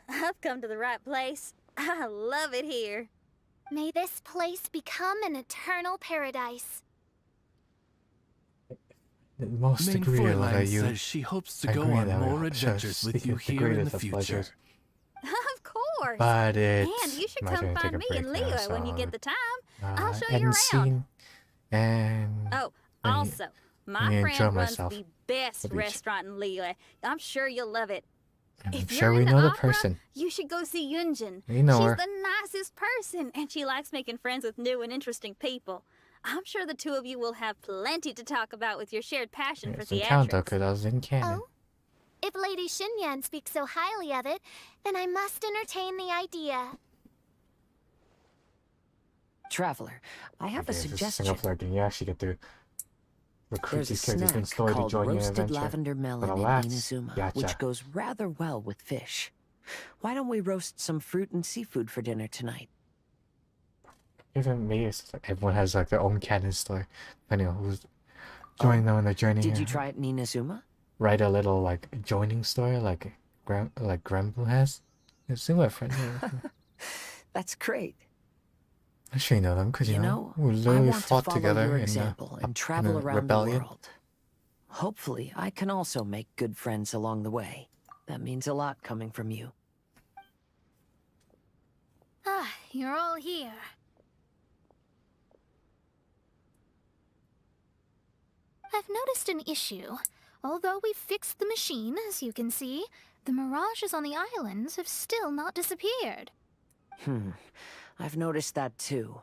I've come to the right place. I love it here. May this place become an eternal paradise. Most Main agreeable that Fräulein you says she hopes to go agree on that we more shall adventures with seek you the here in greatest the of future. pleasures. Of course. But it's And you should my come turn to take find a me break and now, Leela when you so, get the time. I'll show you end around. scene, and Oh, let me- also, my me friend enjoy runs myself. the best The beach. restaurant in Liyue. I'm sure you'll love it. And I'm If sure you're we into know the opera, person. you should go see Yunjin. We know She's her. the nicest person, and she likes making friends with new and interesting people. I'm sure the two of you will have plenty to talk about with your shared passion for It's in count though, theatrics. because I was in canon. Oh? If Lady Xinyan speaks so highly of it, then I must entertain the idea. Traveler, I have a Okay, if it's suggestion. single player game, you actually get to recruit There's a these characters in snack story to called join your roasted adventure. lavender But melon in alas, Inazuma, gotcha. which goes rather well with fish. Why don't we roast some fruit and seafood for dinner tonight? Even me, it's like everyone has like their own canon story, depending on who's joining them on their journey. Did you try it in Inazuma? Write a little like joining story, like Granblue has. It's similar, friend. That's great. I'm sure you know them because you know we I literally want to fought follow together your in example the and travel around rebellion. the world. Hopefully, I can also make good friends along the way. That means a lot coming from you. Ah, you're all here. I've noticed an issue. Although we've fixed the machine, as you can see, the mirages on the islands have still not disappeared. I've noticed that too.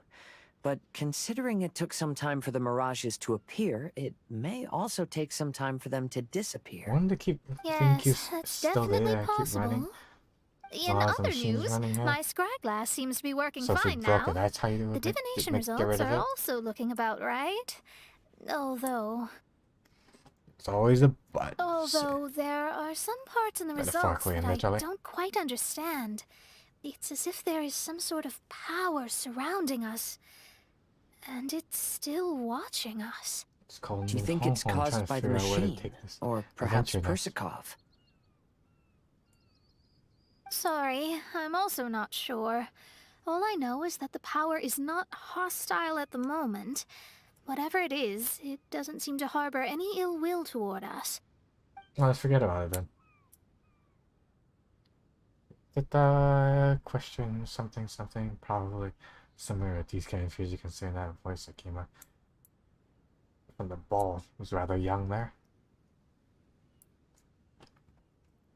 But considering it took some time for the mirages to appear, it may also take some time for them to I disappear. wanted to keep Yes, you that's still definitely there, keep running. possible. In While the other machine's news, running out. my scryglass seems to be working So if we fine broke now. it, that's how you The would divination get results rid of are it. also looking about right. Although It's always a but. there are some parts in the results Metaphorically and that I literally. don't quite understand. It's as if there is some sort of power surrounding us, and it's still watching us. It's called Do you think it's caused by the machine? Or perhaps Persikov? Sorry, I'm also not sure. All I know is that the power is not hostile at the moment. Whatever it is, it doesn't seem to harbor any ill will toward us. Well, let's forget about it then. Did question something probably similar to these kind of fears you can say in that voice that came out from the ball was rather young there.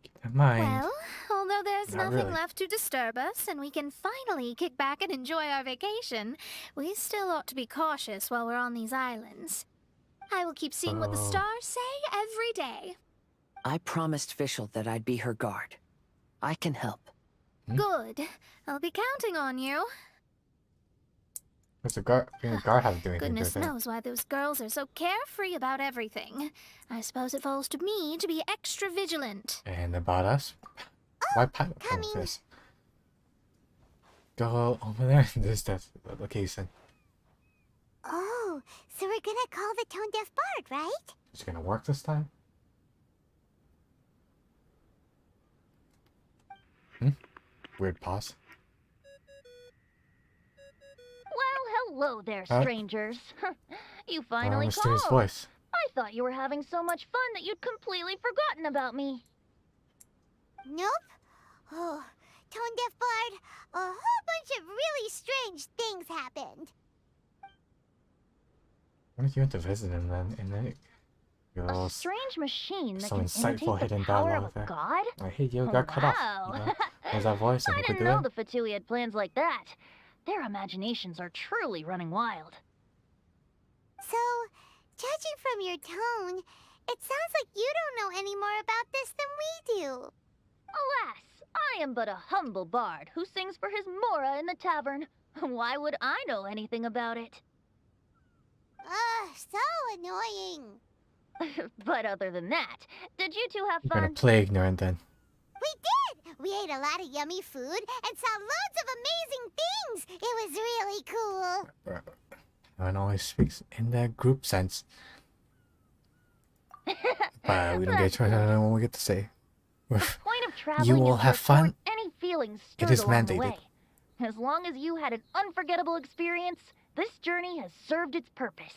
Keep in mind. Well, although there's Not nothing really. left to disturb us and we can finally kick back and enjoy our vacation, we still ought to be cautious while we're on these islands. I will keep seeing what the Oh. stars say every day. I promised Fischl that I'd be her guard. I can help. Good. I'll be counting on you. What's a guard? Being a guard have to do anything Goodness to it? knows why those girls are so carefree about everything. I suppose it falls to me to be extra vigilant. And about us? Why pilot from this? Go over there. This that's the location. Oh, so we're gonna call the tone deaf bard, right? Is it gonna work this time? Weird pause. Well, hello there, Huh? strangers. You finally Mysterious called. voice. I thought you were having so much fun that you'd completely forgotten about me. Nope. Oh, tone deaf bard, a whole bunch of really strange things happened. What if you went to visit him then? And then A strange machine that some can insightful imitate the hidden power dialogue of a there. god? I hate you got cut off. Wow. You know? There's that voice and I who could didn't do know it? the Fatui had plans like that. Their imaginations are truly running wild. So, judging from your tone, it sounds like you don't know any more about this than we do. Alas, I am but a humble bard who sings for his Mora in the tavern. Why would I know anything about it? Ugh, so annoying. But other than that, did you two have You're gonna fun? play ignorant then. We did! We ate a lot of yummy food and saw loads of amazing things! It was really cool! No one always speaks in that group sense. But we don't get a choice on what we get to say. The point of traveling You will is to have fun. report any feelings It stirred is along the mandated. way. As long as you had an unforgettable experience, this journey has served its purpose.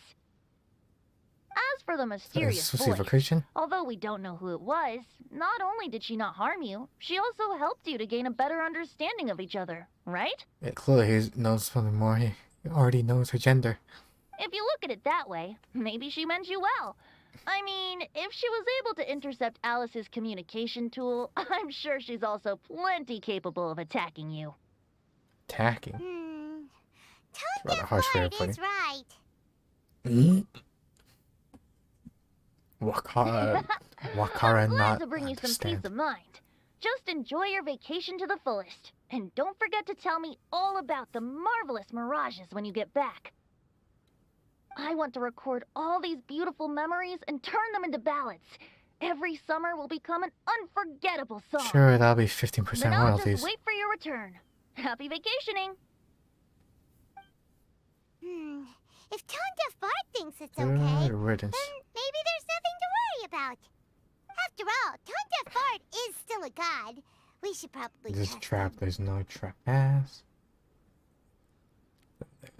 As for the mysterious Is this voice, vacation? although we don't know who it was, not only did she not harm you, she also helped you to gain a better understanding of each other, right? Yeah, clearly he knows something more. He already knows her gender. If you look at it that way, maybe she meant you well. I mean, if she was able to intercept Alice's communication tool, I'm sure she's also plenty capable of attacking you. Attacking. Tone Rather deaf harsh way of bard putting is right. Wakara I'm glad not to bring you some understand. peace of mind. Just enjoy your vacation to the fullest. And don't forget to tell me all about the marvelous mirages when you get back. I want to record all these beautiful memories and turn them into ballads. Every summer will become an unforgettable song. Sure, that'll be 15% Then I'll royalties. just wait for your return. Happy vacationing! If Tone Deaf Bard thinks it's Good okay, riddance. then maybe there's nothing to worry about. After all, Tone Deaf Bard is still a god. We should probably This trust trap, him. there's no trap pass.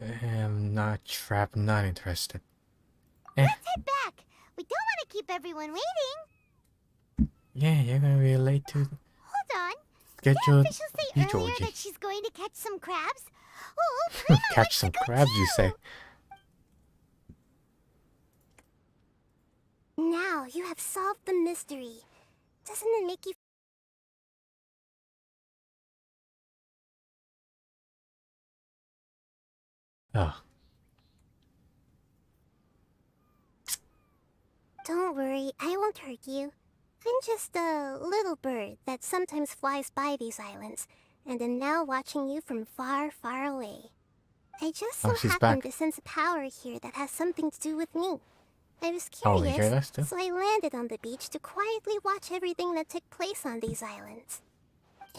I'm not trapped, not interested. Let's head back. We don't want to keep everyone waiting. Yeah, you're gonna be late to Hold on. get Did your officials say earlier Georgie. that she's going to catch some crabs? Oh, Prima Catch wants some to go crabs, you too. say? Now you have solved the mystery. Doesn't it make you... Oh, Don't worry, I won't hurt you. I'm just a little bird that sometimes flies by these islands, and am now watching you from far, far away. I just so she's happened back. to sense a power here that has something to do with me. I was Oh, you hear curious, that still? so I landed on the beach to quietly watch everything that took place on these islands.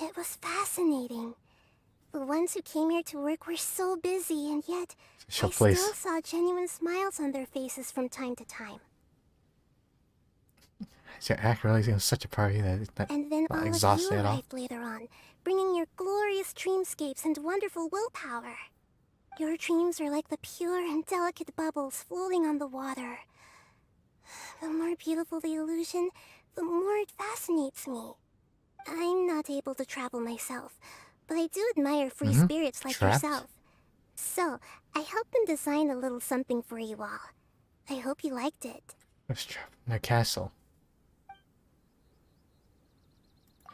It was fascinating. The ones who came here to work were so busy, and yet Show I place. still saw genuine smiles on their faces from time to time. Your act really seems such a party that it's not, And then not all of you exhausted at all. arrived later on, bringing your glorious dreamscapes and wonderful willpower. Your dreams are like the pure and delicate bubbles floating on the water. The more beautiful the illusion, the more it fascinates me. I'm not able to travel myself, but I do admire free spirits like Trapped? yourself. So, I helped them design a little something for you all. I hope you liked it. It's trapped in a castle.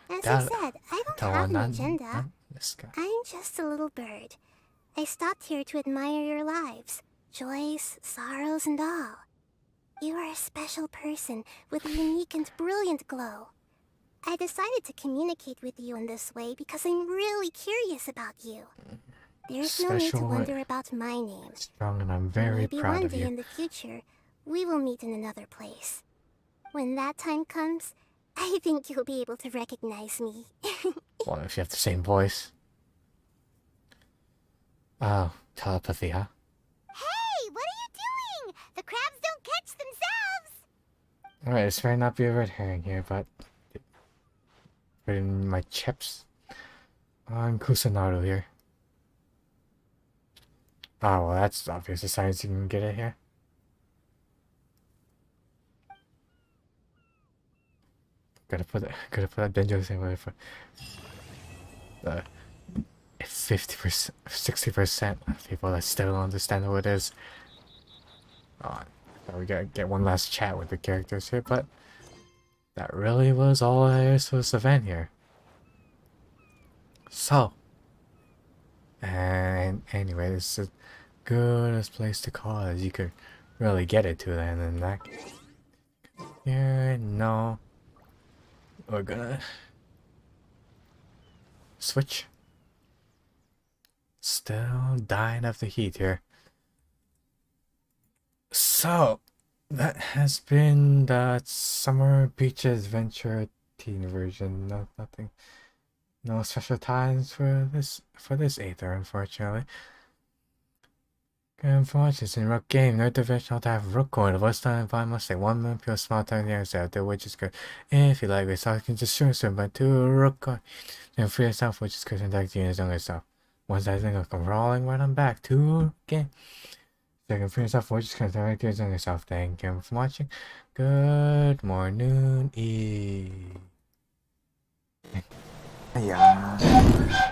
As That- I said, I don't that have one, an not- agenda. not this guy. I'm just a little bird. I stopped here to admire your lives, joys, sorrows, and all. You are a special person with a unique and brilliant glow. I decided to communicate with you in this way because I'm really curious about you. There's no need to Special wonder about my name. Strong, and I'm very Maybe proud one of day you. in the future, we will meet in another place. When that time comes, I think you'll be able to recognize me. Well, if you have the same voice. Oh, telepathy, huh? Hey, what are you doing? The crabs don't catch themselves! Alright, this may not be a red herring here, but... Put in my chips. I'm Kusanaro here. Oh, well, that's obvious. The science you can get it here. Gotta put that Benjo thing away for 50%, 60% of people that still don't understand who it is. Oh, So we gotta get one last chat with the characters here, but that really was all there is to this event here. So, and anyway, this is the goodest place to call as you could really get it to then, and that here, no, we're gonna switch. Still dying of the heat here. So, that has been the Summer Beach Adventure teen version. Nothing. No special times for this Aether, unfortunately. And for watching this in Rook game, no divisional type of Rook coin. The first time I must say 1 million pure small time there out there, which is good. If you like this, I can just show some by 2 Rook coin. Then free yourself, which is good, and like the younger stuff. Once I think I'll come rolling right on back to game. So you can free yourself, which is good, and like the younger stuff. Thank you for watching. Good morning, Eve. Yeah.